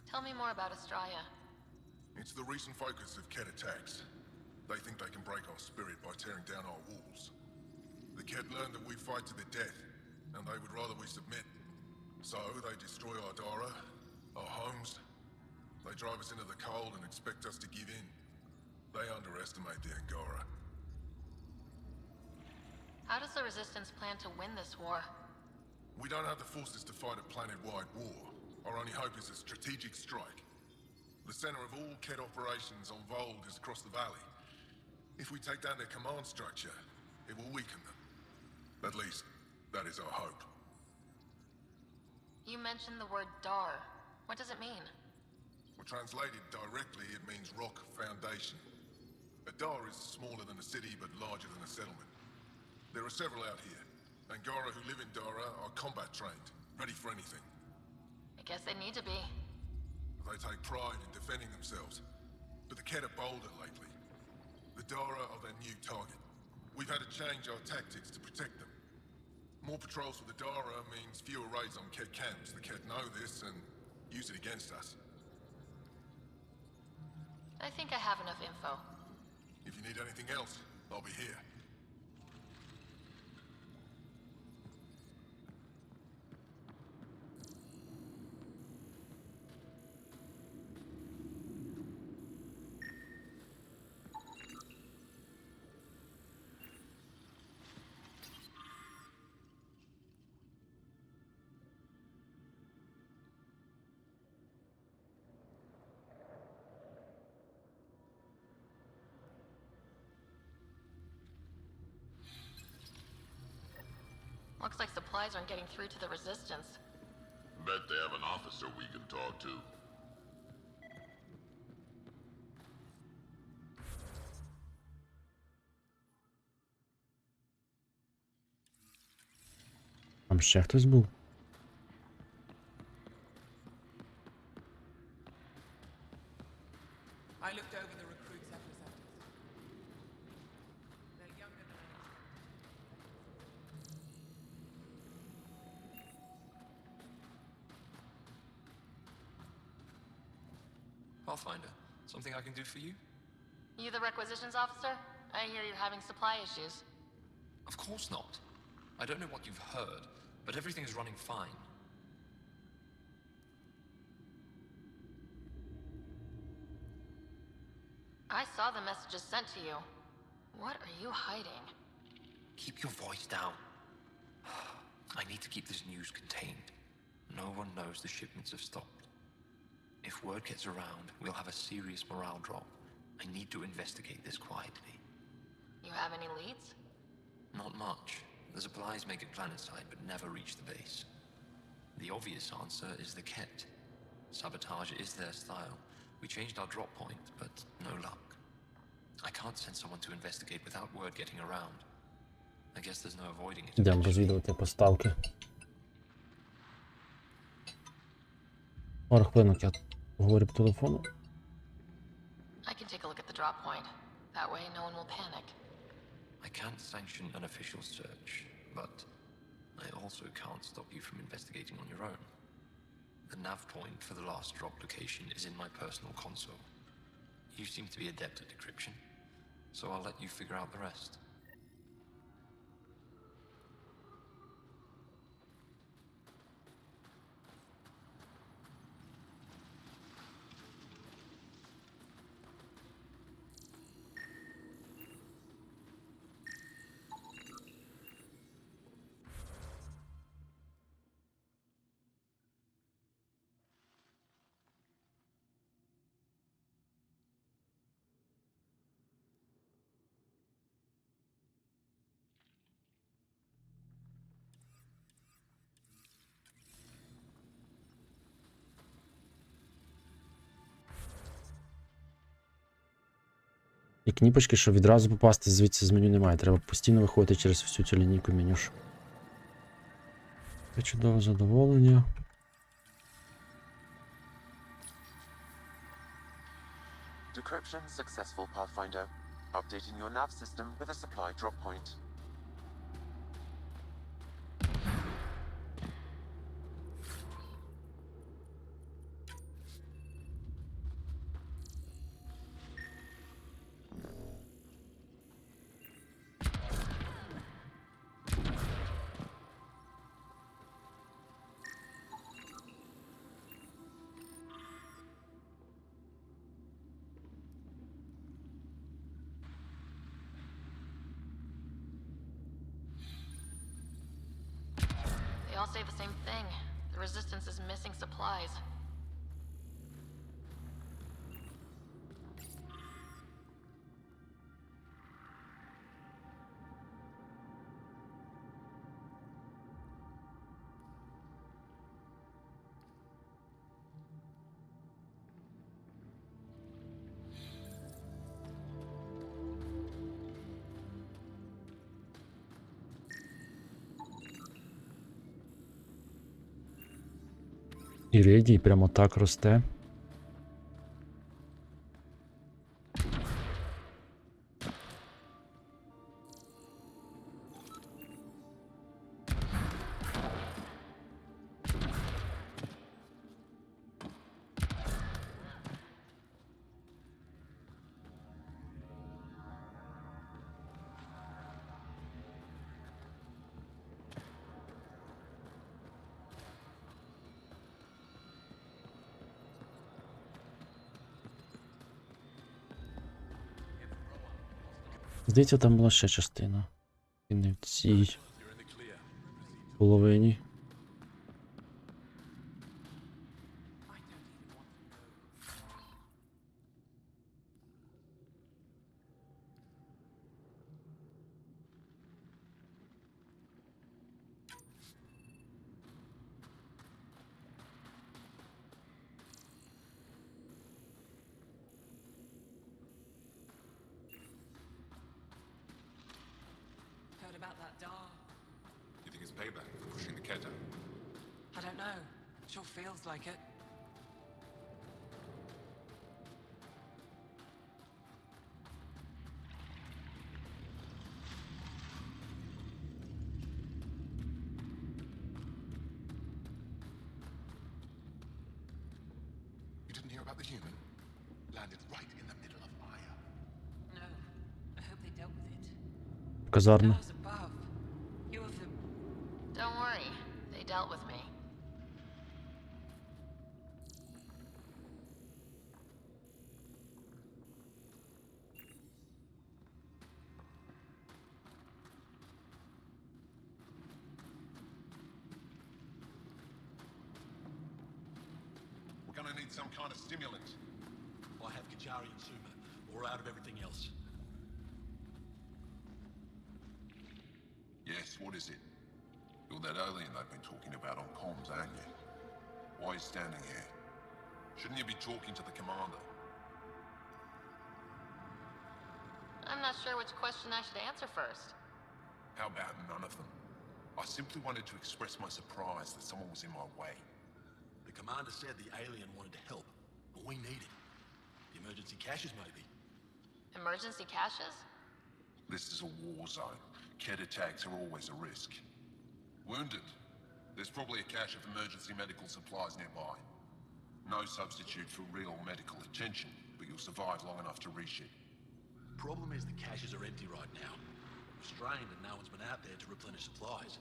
Tell me more about Estraya. It's the recent focus of Ket attacks. They think they can break our spirit by tearing down our walls. The Ket learned that we fight to the death, and they would rather we submit. So they destroy our Dara, our homes. They drive us into the cold and expect us to give in. They underestimate the Angara. How does the Resistance plan to win this war? We don't have the forces to fight a planet-wide war. Our only hope is a strategic strike. The center of all Ket operations on Vold is across the valley. If we take down their command structure, it will weaken them. At least, that is our hope. You mentioned the word Dar. What does it mean? Well, translated directly, it means rock foundation. A Dar is smaller than a city, but larger than a settlement. There are several out here. Angara who live in Dara are combat trained, ready for anything. I guess they need to be. They take pride in defending themselves. But the Ket are bolder lately. The Dara are their new target. We've had to change our tactics to protect them. More patrols for the Dara means fewer raids on Ket camps. The Ket know this and use it against us. I think I have enough info. If you need anything else, I'll be here. Looks like supplies aren't getting through to the Resistance. Bet they have an officer we can talk to. Там ще хтось був? I looked over the recruits' representatives. They're younger than Pathfinder, something I can do for you? You the requisitions officer? I hear you're having supply issues. Of course not. I don't know what you've heard, but everything is running fine. I saw the messages sent to you. What are you hiding? Keep your voice down. I need to keep this news contained. No one knows the shipments have stopped. If word gets around, we'll have a serious morale drop. I need to investigate this quietly. You have any leads? Not much. The supplies make it planetside, but never reach the base. The obvious answer is the Ket. Sabotage is their style. We changed our drop point, but no luck. I can't send someone to investigate without word getting around. I guess there's no avoiding it. Йдемо розвідувати поставки. Пару хвилинок я поговорю по телефону. I can take a look at the drop point. That way no one will panic. I can't sanction an official search, but I also can't stop you from investigating on your own. The nav point for the last drop location is in my personal console. You seem to be adept at decryption, so I'll let you figure out the rest. І кніпочки, щоб відразу попасти звідси з меню немає. Треба постійно виходити через всю цю лінійку менюш. Це чудове задоволення. Decryption successful, Pathfinder. Updating your nav system with a supply drop point. They all say the same thing. The Resistance is missing supplies. Іридій прямо так росте. Здається, там була ще частина. І не в цій половині. Heard about that Dar. You think it's payback for pushing the cat out? I don't know. Sure feels like it. You didn't hear about the human? Landed right in the middle of Aya. No. I hope they dealt with it. Казарма. Stars above. You're the... Don't worry. They dealt with me. We're gonna need some kind of stimulant. I have Kajari and Suma. We're out of everything else. Yes, what is it? You're that alien they've been talking about on comms, aren't you? Why are you standing here? Shouldn't you be talking to the commander? I'm not sure which question I should answer first. How about none of them? I simply wanted to express my surprise that someone was in my way. The commander said the alien wanted to help, but we need it. The emergency caches, maybe. Emergency caches? This is a war zone. Kett attacks are always a risk. Wounded. There's probably a cache of emergency medical supplies nearby. No substitute for real medical attention, but you'll survive long enough to reship. Problem is the caches are empty right now. We're strained and no one's been out there to replenish supplies.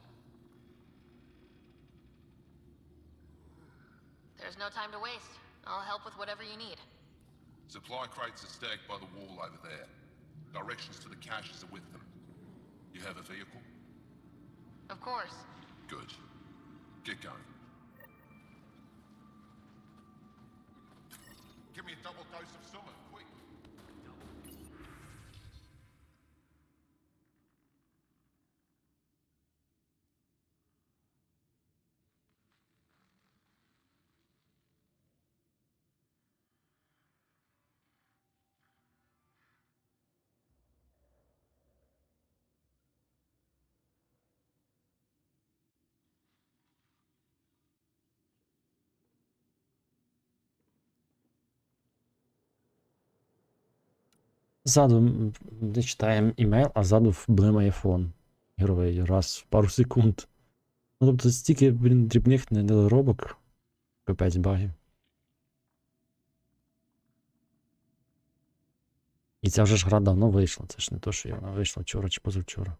There's no time to waste. I'll help with whatever you need. Supply crates are stacked by the wall over there. Directions to the caches are with them. You have a vehicle? Of course. Good. Get going. Give me a double dose of Summer, quick. Ззаду не читаємо імейл, а ззаду блимає фон ігровий раз в пару секунд. Ну тобто стільки, дрібних недоробок. Капець багів. І ця вже ж гра давно вийшла, це ж не то, що вона вийшла вчора чи позавчора.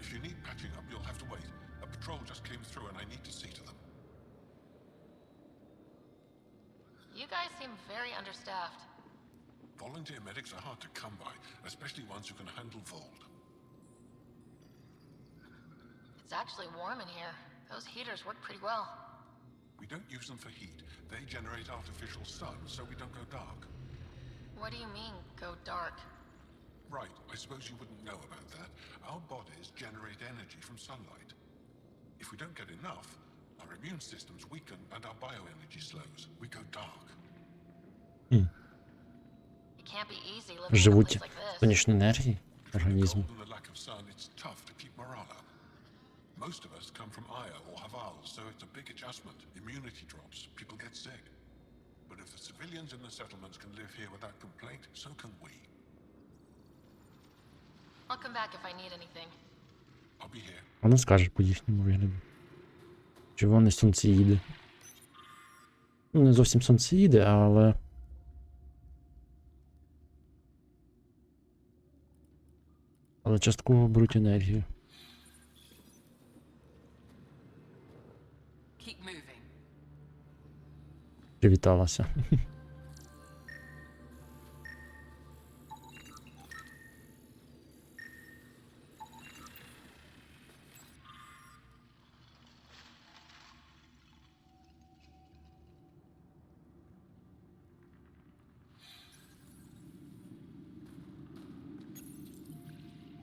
If you need patching up, you'll have to wait. A patrol just came through and I need to see to them. You guys seem very understaffed. Volunteer medics are hard to come by, especially ones who can handle Vold. It's actually warm in here. Those heaters work pretty well. We don't use them for heat. They generate artificial sun, so we don't go dark. What do you mean, go dark? Right, I suppose you wouldn't know about that. Our bodies generate energy from sunlight. If we don't get enough, our immune systems weaken and our bioenergy slows. We go dark. It can't be easy living in a Живуть place like this. в сонячній енергії організм. Cold and the lack of sun, it's tough to keep morale up. Most of us come from Aya or Haval, so it's a big adjustment. Immunity drops, people get sick. But if the civilians in the settlements can live here without complaint, so can we. I'll come back if I need anything. I'll be here. Вона скаже по їхньому вигляду. Чи вони сонцеїди? Ну, не зовсім сонцеїди, але... Але частково беруть енергію. Keep moving. Привіталася.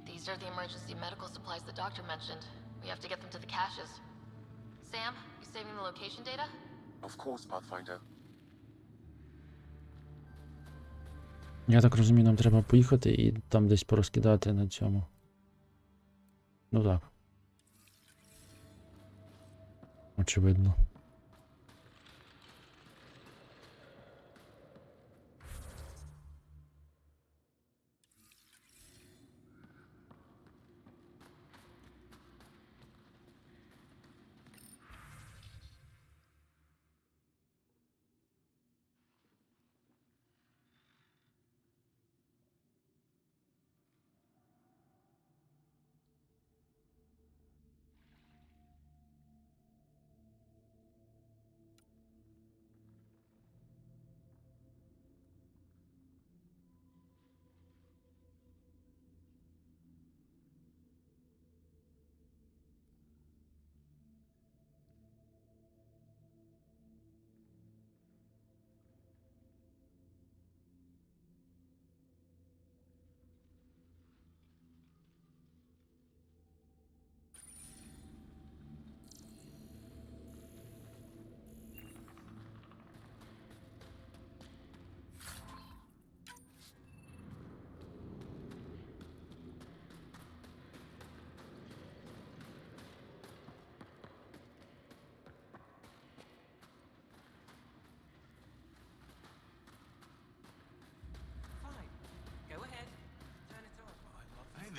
These are the emergency medical supplies the doctor mentioned. We have to get them to the caches. Sam, you saving the location data? Of course, Pathfinder. Я так розумію, нам треба поїхати і там десь порозкидати на цьому. Ну так. Очевидно.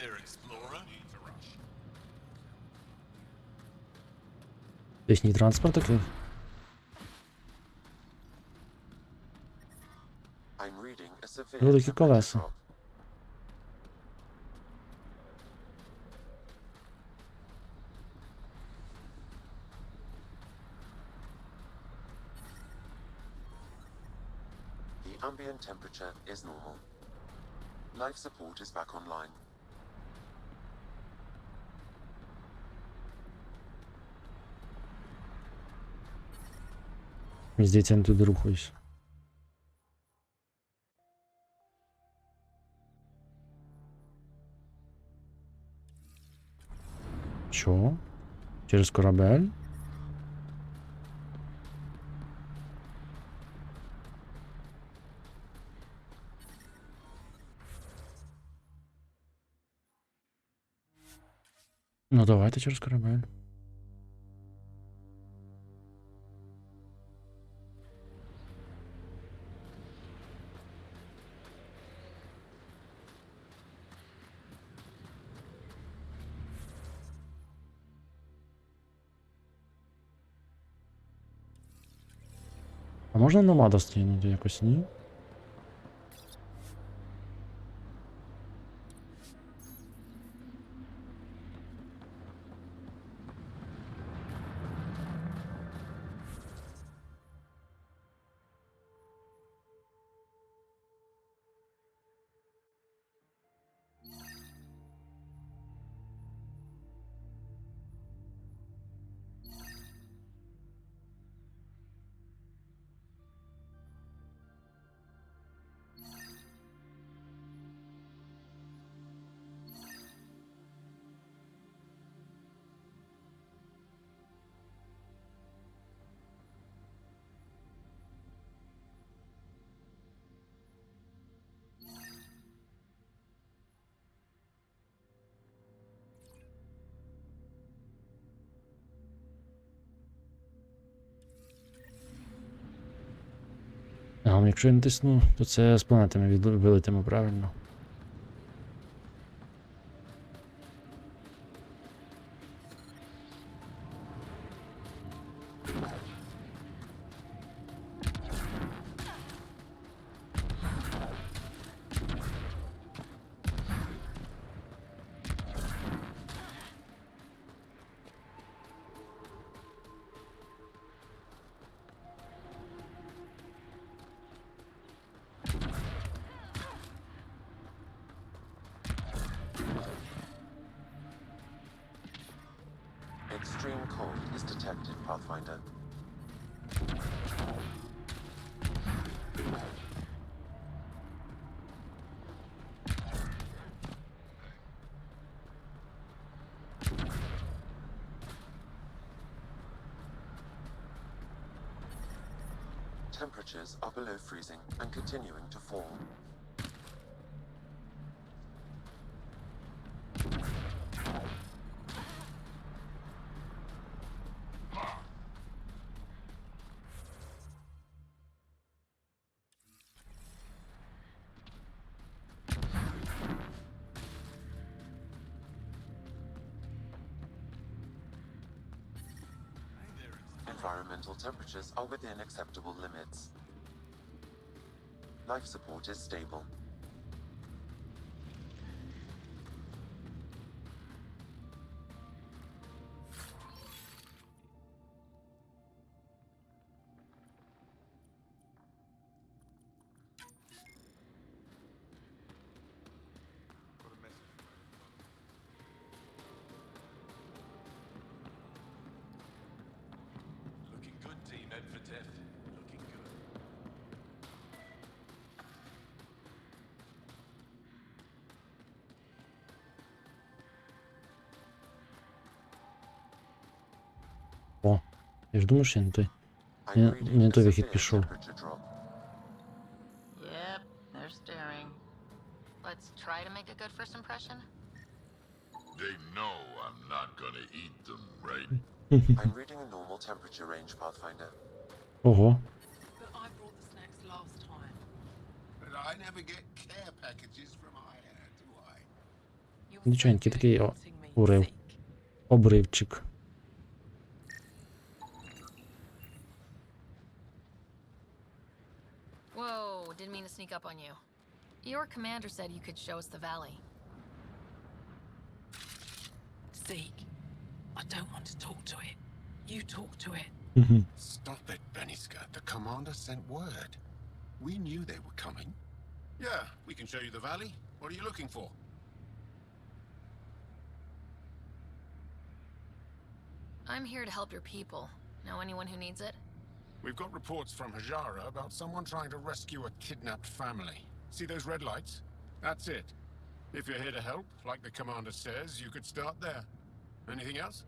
there, Explorer. Їхній транспорт такий. I'm reading a severe Великі колеса. The ambient temperature is normal. Life support is back online. Мені здається, я не туди рухаюсь. Що? Через корабель? Ну давайте через корабель. А можна номада стрінути якось, ні? А якщо я натисну, то це з планетами вилетимо, правильно? Extreme cold is detected, Pathfinder. Temperatures are below freezing and continuing to fall. Environmental temperatures are within acceptable limits. Life support is stable. Looking good, team. Head for 10th. Looking good. О, я ж думаю, що я не той. Не той вихід пішов. Yep, they're staring. Let's try to make a good first impression. They know I'm not gonna eat them, right? I'm reading a normal temperature range, Pathfinder. Ого. But I brought the snacks last time. But I never get care packages from Aya, do I? Нічогенький такий урив. Обривчик. Whoa, didn't mean to sneak up on you. Your commander said you could show us the valley. Zeke, I don't want to talk to it. You talk to it. Stop it, Beniska. The commander sent word. We knew they were coming. Yeah, we can show you the valley. What are you looking for? I'm here to help your people. Know anyone who needs it? We've got reports from Hajara about someone trying to rescue a kidnapped family. See those red lights? That's it. If you're here to help, like the commander says, you could start there. Anything else?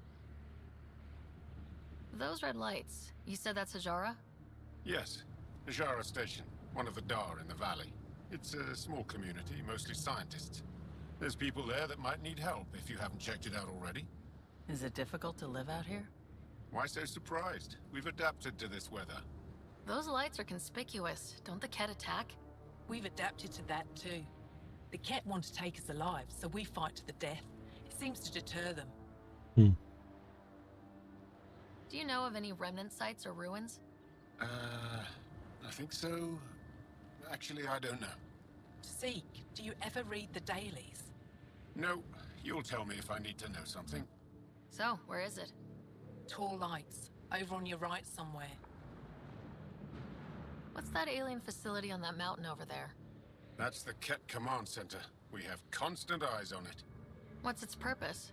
Those red lights, you said that's Hajara? Yes. Hajara Station, one of the Dar in the valley. It's a small community, mostly scientists. There's people there that might need help if you haven't checked it out already. Is it difficult to live out here? Why so surprised? We've adapted to this weather. Those lights are conspicuous. Don't the Ket attack? We've adapted to that too. The Ket want to take us alive, so we fight to the death. It seems to deter them. Do you know of any remnant sites or ruins? I think so. Actually, I don't know. Zeke, do you ever read the dailies? No, you'll tell me if I need to know something. So, where is it? Tall lights, over on your right somewhere. What's that alien facility on that mountain over there? That's the Ket Command Center. We have constant eyes on it. What's its purpose?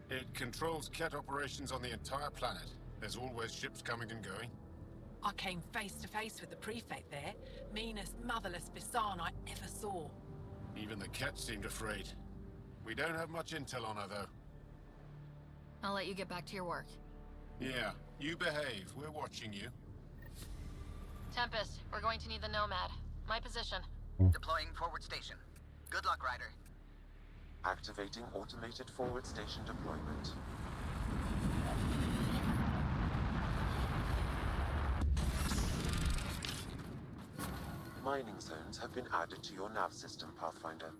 It controls Ket operations on the entire planet. There's always ships coming and going. I came face to face with the prefect there. Meanest, motherless Bisan I ever saw. Even the Ket seemed afraid. We don't have much intel on her, though. I'll let you get back to your work. Yeah, you behave. We're watching you. Tempest, we're going to need the Nomad. My position. Deploying forward station. Good luck, Ryder. Activating automated forward station deployment. Mining zones have been added to your nav system, Pathfinder.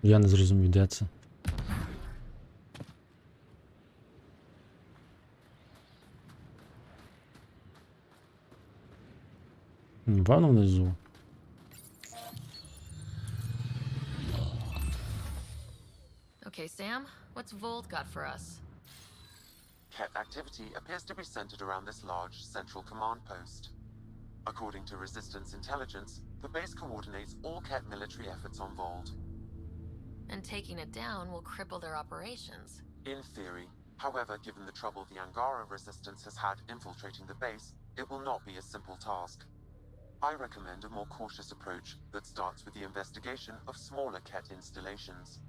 Я не зрозумів, де це. Напевно, внизу. Okay, Sam, what's Vold got for us? Ket activity appears to be centered around this large central command post. According to Resistance intelligence, the base coordinates all Ket military efforts on Vold. And taking it down will cripple their operations. In theory. However, given the trouble the Angara resistance has had infiltrating the base, it will not be a simple task. I recommend a more cautious approach that starts with the investigation of smaller Ket installations.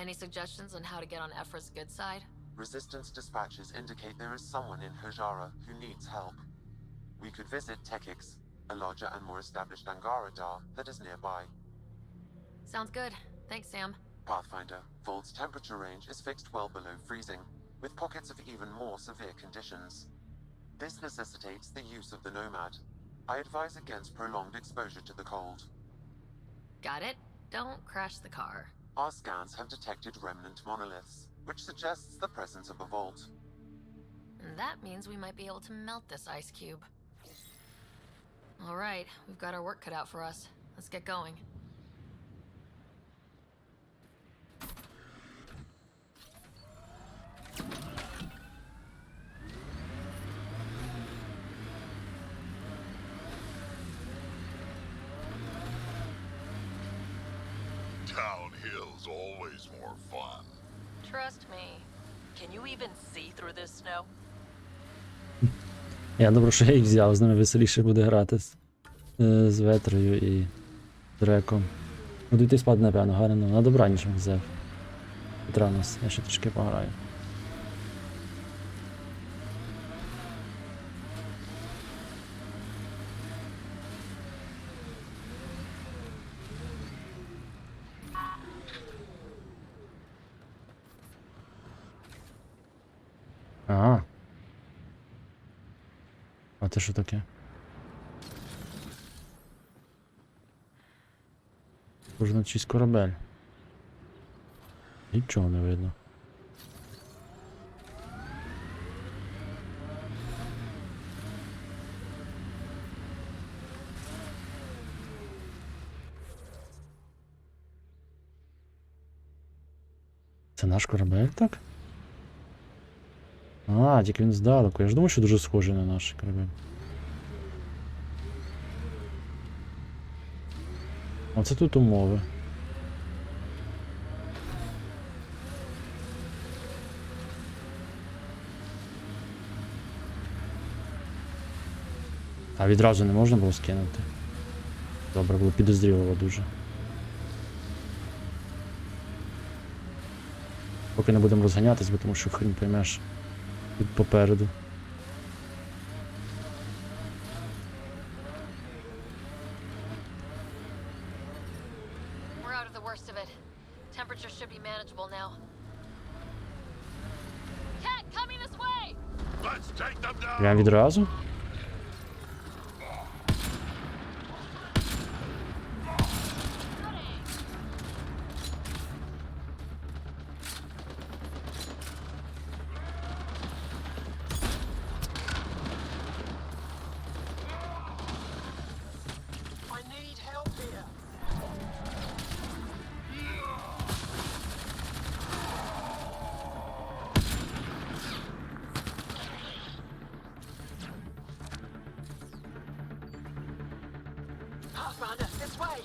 Any suggestions on how to get on Ephra's good side? Resistance dispatches indicate there is someone in Hajara who needs help. We could visit Tekix, a larger and more established Angara Dar that is nearby. Sounds good. Thanks, Sam. Pathfinder, Vold's temperature range is fixed well below freezing, with pockets of even more severe conditions. This necessitates the use of the Nomad. I advise against prolonged exposure to the cold. Got it. Don't crash the car. Our scans have detected remnant monoliths, which suggests the presence of a vault. And that means we might be able to melt this ice cube. All right, we've got our work cut out for us. Let's get going. Downhill's always more fun. Trust me. Can you even see through this snow? Я добре, що я їх взяв, з ними веселіше буде грати з Ветрою і Дреком. Буду йти спати, напевно, гарно. На добраніч взяв. Петра нас, я ще трішки пограю. Ага. А це що таке? Схоже на чийсь корабель. Нічого не видно. Це наш корабель, так? А, тільки він здалеку. Я ж думаю, що дуже схожий на наш корабель. Оце тут умови. А відразу не можна було скинути? Добре, було підозріло дуже. Поки не будемо розганятись, бо тому що хрін поймеш тут попереду. We're out of the worst of it. Temperature should be manageable now. Cat, coming this way! Let's take them down! Прям відразу? I need help here. Pathfinder, this way.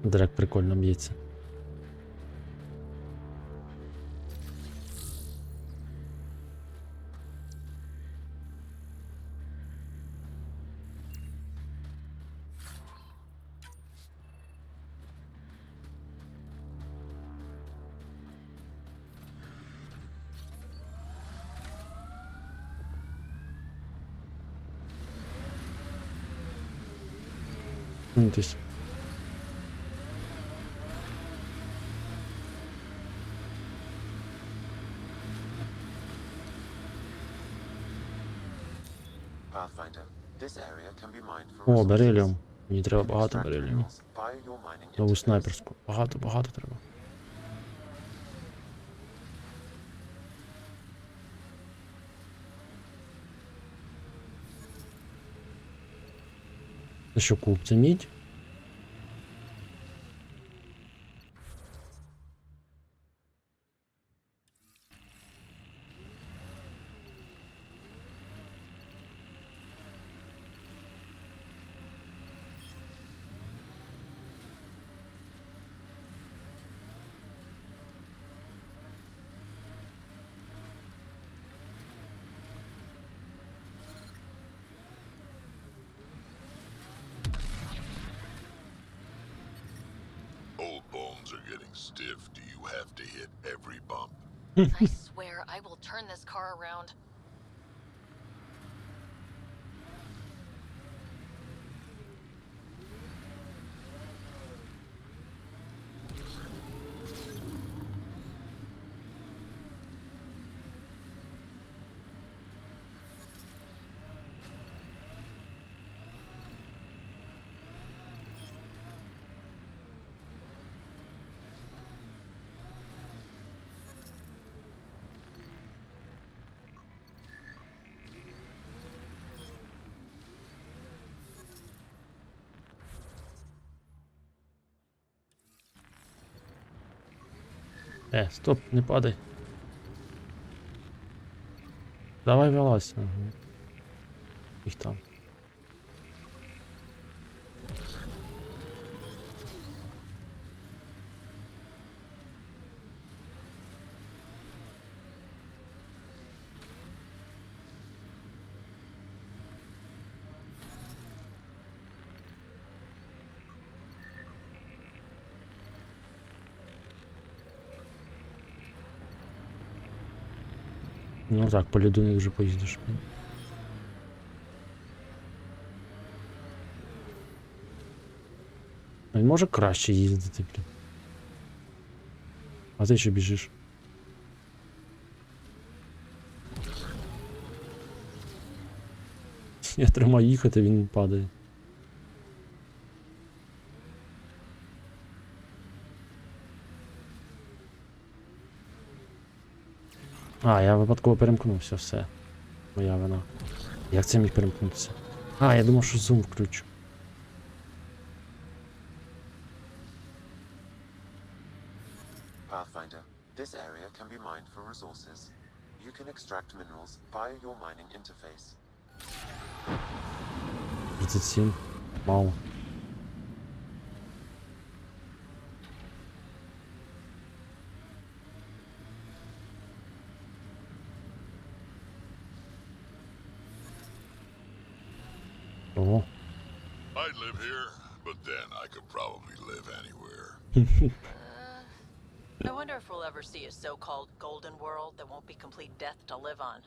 Драк прикольно б'ється. Суньтесь. Pathfinder, this area can be mined for О, resources. бериліум. Мені треба багато Extract бериліуму. minerals via your mining Нову interface. снайперську. Багато треба. Це що, куб? Це мідь? Old bones are getting stiff. Do you have to hit every bump? I swear I will turn this car around. Стоп, не падай. Давай вилазь. Ага. Їх там. Ну так, по льоду не дуже поїздиш. Він може краще їздити, блін. А ти що біжиш? Я тримаю їхати, він падає. А, я випадково перемкнувся, все. Моя вина. Як це міг перемкнутися? А, я думав, що зум включу. Pathfinder, this area can be mined for resources. You can extract minerals via your mining interface. 37. Мало. Ого. I'd live here, but then I could probably live anywhere. I wonder if we'll ever see a so-called golden world that won't be complete death to live on.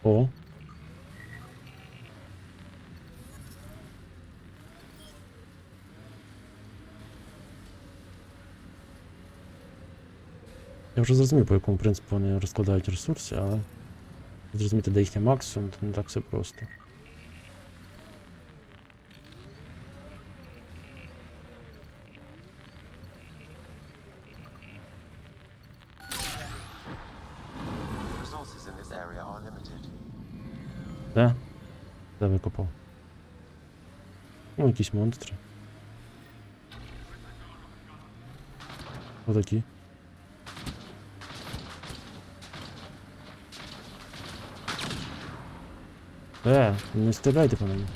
О. Я вже зрозумів, по якому принципу вони розкладають ресурси, але зрозуміти, де їхній максимум, то не так все просто. Resources in this area are limited. Де? Де викопав? Ну, якісь монстри. Отакі. Не стріляйте по мені.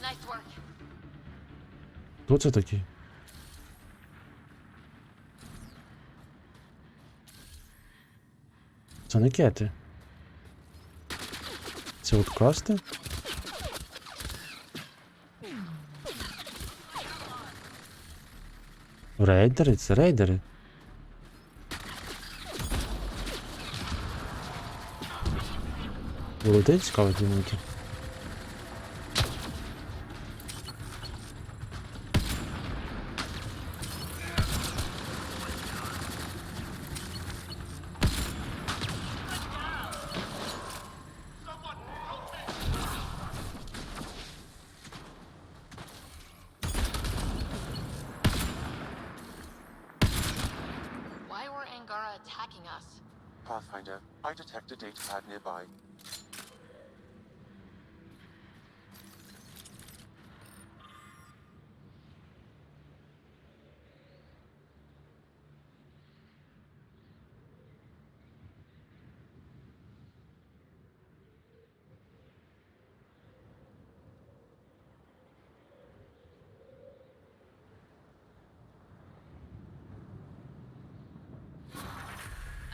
Nice work. Хто це такий? Це не кети. Це от касти? Рейдери? Це рейдери. Володить цікаві кліматі. Why were Angara attacking us? Pathfinder, I detect a data pad nearby.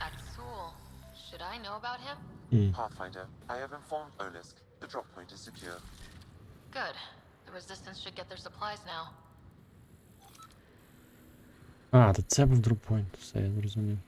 Axul. Should I know about him? Pathfinder, I have informed Olisk. The drop point is secure. Good. The Resistance should get their supplies now. А, то це був дроппойнт, все, я зрозумів.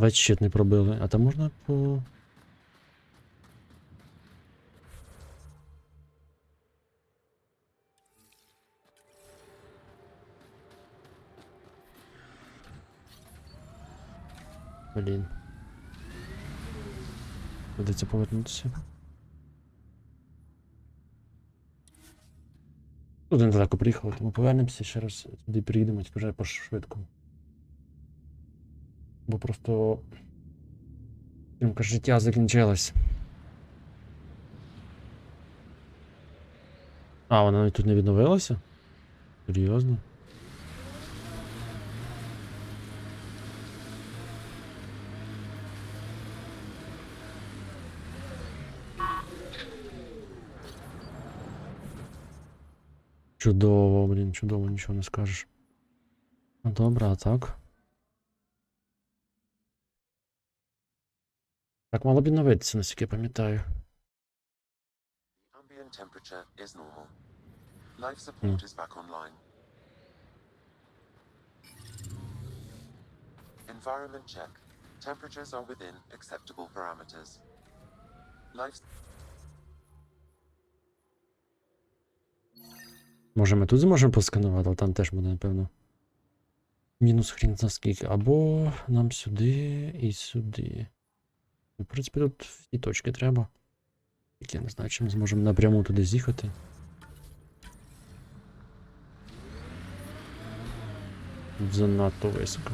Ледь щит не пробили, а там можна по... Блін. Придеться повернутися. Туди недалеко приїхали, тому повернемося ще раз туди приїдемо, тільки вже по швидкому. Бо просто... Тримка життя закінчилась. А, вона навіть тут не відновилася? Серйозно? Чудово, блін, чудово, нічого не скажеш. Ну добре, а так? Так мало б відновитися, наскільки я пам'ятаю. Ambient temperature is normal. Life support is back online. Environment check. Temperatures are within acceptable parameters. Life... Може ми тут зможемо посканувати, але там теж буде, напевно. Мінус хрін за скільки. Або нам сюди і сюди. В принципі, тут всі точки треба. Тільки я не знаю, чи ми зможемо напряму туди з'їхати. Занадто високо.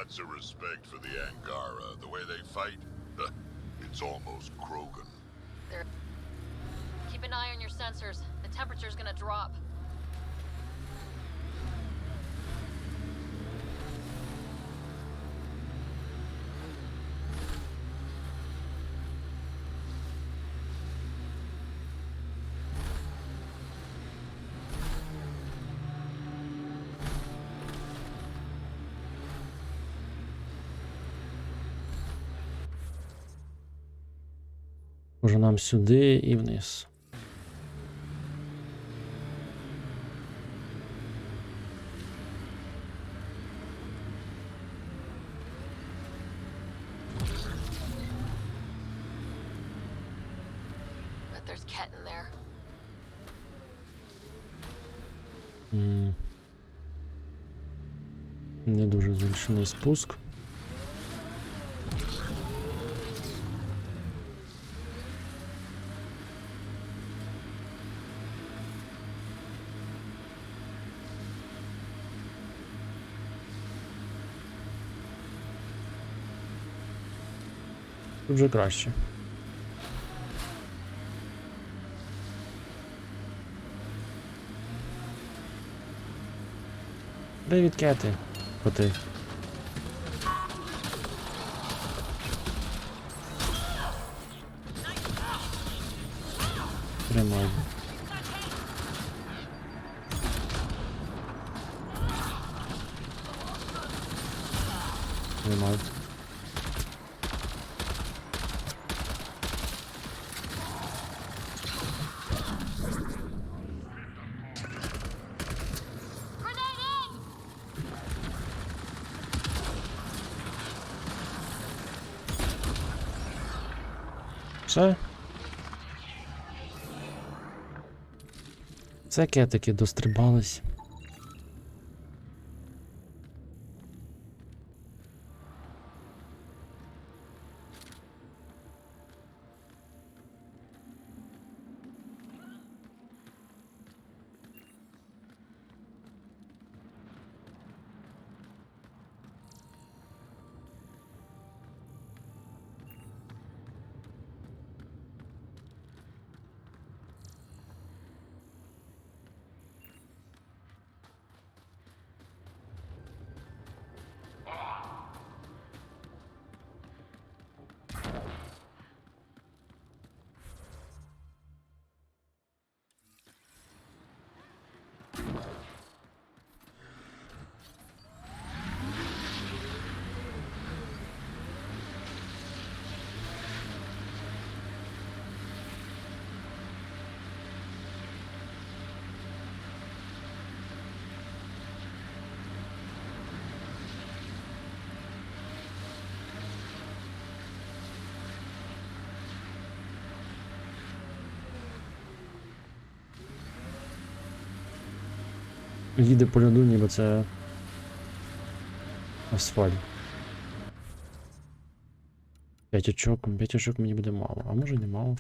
Lots of respect for the Angara. The way they fight, it's almost Krogan. Keep an eye on your sensors. The temperature's gonna drop. Може нам сюди і вниз. But there's Ket in there. Не дуже зручний спуск. Тут вже краще. Привіт, Кети. Коти. Тримай. Тримай. Все. Це кетики дострибались. Їде по льоду, ніби це асфальт. 5 очок, 5 очок мені буде мало, а може не мало.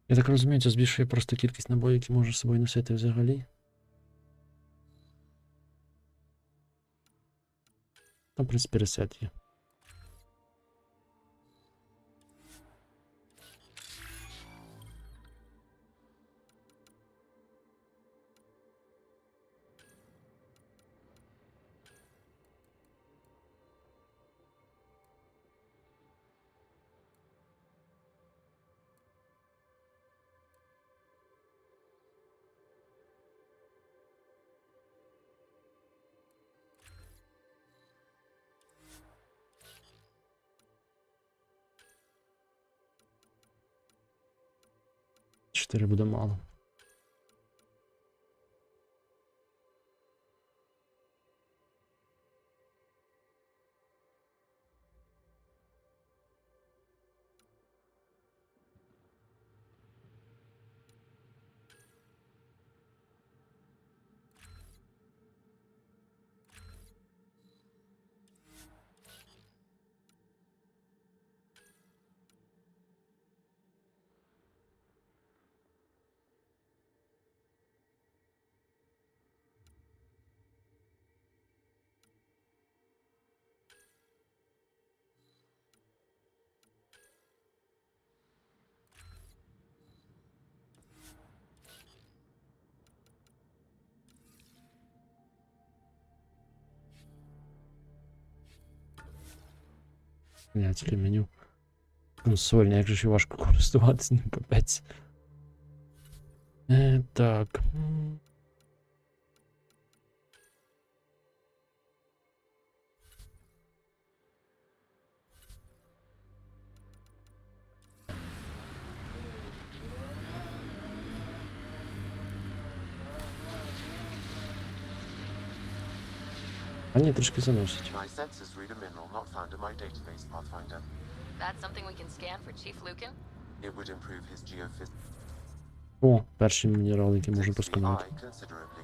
Я так розумію, це збільшує просто кількість набоїв, які можеш з собою носити взагалі. Там, в принципі, ресет є. Чотири буде мало. Тільки меню. Консольне, як же ще важко користуватися, не капець. Так. А ні, трішки заносить. My sensors read a mineral not found in my database, Pathfinder. That's something we can scan for Chief Lucan? It would improve his geophysics О, перші мінерали, які можна посканувати. considerably.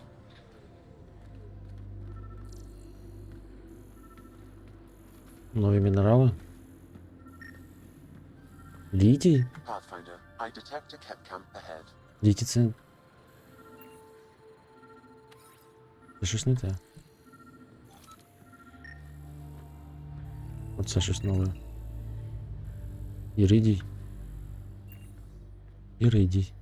Нові мінерали. Літій? Pathfinder, I detect a Kep camp ahead. Літій це... Це щось не те. Оце щось нове. Іридій. Іридій.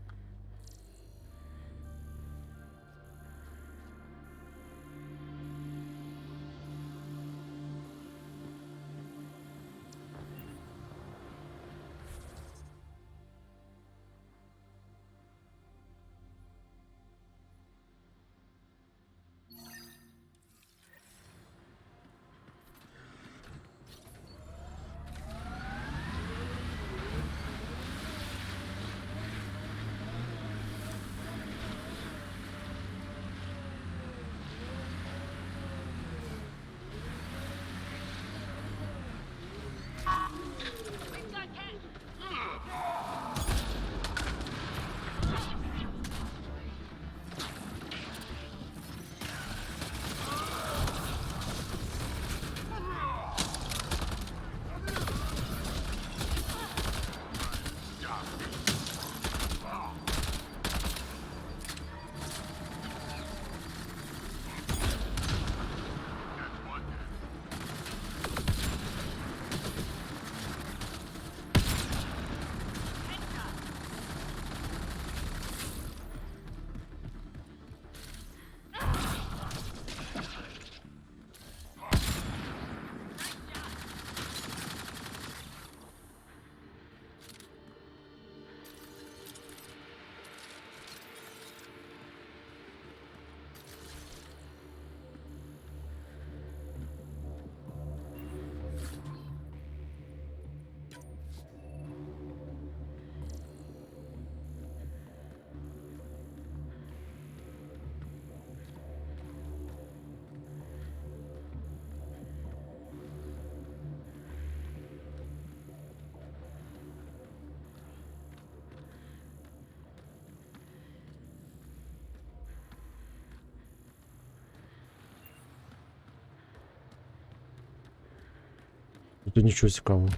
Тут нічого цікавого.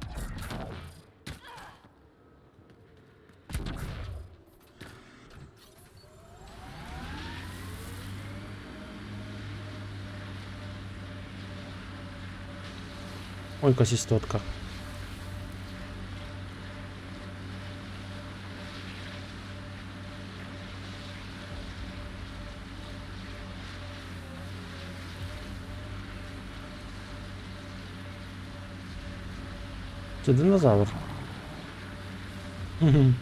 Ой, якась істотка. Це динозавр. Мгм.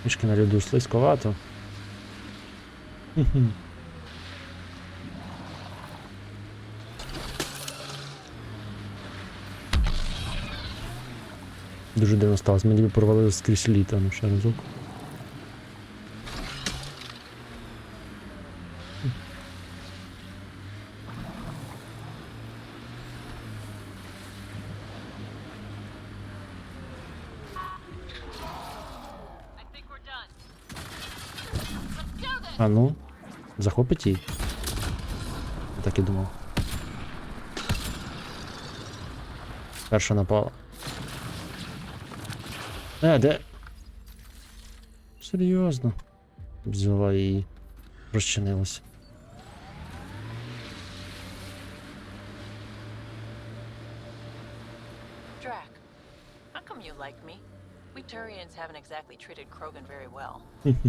Трішки на льоду слизьковато. Мгм. Дуже дивно сталося, мені б провалили скрізь літа, ну ще разок. А ну, захопить її. Я так і думав. Перша напала. Де? Серйозно. Взяла і розчинилась. Drac, how come you like me? We Turians haven't exactly treated Krogan very well.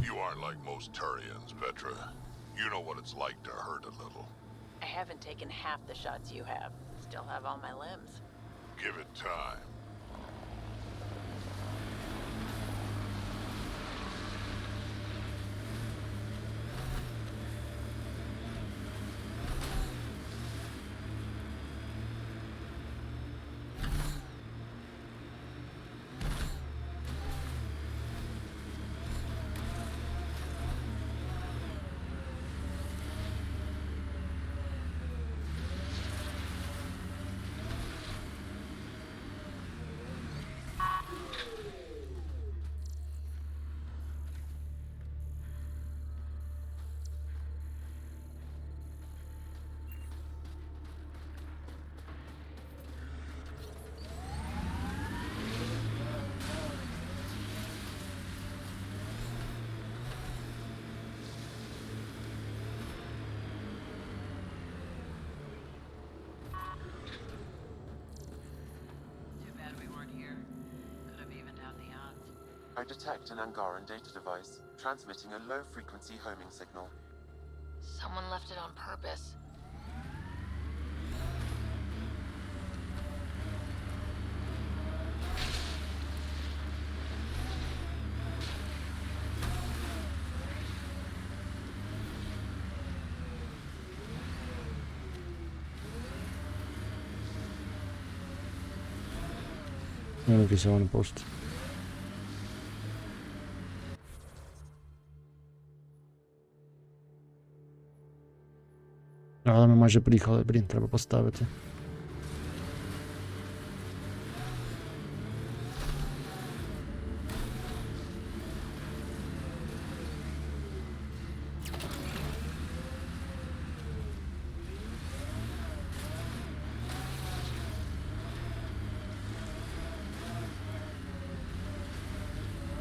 You aren't like most Turians, Petra. You know what it's like to hurt a little. I haven't taken half the shots you have. Still have all my limbs. Give it time. I detect an Angaran data device, transmitting a low-frequency homing signal. Someone left it on purpose. Ну, якийсь аванпост. Але ми майже приїхали, блін, треба поставити.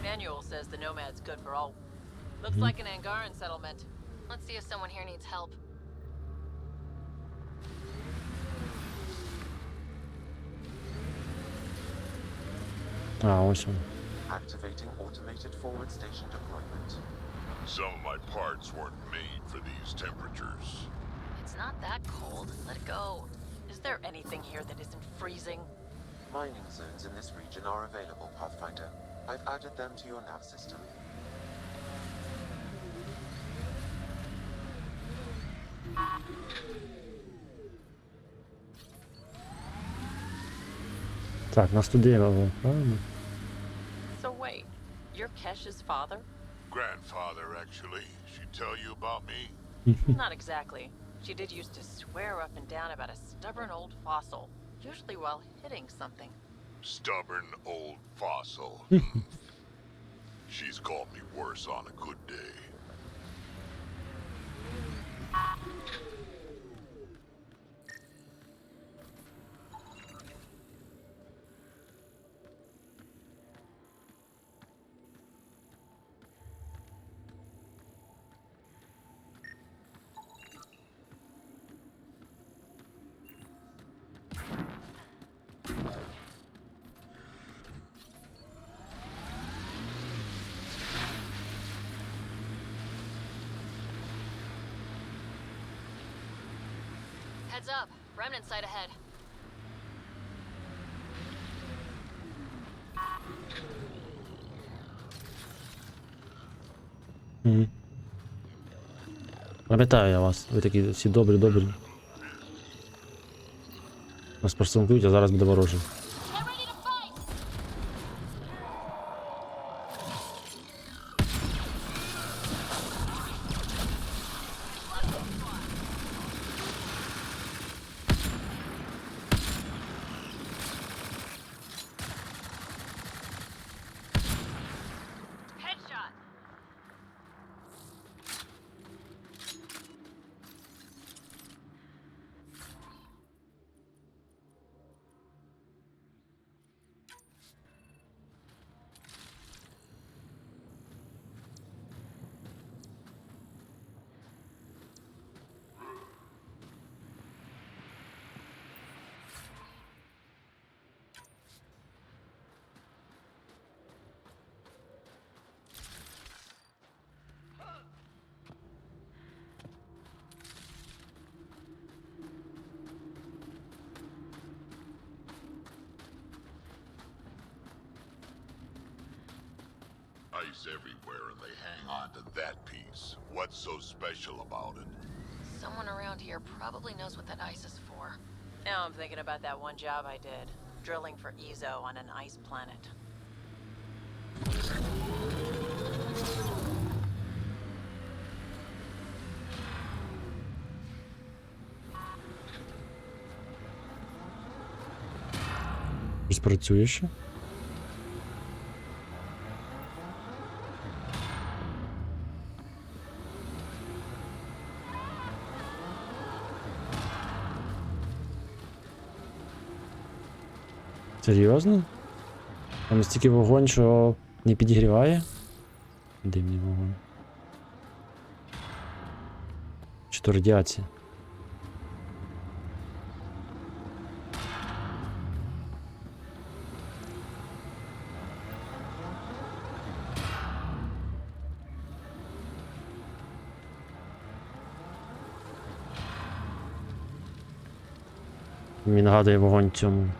Manual says the Nomad's good for all. Looks like an Angaran settlement. Let's see if someone here needs help. А, ось він. Activating automated forward station deployment. Some of my parts weren't made for these temperatures. It's not that cold. Let it go. Is there anything here that isn't freezing? Mining zones in this region are available, Pathfinder. I've added them to your nav system. Так, нас туди вели, правильно? So wait, you're Kesh's father? Grandfather, actually. She tell you about me? Not exactly. She did used to swear up and down about a stubborn old fossil, usually while hitting something. Stubborn old fossil. She's called me worse on a good day. Heads up. Remnant sight ahead. Угу. Пам'ятаю я вас. Ви такі всі добрі. Нас просункують, а зараз буде ворожий. Headshot. Ice everywhere and they hang on to that piece. What's so special about it? Someone around here probably knows what that ice is for. Now I'm thinking about that one job I did, drilling for Ezo on an ice planet. Щось працює ще? Серйозно? Там стільки вогонь, що не підігріває? Димний вогонь. Чи то радіація? Мені нагадує вогонь цьому.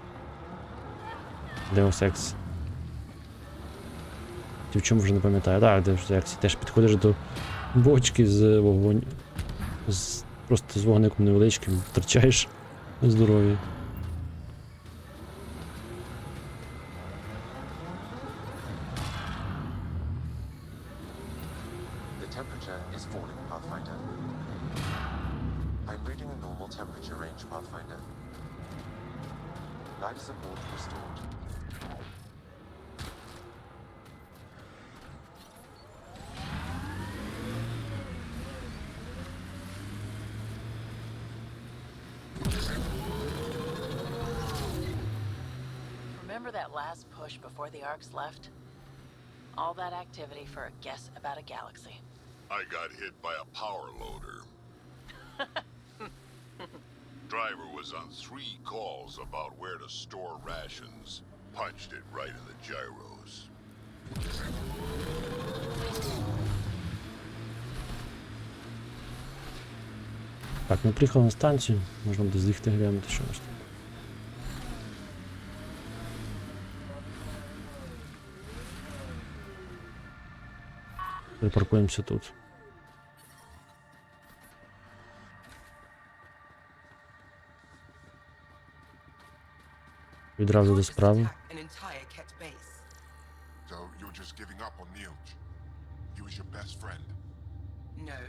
Deus Ex. Ти в чому вже не пам'ятаю. Так, Deus Ex. Теж підходиш до бочки з вогонь. Просто з вогником невеличким. Втрачаєш здоров'я. The temperature is falling, Pathfinder. I'm reading a normal temperature range, Pathfinder. Life support restored. Remember that last push before the Arcs left? All that activity for a guess about a galaxy. I got hit by a power loader. Driver was on 3 calls about where to store rations. Punched it right in the gyros. Так, ми приїхали на станцію. Можна буде з'їхати глянути, що у нас тут. Припаркуємося тут. Відразу до справи. An entire Ket base. So you're just giving up on Neilch? He was your best friend? No.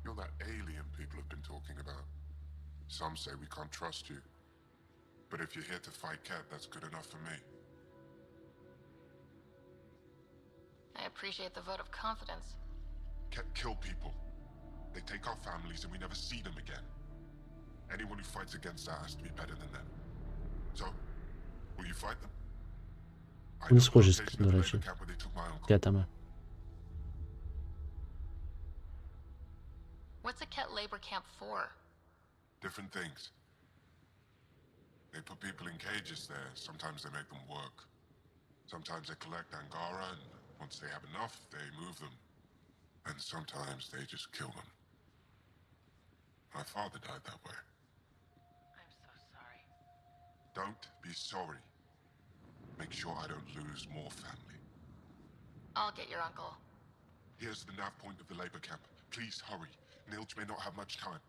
You're that alien people have been talking about. Some say we can't trust you. But if you're here to fight Ket, that's good enough for me. I appreciate the vote of confidence. Ket kill people. They take our families and we never see them again. Anyone who fights against that has to be better than them. So, will you fight them? Не схожі, до речі. Кетами. What's a Ket labor camp for? Different things. They put people in cages there. Sometimes they make them work. Sometimes they collect Angara, and once they have enough, they move them. And sometimes they just kill them. My father died that way. Don't be sorry. Make sure I don't lose more family. I'll get your uncle. Here's the nav point of the labor camp. Please hurry. Nilge may not have much time.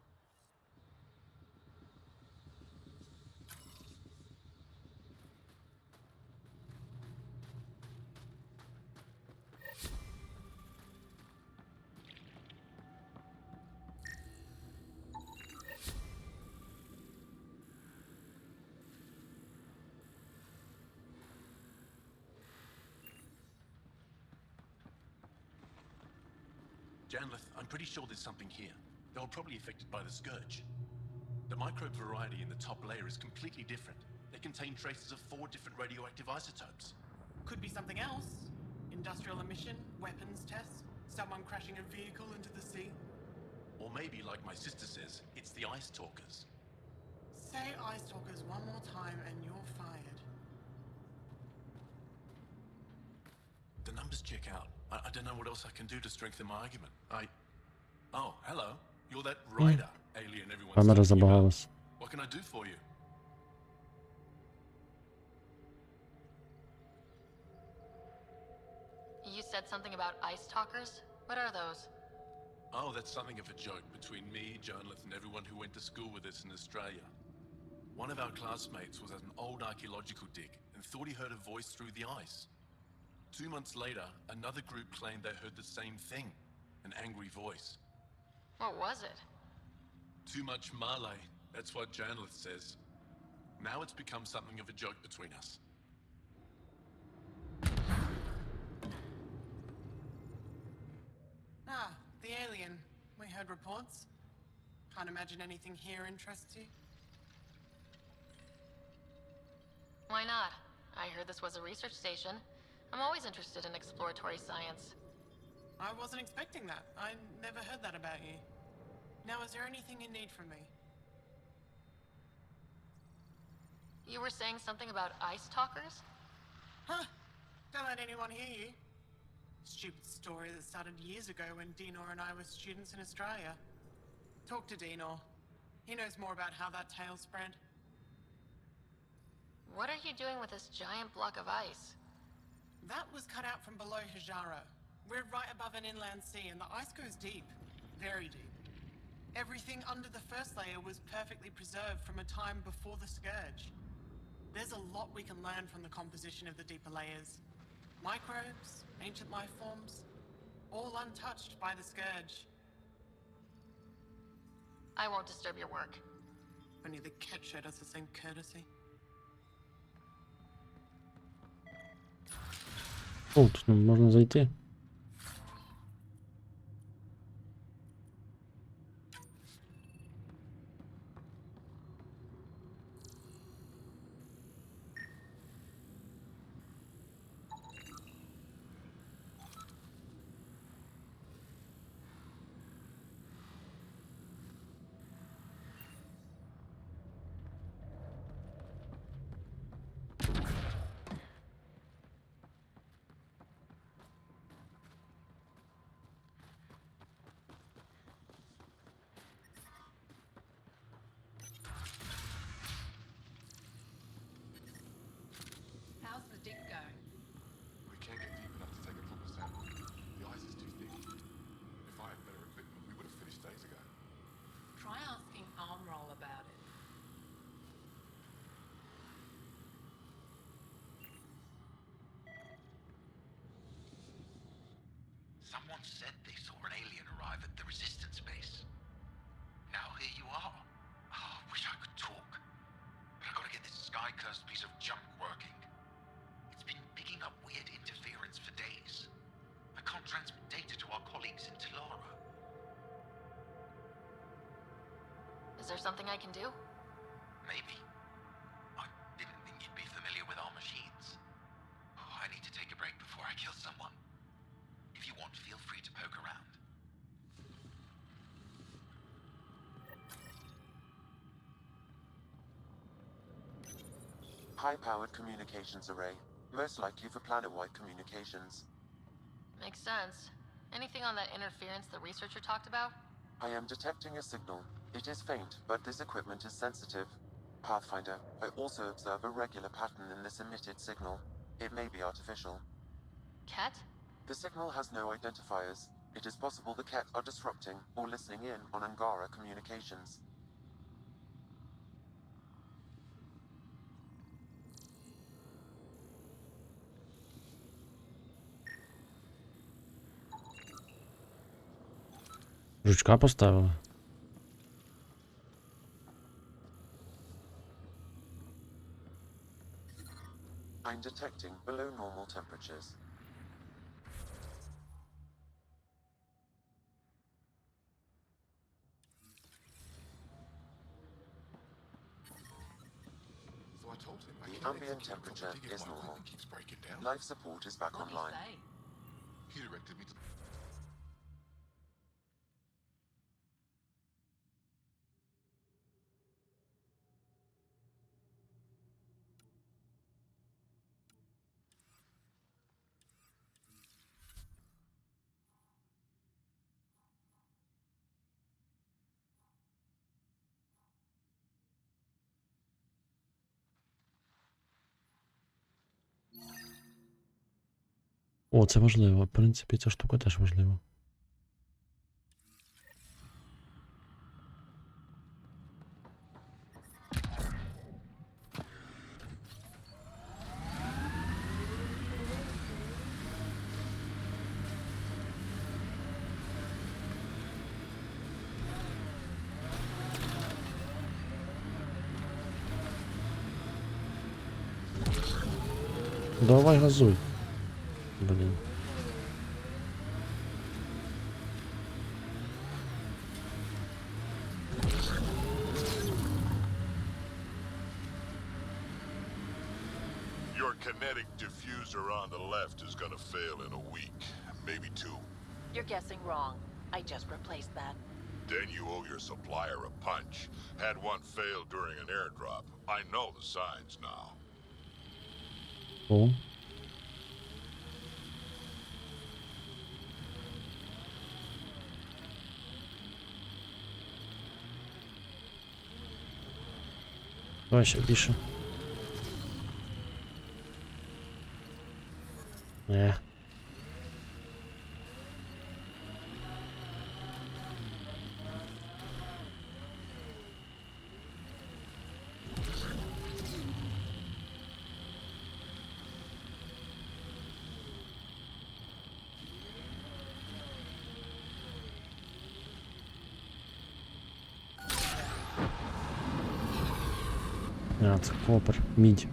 Janlith, I'm pretty sure there's something here. They were probably affected by the Scourge. The microbe variety in the top layer is completely different. They contain traces of 4 different radioactive isotopes. Could be something else. Industrial emission, weapons tests, someone crashing a vehicle into the sea. Or maybe, like my sister says, it's the Ice Talkers. Say Ice Talkers one more time and you're fired. The numbers check out. I don't know what else I can do to strengthen my argument. Oh, hello. You're that rider alien everyone's Камера talking about. забагалась. What can I do for you? You said something about ice talkers? What are those? Oh, that's something of a joke between me, Janlith, and everyone who went to school with us in Australia. One of our classmates was at an old archaeological dig and thought he heard a voice through the ice. 2 months later, another group claimed they heard the same thing, an angry voice. What was it? Too much Malay, that's what Janlith says. Now it's become something of a joke between us. Ah, the alien. We heard reports. Can't imagine anything here interests you. Why not? I heard this was a research station. I'm always interested in exploratory science. I wasn't expecting that. I never heard that about you. Now, is there anything you need from me? You were saying something about ice talkers? Huh? Don't let anyone hear you. Stupid story that started years ago when Dinor and I were students in Australia. Talk to Dinor. He knows more about how that tale spread. What are you doing with this giant block of ice? That was cut out from below Hijaro. We're right above an inland sea and the ice goes deep. Very deep. Everything under the first layer was perfectly preserved from a time before the Scourge. There's a lot we can learn from the composition of the deeper layers. Microbes, ancient life forms, all untouched by the Scourge. I won't disturb your work. Only the cat showed us the same courtesy. О, тут можна зайти. How's the dig going? We can't get deep enough to take a proper sample. The ice is too thick. If I had better equipment, we would have finished days ago. Try asking Armroll about it. Someone said they saw an alien arrive at the resistance base. Now here you are. Oh, I wish I could talk. But I gotta get this sky-cursed piece of junk working. It's been picking up weird interference for days. I can't transmit data to our colleagues in Tilara. Is there something I can do? Maybe. I didn't think you'd be familiar with our machines. Oh, I need to take a break before I kill someone. If you want, feel free to poke around. High-powered communications array, most likely for planet-wide communications. Makes sense. Anything on that interference the researcher talked about? I am detecting a signal. It is faint, but this equipment is sensitive. Pathfinder, I also observe a regular pattern in this emitted signal. It may be artificial. Ket? The signal has no identifiers. It is possible the Ket are disrupting or listening in on Angara communications. Жучка поставили. I'm detecting below normal temperatures. So I told him I The can't ambient execute temperature proper digging is while normal. equipment keeps breaking down. Life support is back online. He directed me to... О, це важливо. В принципі, ця штука теж важлива. Давай газуй. Блін. Your kinetic diffuser on the left is gonna fail in a week, maybe 2. You're guessing wrong. I just replaced that. Then you owe your supplier a punch. Had one fail during an airdrop. I know the signs now. О. Давай ще більше. А, це копер, мідь.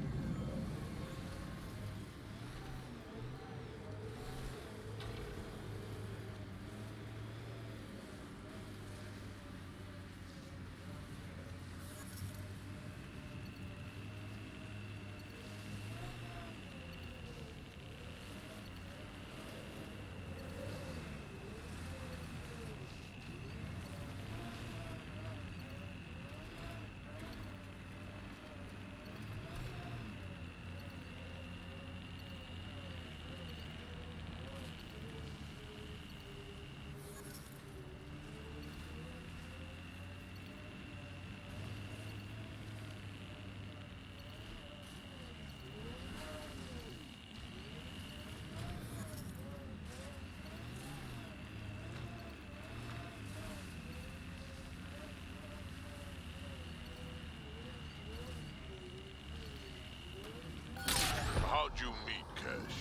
How'd you meet Cash?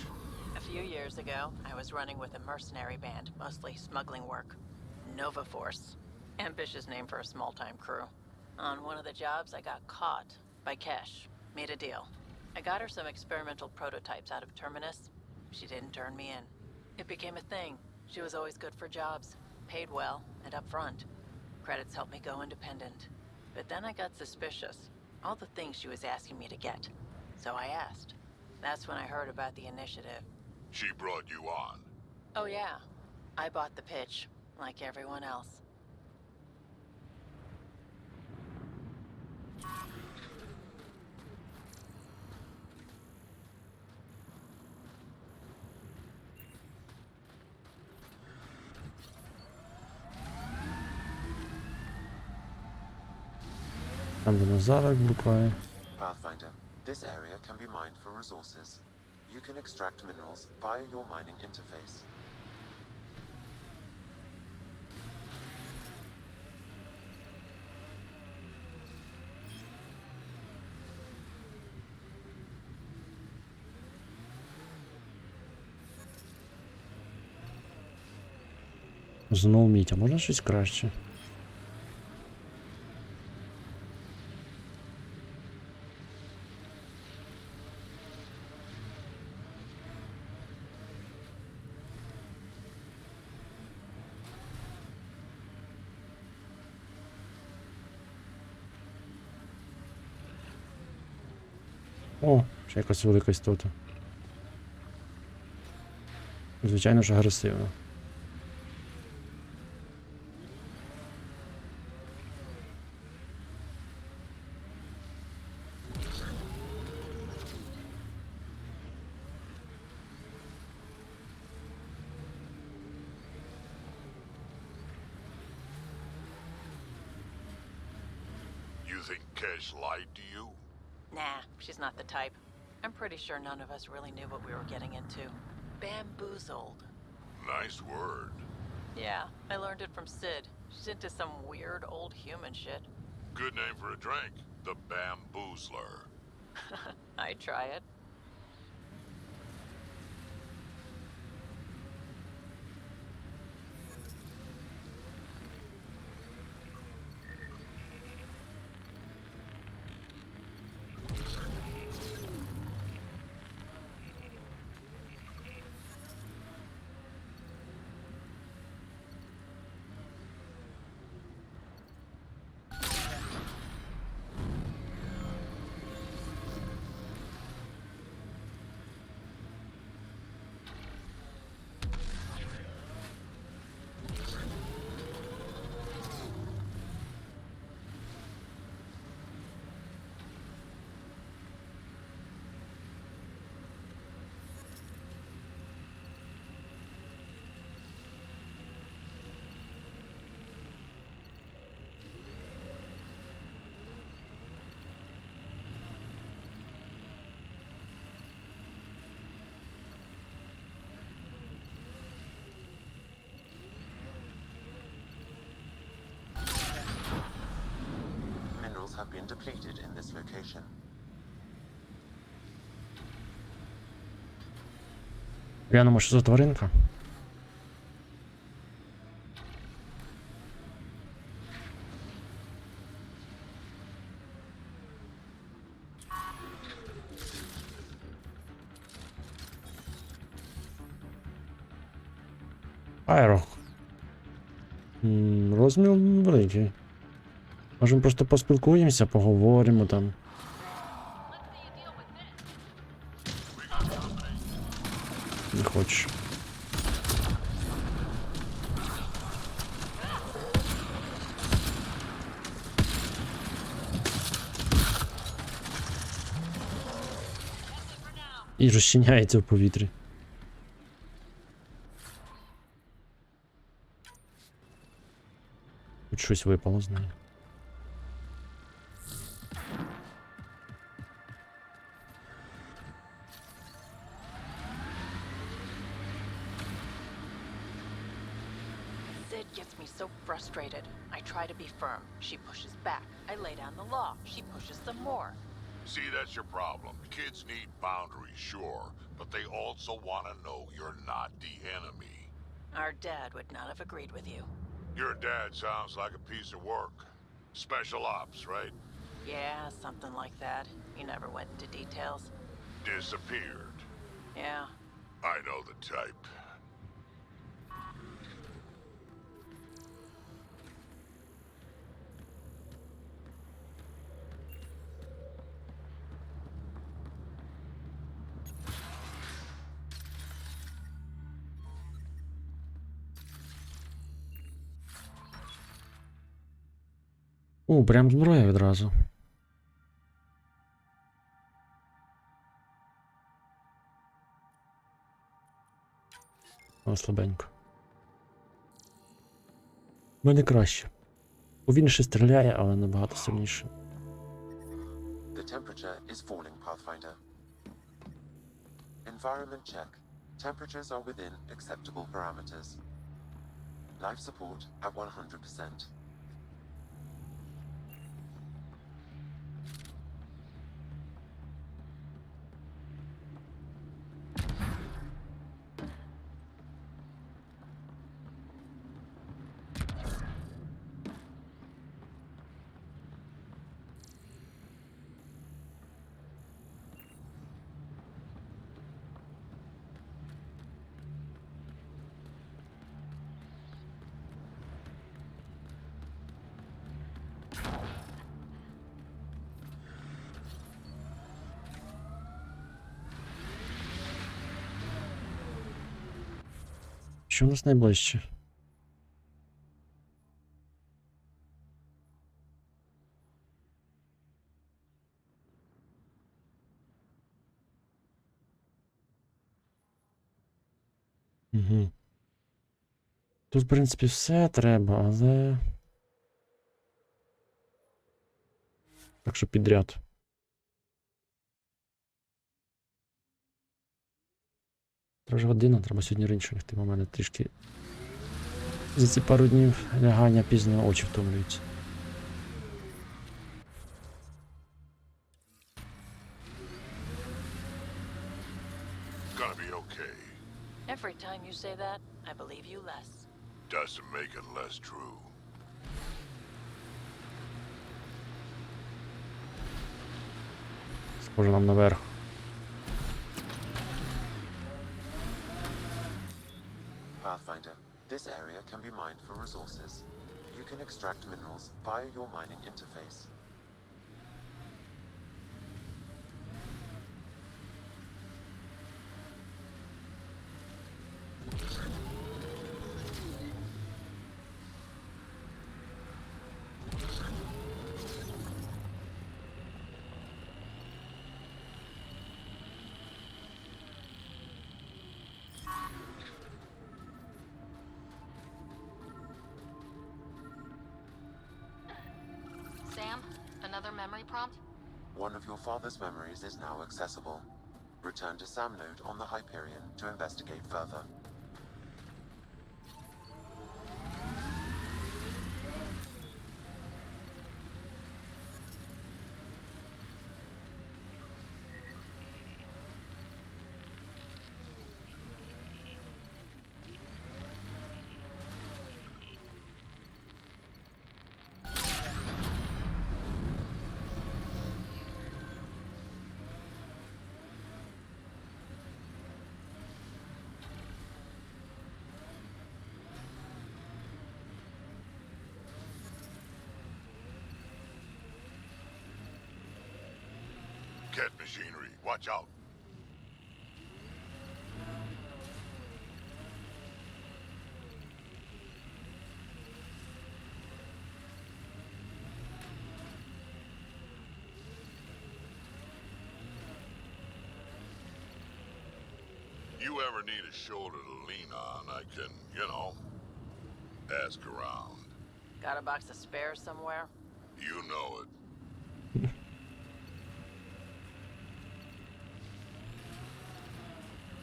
A few years ago, I was running with a mercenary band, mostly smuggling work. Nova Force. Ambitious name for a small-time crew. On one of the jobs, I got caught by Kesh. Made a deal. I got her some experimental prototypes out of Terminus. She didn't turn me in. It became a thing. She was always good for jobs. Paid well, and upfront. Credits helped me go independent. But then I got suspicious. All the things she was asking me to get. So I asked. That's when I heard about the initiative. She brought you on. Oh yeah. I bought the pitch, like everyone else. Там динозаврик блукає. Pathfinder, this area can be mined for resources. You can extract minerals via your mining interface. Знову мідь, а можна щось краще? О, ще якась велика істота. Звичайно ж агресивна. You think Kesh lied to you? Nah, she's not the type. I'm pretty sure none of us really knew what we were getting into. Bamboozled. Nice word. Yeah, I learned it from Sid. She's into some weird old human shit. Good name for a drink. The Bamboozler. I'd try it. Minerals have been depleted in this location. Глянемо, що за тваринка. Аеро. Розмір великий. Можемо просто поспілкуємося, поговоримо там. Не хочеш. І розчиняється в повітрі. Тут щось випало з неї. Sid gets me so frustrated. I try to be firm. She pushes back. I lay down the law. She pushes some more. See, that's your problem. Kids need boundaries, sure, but they also want to know you're not the enemy. Our dad would not have agreed with you. Your dad sounds like a piece of work. Special ops, right? Yeah, something like that. He never went into details. Disappeared. Yeah. I know the type. Прям зброя відразу. О, слабенько. У мене краще. Повільніше стріляє, але набагато сильніше. Temperature is falling, Pathfinder. Environment check. Temperatures are within acceptable parameters. Life support at 100%. Що у нас найближче? Угу. Тут, в принципі, все треба, але... Так що підряд. Треба ж година, треба сьогодні раніше лягти, бо в мене трішки за ці пару днів лягання пізно очі втомлюються. Gonna be okay. Every time you say that, I believe you less. Doesn't make it less true. Схоже нам наверх. Pathfinder, this area can be mined for resources. You can extract minerals via your mining interface. Sam, another memory prompt? One of your father's memories is now accessible. Return to Sam Node on the Hyperion to investigate further. Cat machinery, watch out. You ever need a shoulder to lean on, I can, you know, ask around. Got a box of spares somewhere? You know it.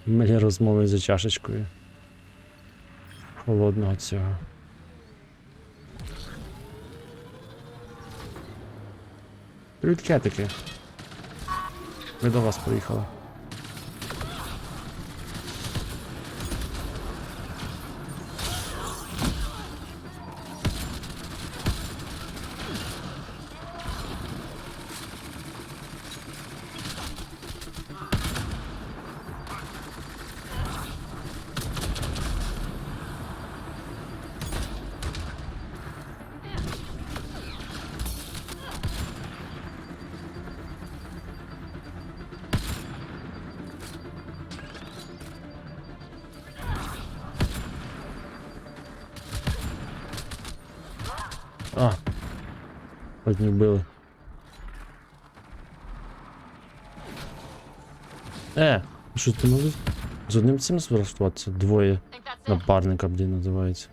Мені розмови за чашечкою холодного цього. Привіт, кетики. Ми до вас приїхали. А, одні вбили. Що ти могли з одним цим звертуватися? Двоє напарника, блін, називається.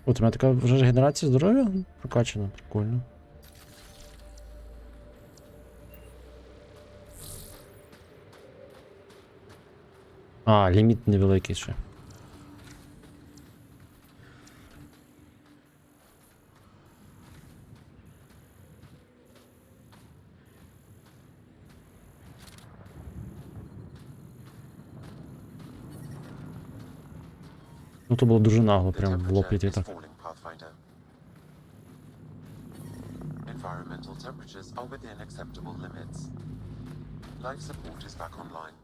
От у мене така вже генерація здоров'я прокачана, прикольно. А, ліміт невеликий ще. Ну то було дуже нагло, прям в лоб піти так. Environmental temperatures are within acceptable limits. Life support is back online.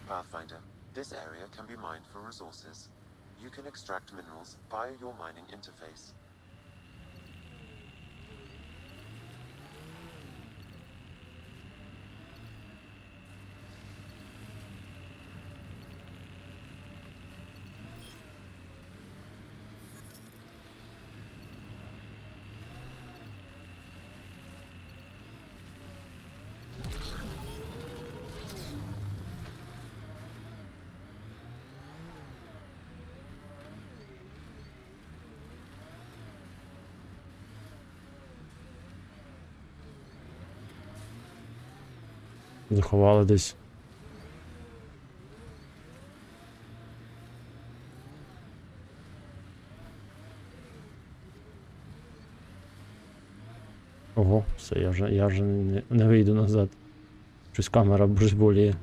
Pathfinder, this area can be mined for resources. You can extract minerals via your mining interface. Заховали десь. Ого, все, я вже не вийду назад. Щось камера божеволіє.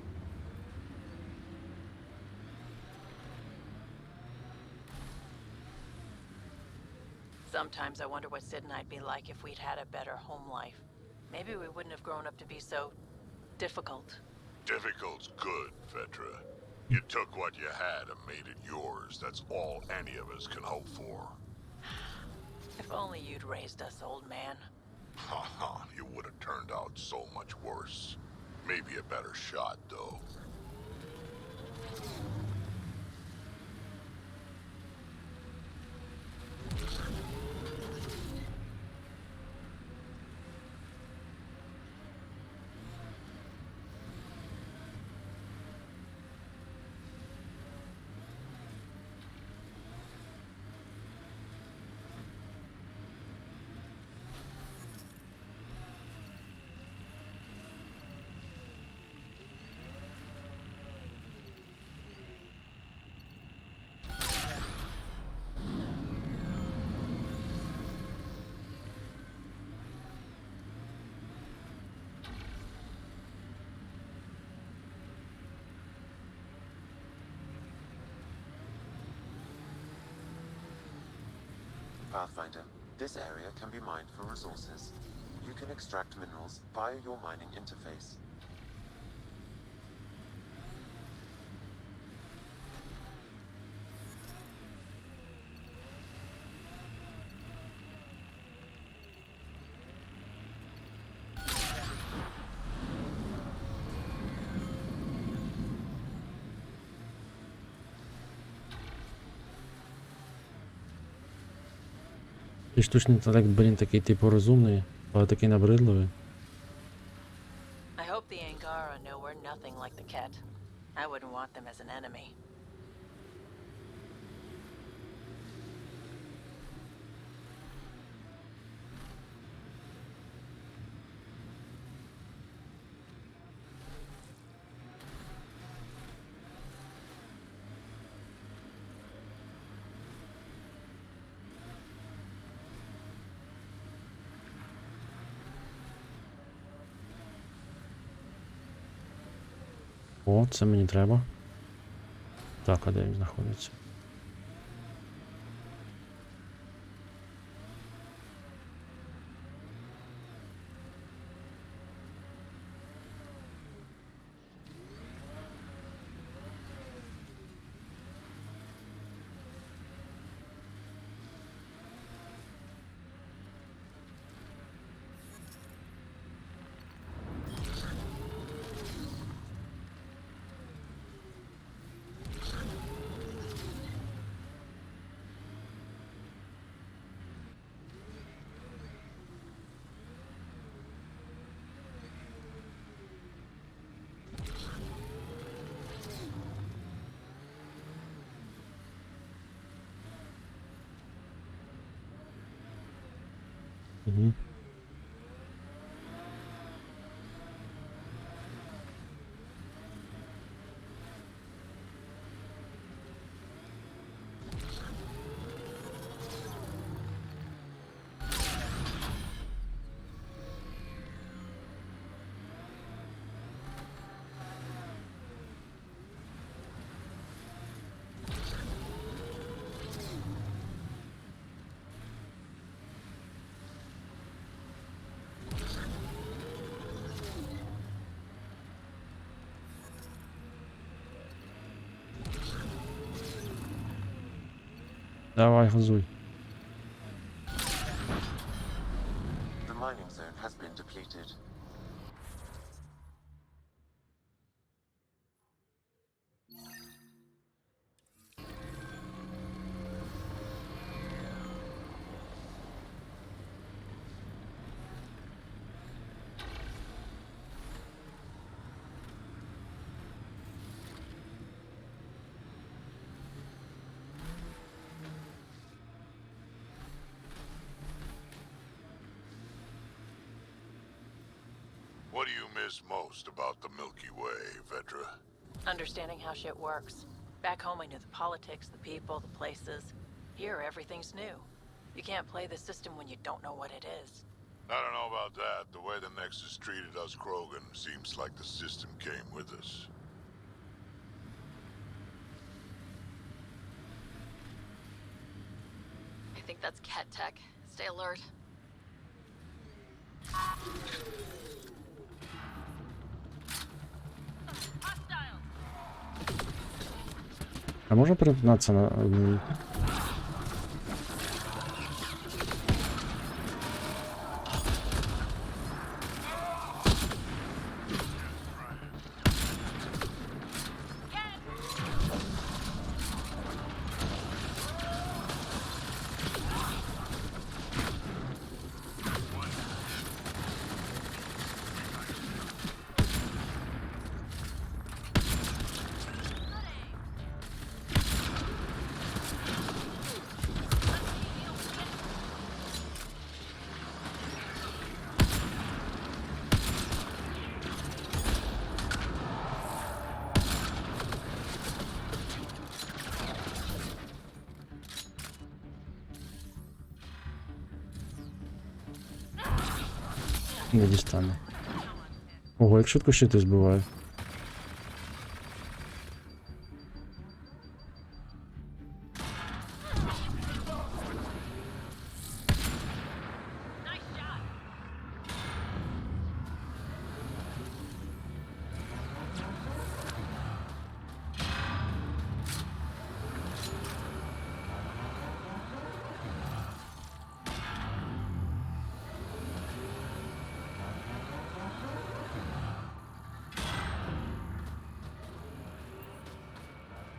Sometimes I wonder what Sid and I'd be like if we'd had a better home life. Maybe we wouldn't have grown up to be so difficult. Difficult's good, Vetra. You took what you had and made it yours. That's all any of us can hope for. If only you'd raised us, old man. Haha, you would have turned out so much worse. Maybe a better shot, though. Pathfinder, this area can be mined for resources. You can extract minerals via your mining interface. І штучний інтелект, блін, такий типу розумний, але такий набридливий. I hope the Angara know we're nothing like the Ket. I wouldn't want them as an enemy. О, це мені треба. Так, а де він знаходиться? Угу. Давай, газуй. The mining zone has been depleted. What do you miss most about the Milky Way, Vedra? Understanding how shit works. Back home I knew the politics, the people, the places. Here everything's new. You can't play the system when you don't know what it is. I don't know about that. The way the Nexus treated us Krogan seems like the system came with us. I think that's Ket Tech. Stay alert. А можна перепинатися на одній? Не дістану. Ого, як швидко щити збиваю.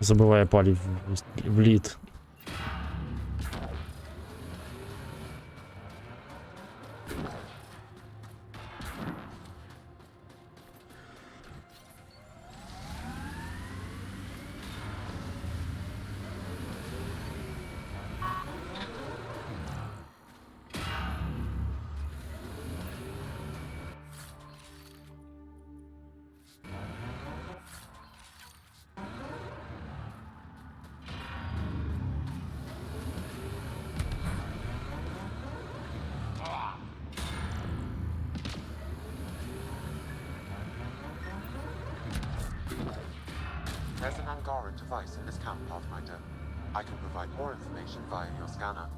Забиває палів в лід. There's an Angaran device in this camp, Pathfinder. I can provide more information via your scanner.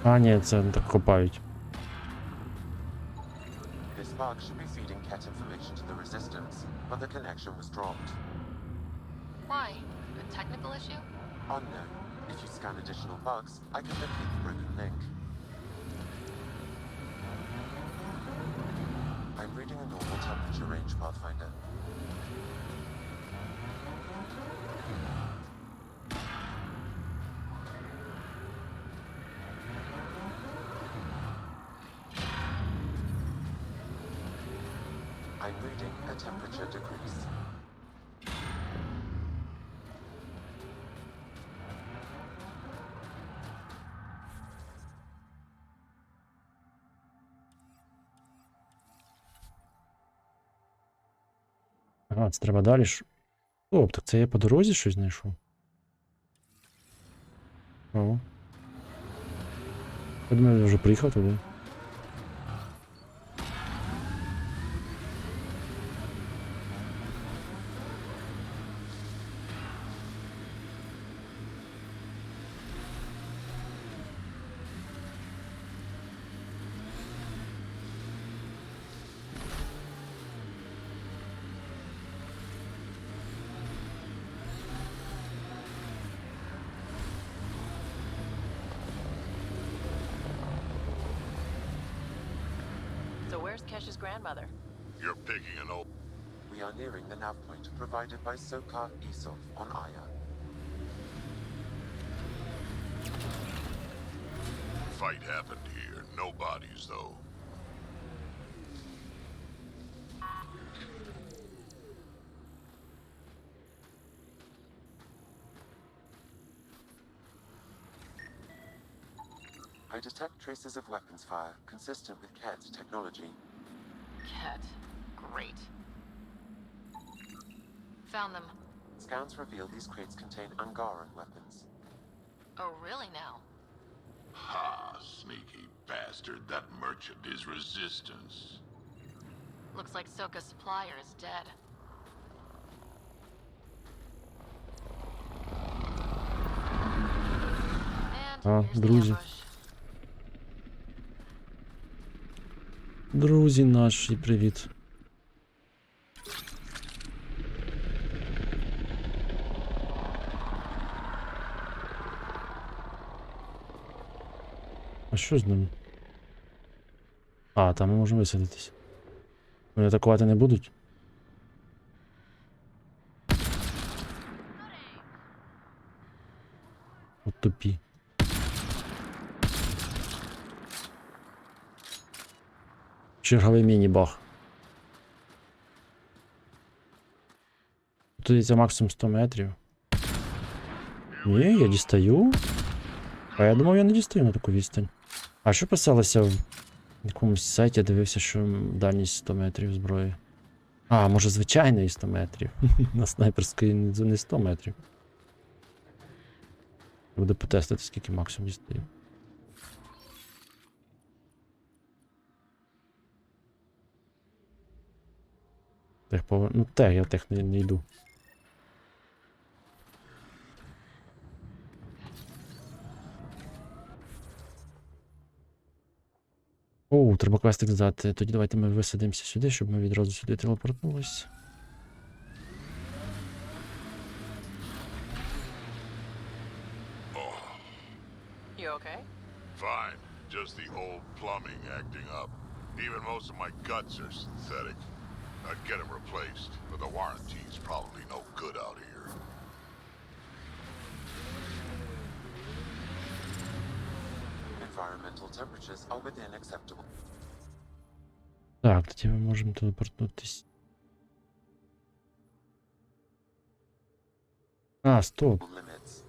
А, ні, це так копають. This bug should be feeding Ket information to the Resistance, but the connection was dropped. Why? A technical issue? Unknown. If you scan additional bugs, I can locate the broken link. I'm reading a normal temperature range, Pathfinder. I'm reading a temperature decrease. Ага, це треба далі. Стоп, так це я по дорозі щось знайшов? О. Я думаю, я вже приїхав туди. So where's Kesh's grandmother? You're picking an old... We are nearing the nav point provided by Sokar Isov on Aya. Fight happened here. No bodies, though. I detect traces of weapons fire consistent with Ket's technology. Ket. Great. Found them. Scans reveal these crates contain Angaran weapons. Oh, really now? Ha, sneaky bastard. That merchant is resistance. Looks like Soka's supplier is dead. And А, here's the друзі. ambush. Друзі наші, привіт. А що з ним? А, там ми можемо висадитись. Вони атакувати не будуть? От тупі. Черговий міні-баг. Тут це максимум 100 метрів. Ні, я дістаю. А я думав, я не дістаю на таку відстань. А що писалося в якомусь сайті, я дивився, що дальність 100 метрів зброї. А, може звичайної 100 метрів. На снайперської не 100 метрів. Буде потестити, скільки максимум дістаю. Ну тех, я тех не йду. Оу, треба квестик здати. Тоді давайте ми висадимося сюди, щоб ми відразу сюди телепортнулись. You okay? Fine. Just the old plumbing acting up. Even most of my guts are synthetic. I'd get them replaced, but the warranty's probably no good out here. Environmental temperatures are within acceptable. Так, тоді ми можемо телепортнутись. А, стоп. Limits.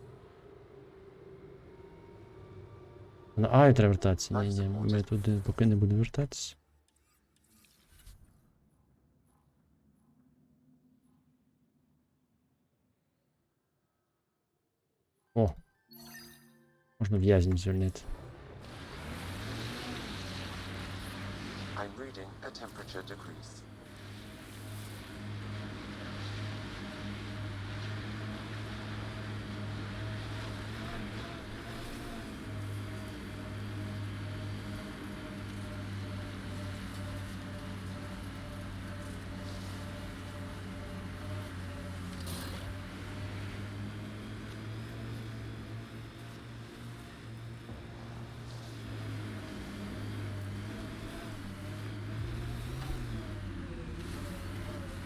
На Аю треба вертатися. Ні, ми туди поки не будемо вертатися. О! Можна в'язнів звільнити. I'm reading a temperature decrease.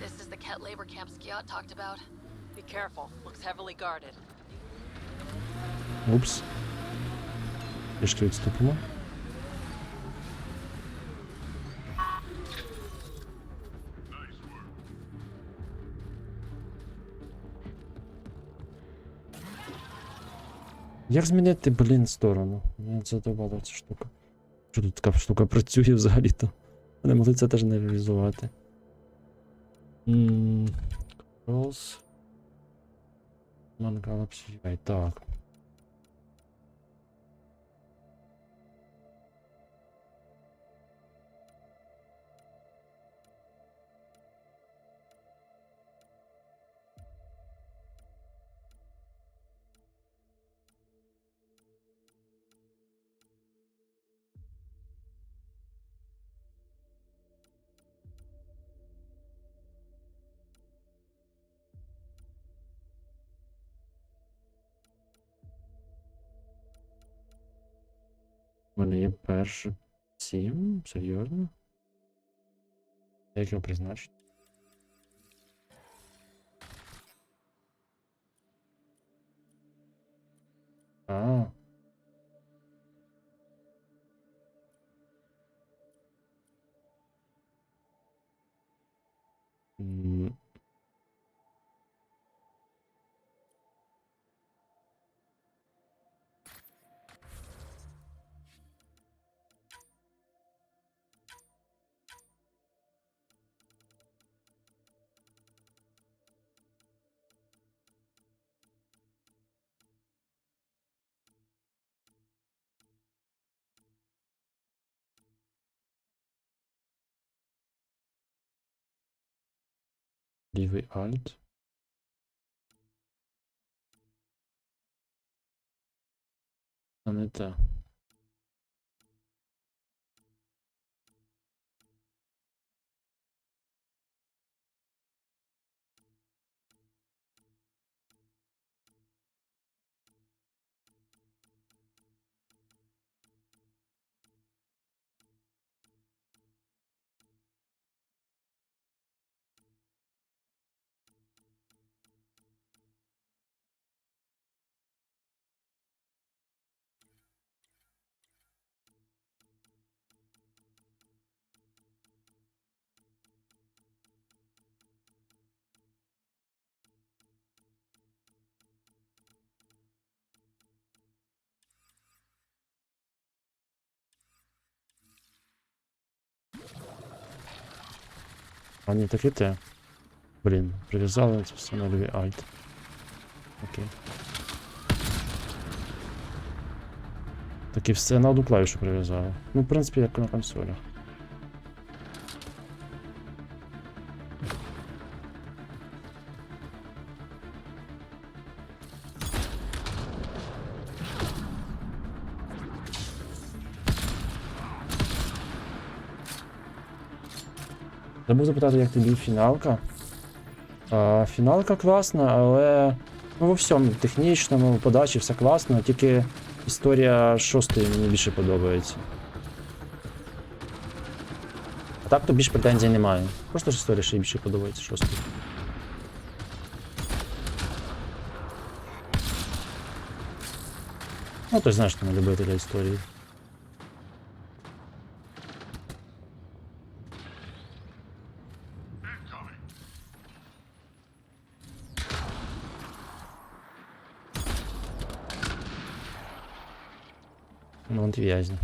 This is the Ket labor camp Skiot talked about. Be careful. Looks heavily guarded. Упс. Трішки відступимо. Як змінити, блін, сторону? Мені це задавала ця штука. Що тут така штука працює взагалі-то? Вони могли це теж не реалізувати. Controls. Galaxy UI. Так. У мене є перший 7, серйозно? Як його призначити? А. Лівий Alt. А не те. А не таке те. Блін, прив'язали це все на лівий Alt. Окей. Так і все на одну клавішу прив'язали. Ну, в принципі, як на консолях. Забув запитати, як тобі фіналка. Фіналка класна, але ну, во всьому технічному, подачі все класно, тільки історія 6-ї мені більше подобається. А так то більш претензій немає. Просто ж історія ще більше подобається 6-ї. Ну, ти знаєш, що не любителя історії. Ну, вон в'язні.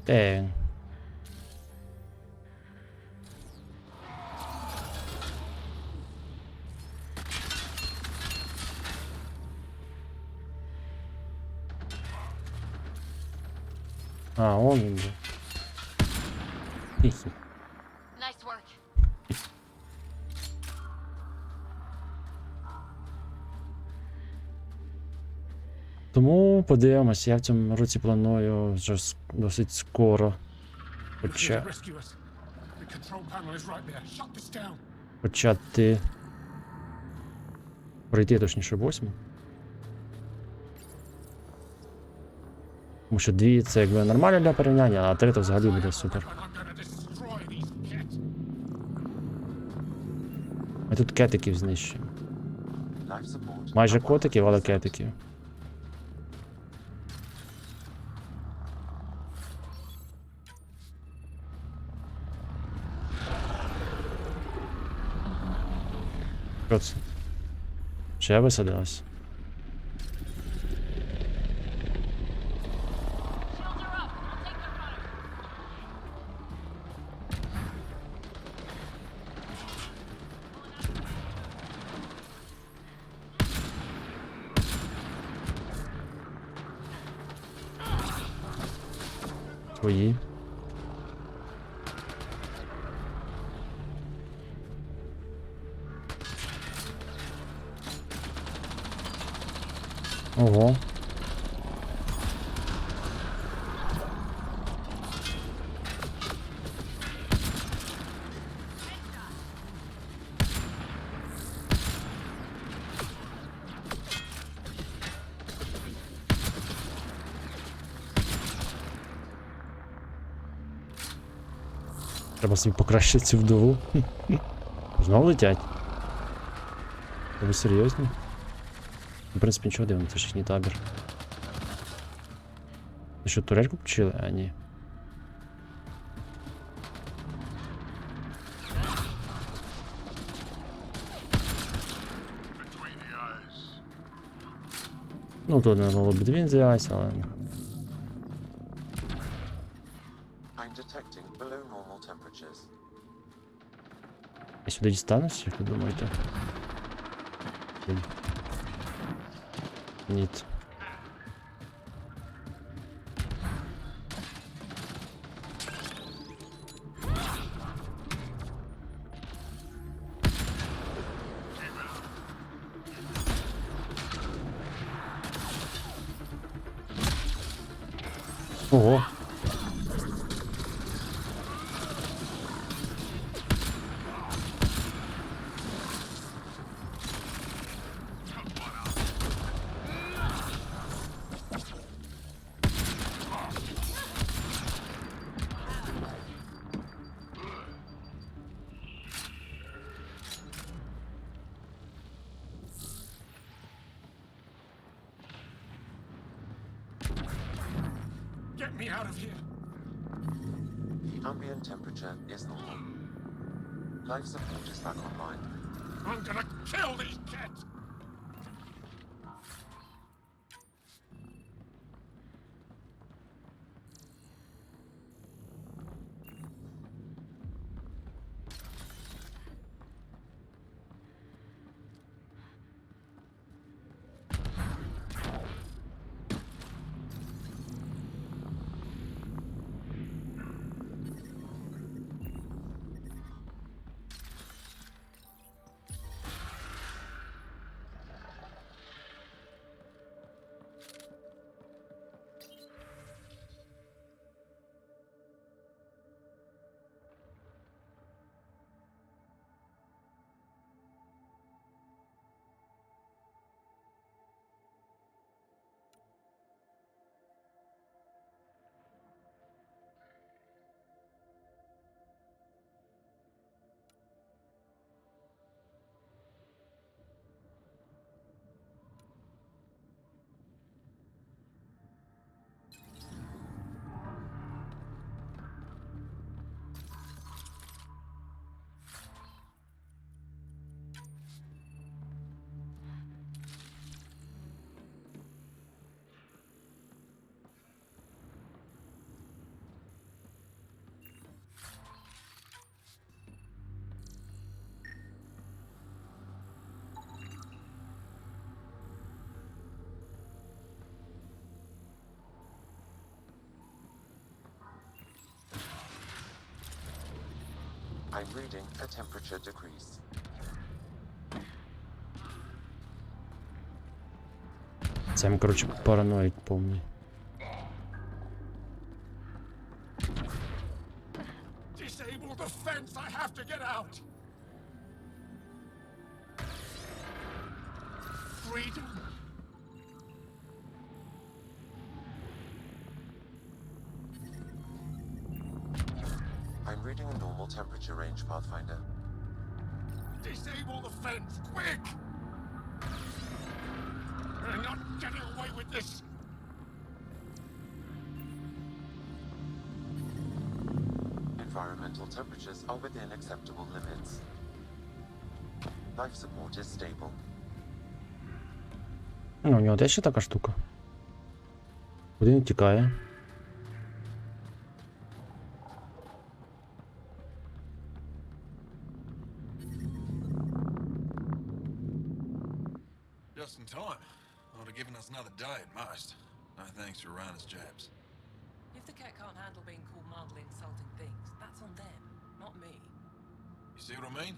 Де він? А, он він же. Хі-хі. Nice work. Тому подивимось, я в цьому році планую вже досить скоро почати пройти, точніше, 8. Тому що 2 це якби нормально для порівняння, а 3 то взагалі буде супер. Ми тут кетиків знищуємо. Майже котиків, але кетиків. Що це? Ще висадилась? Твої. Ого. Треба собі покращити цю вдову. Знову летять. Ви серйозні? В принципі, нічого дивно, це ж їхній табір. Ви що, турельку включили? А, ні. Ну, тут не було between the eyes, але... I'm detecting below normal temperatures. Я сюди дістанусь, як ви думаєте? Ні. Ого. Get me out of here! Ambient temperature is normal. Life support is back online. I'm gonna kill these cats! I'm reading a temperature decrease. Це, коротше, параноїк повний. Disable the fence! I have to get out! Freedom! I'm reading a normal temperature range, Pathfinder. Disable the fence, quick! We're not getting away with this! Environmental temperatures are within acceptable limits. Life support is stable. Ну, у нього теж ще така штука. Куди він тікає? Just in time. Would have given us another day at most. No thanks for Rana's jabs. If the cat can't handle being called mildly insulting things, that's on them, not me. You see what I mean?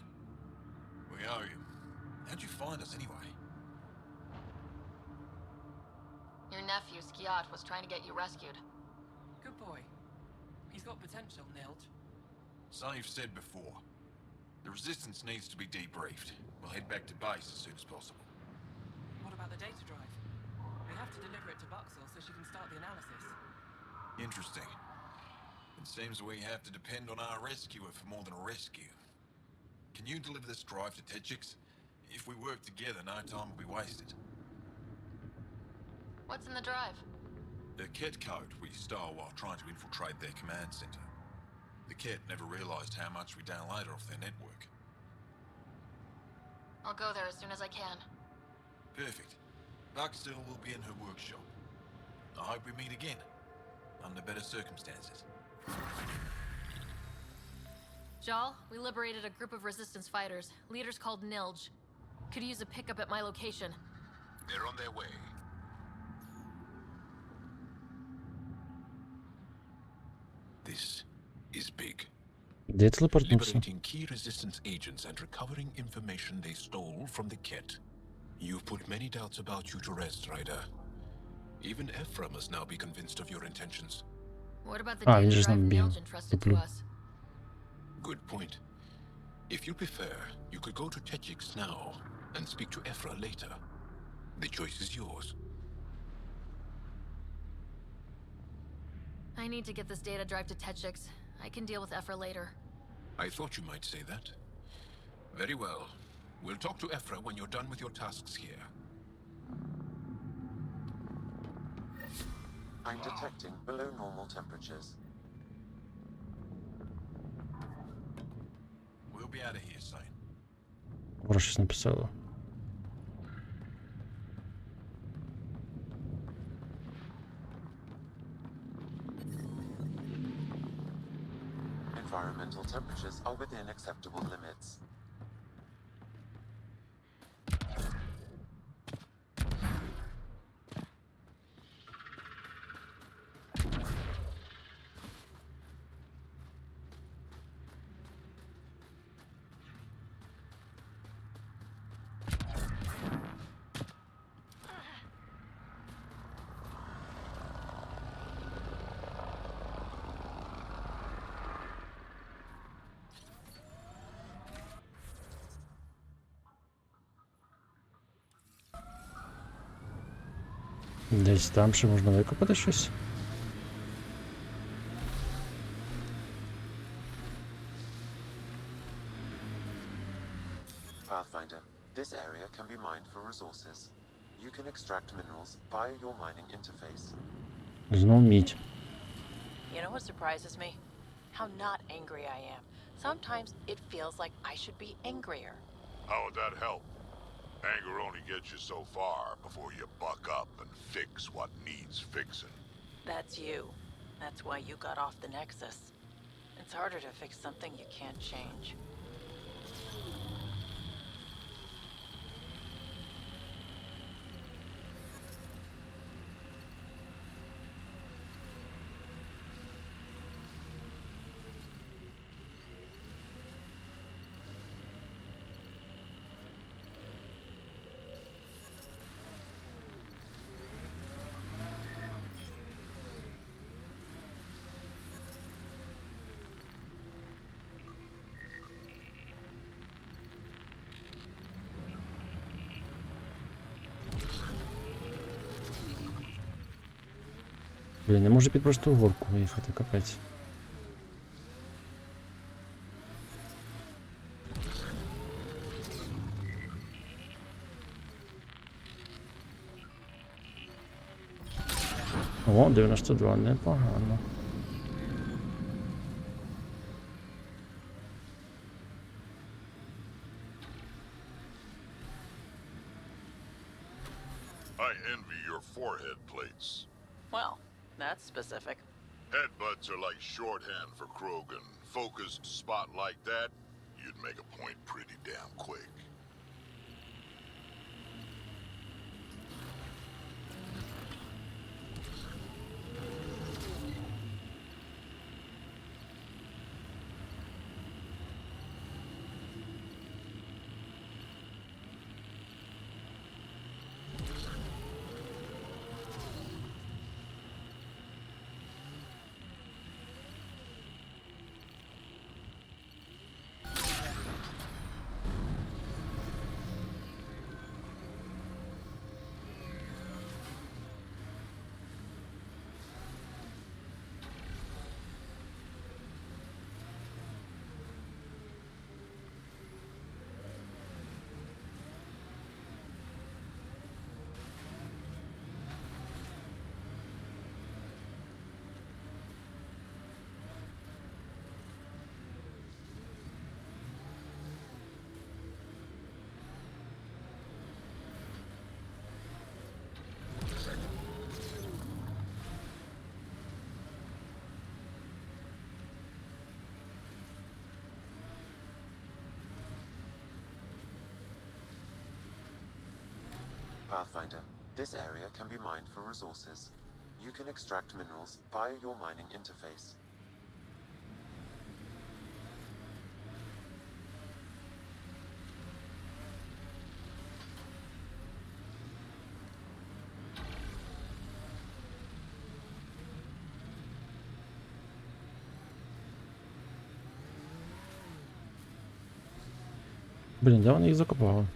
We owe you. How'd you find us anyway? Your nephew, Skiat, was trying to get you rescued. Good boy. He's got potential, Nilge. So you've said before. The Resistance needs to be debriefed. We'll head back to base as soon as possible. What about the data drive? We have to deliver it to Buxel so she can start the analysis. Interesting. It seems we have to depend on our rescuer for more than a rescue. Can you deliver this drive to Techix? If we work together, no time will be wasted. What's in the drive? The Ket code we stole while trying to infiltrate their command center. The Ket never realized how much we downloaded off their network. I'll go there as soon as I can. Perfect. Buxel will be in her workshop. I hope we meet again, under better circumstances. Jal, we liberated a group of Resistance fighters, leaders called Nilge. Could use a pickup at my location. They're on their way. This is big. Де телепортнувся? Liberating key resistance agents and recovering information they stole from the Ket. You've put many doubts about you to rest, Ryder. Even Ephra must now be convinced of your intentions. What about the А, data він же ж drive нам біг. Nilge entrusted to Туплю. us? Good point. If you prefer, you could go to Techix now and speak to Ephra later. The choice is yours. I need to get this data drive to Techix. I can deal with Ephra later. I thought you might say that. Very well. We'll talk to Ephra when you're done with your tasks here. I'm detecting below normal temperatures. We'll be out of here soon. Вона щось написала. Environmental temperatures are within acceptable limits. Десь там ще можна викопати щось. Pathfinder, this area can be mined for resources. You can extract minerals via your mining interface. Знов мідь. You know what surprises me? How not angry I am. Sometimes it feels like I should be angrier. How would that help? Anger only gets you so far before you buck up and fix what needs fixing. That's you. That's why you got off the Nexus. It's harder to fix something you can't change. Блін, не можу під просту горку виїхати, капець. О, 92, непогано. I envy your forehead plates. Well, that's specific. Headbutts are like shorthand for Krogan. Focused spot like that, you'd make a point pretty damn quick. Pathfinder, this area can be mined for resources. You can extract minerals via your mining interface. Блін, де вони їх закопали?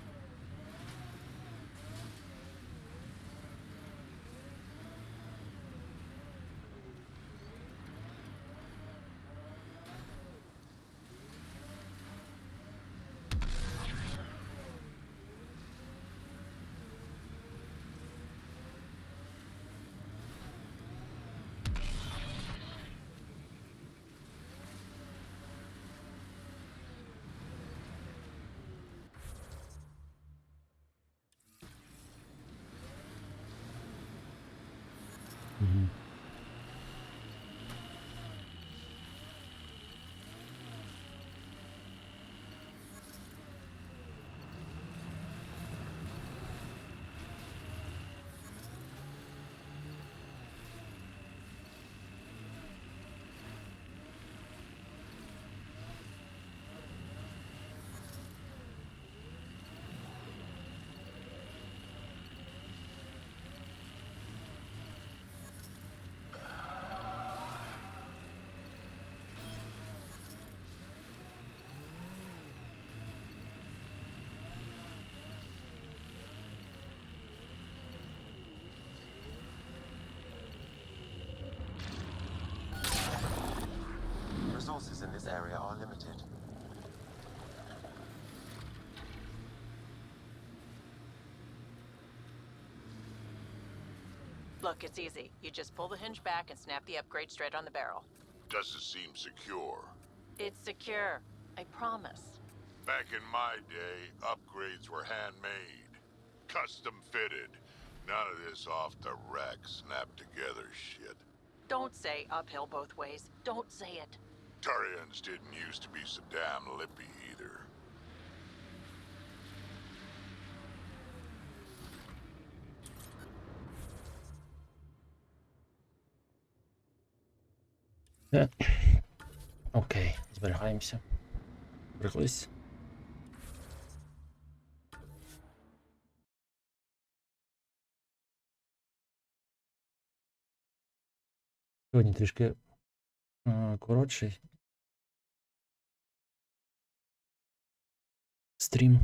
Resources in this area are limited. Look, it's easy. You just pull the hinge back and snap the upgrade straight on the barrel. Doesn't seem secure. It's secure. I promise. Back in my day, upgrades were handmade. Custom fitted. None of this off the rack snap together shit. Don't say uphill both ways. Don't say it. Turians didn't used to be so damn lippy either. Окей, зберігаємося. Приклись. Сьогодні трішки коротший стрім.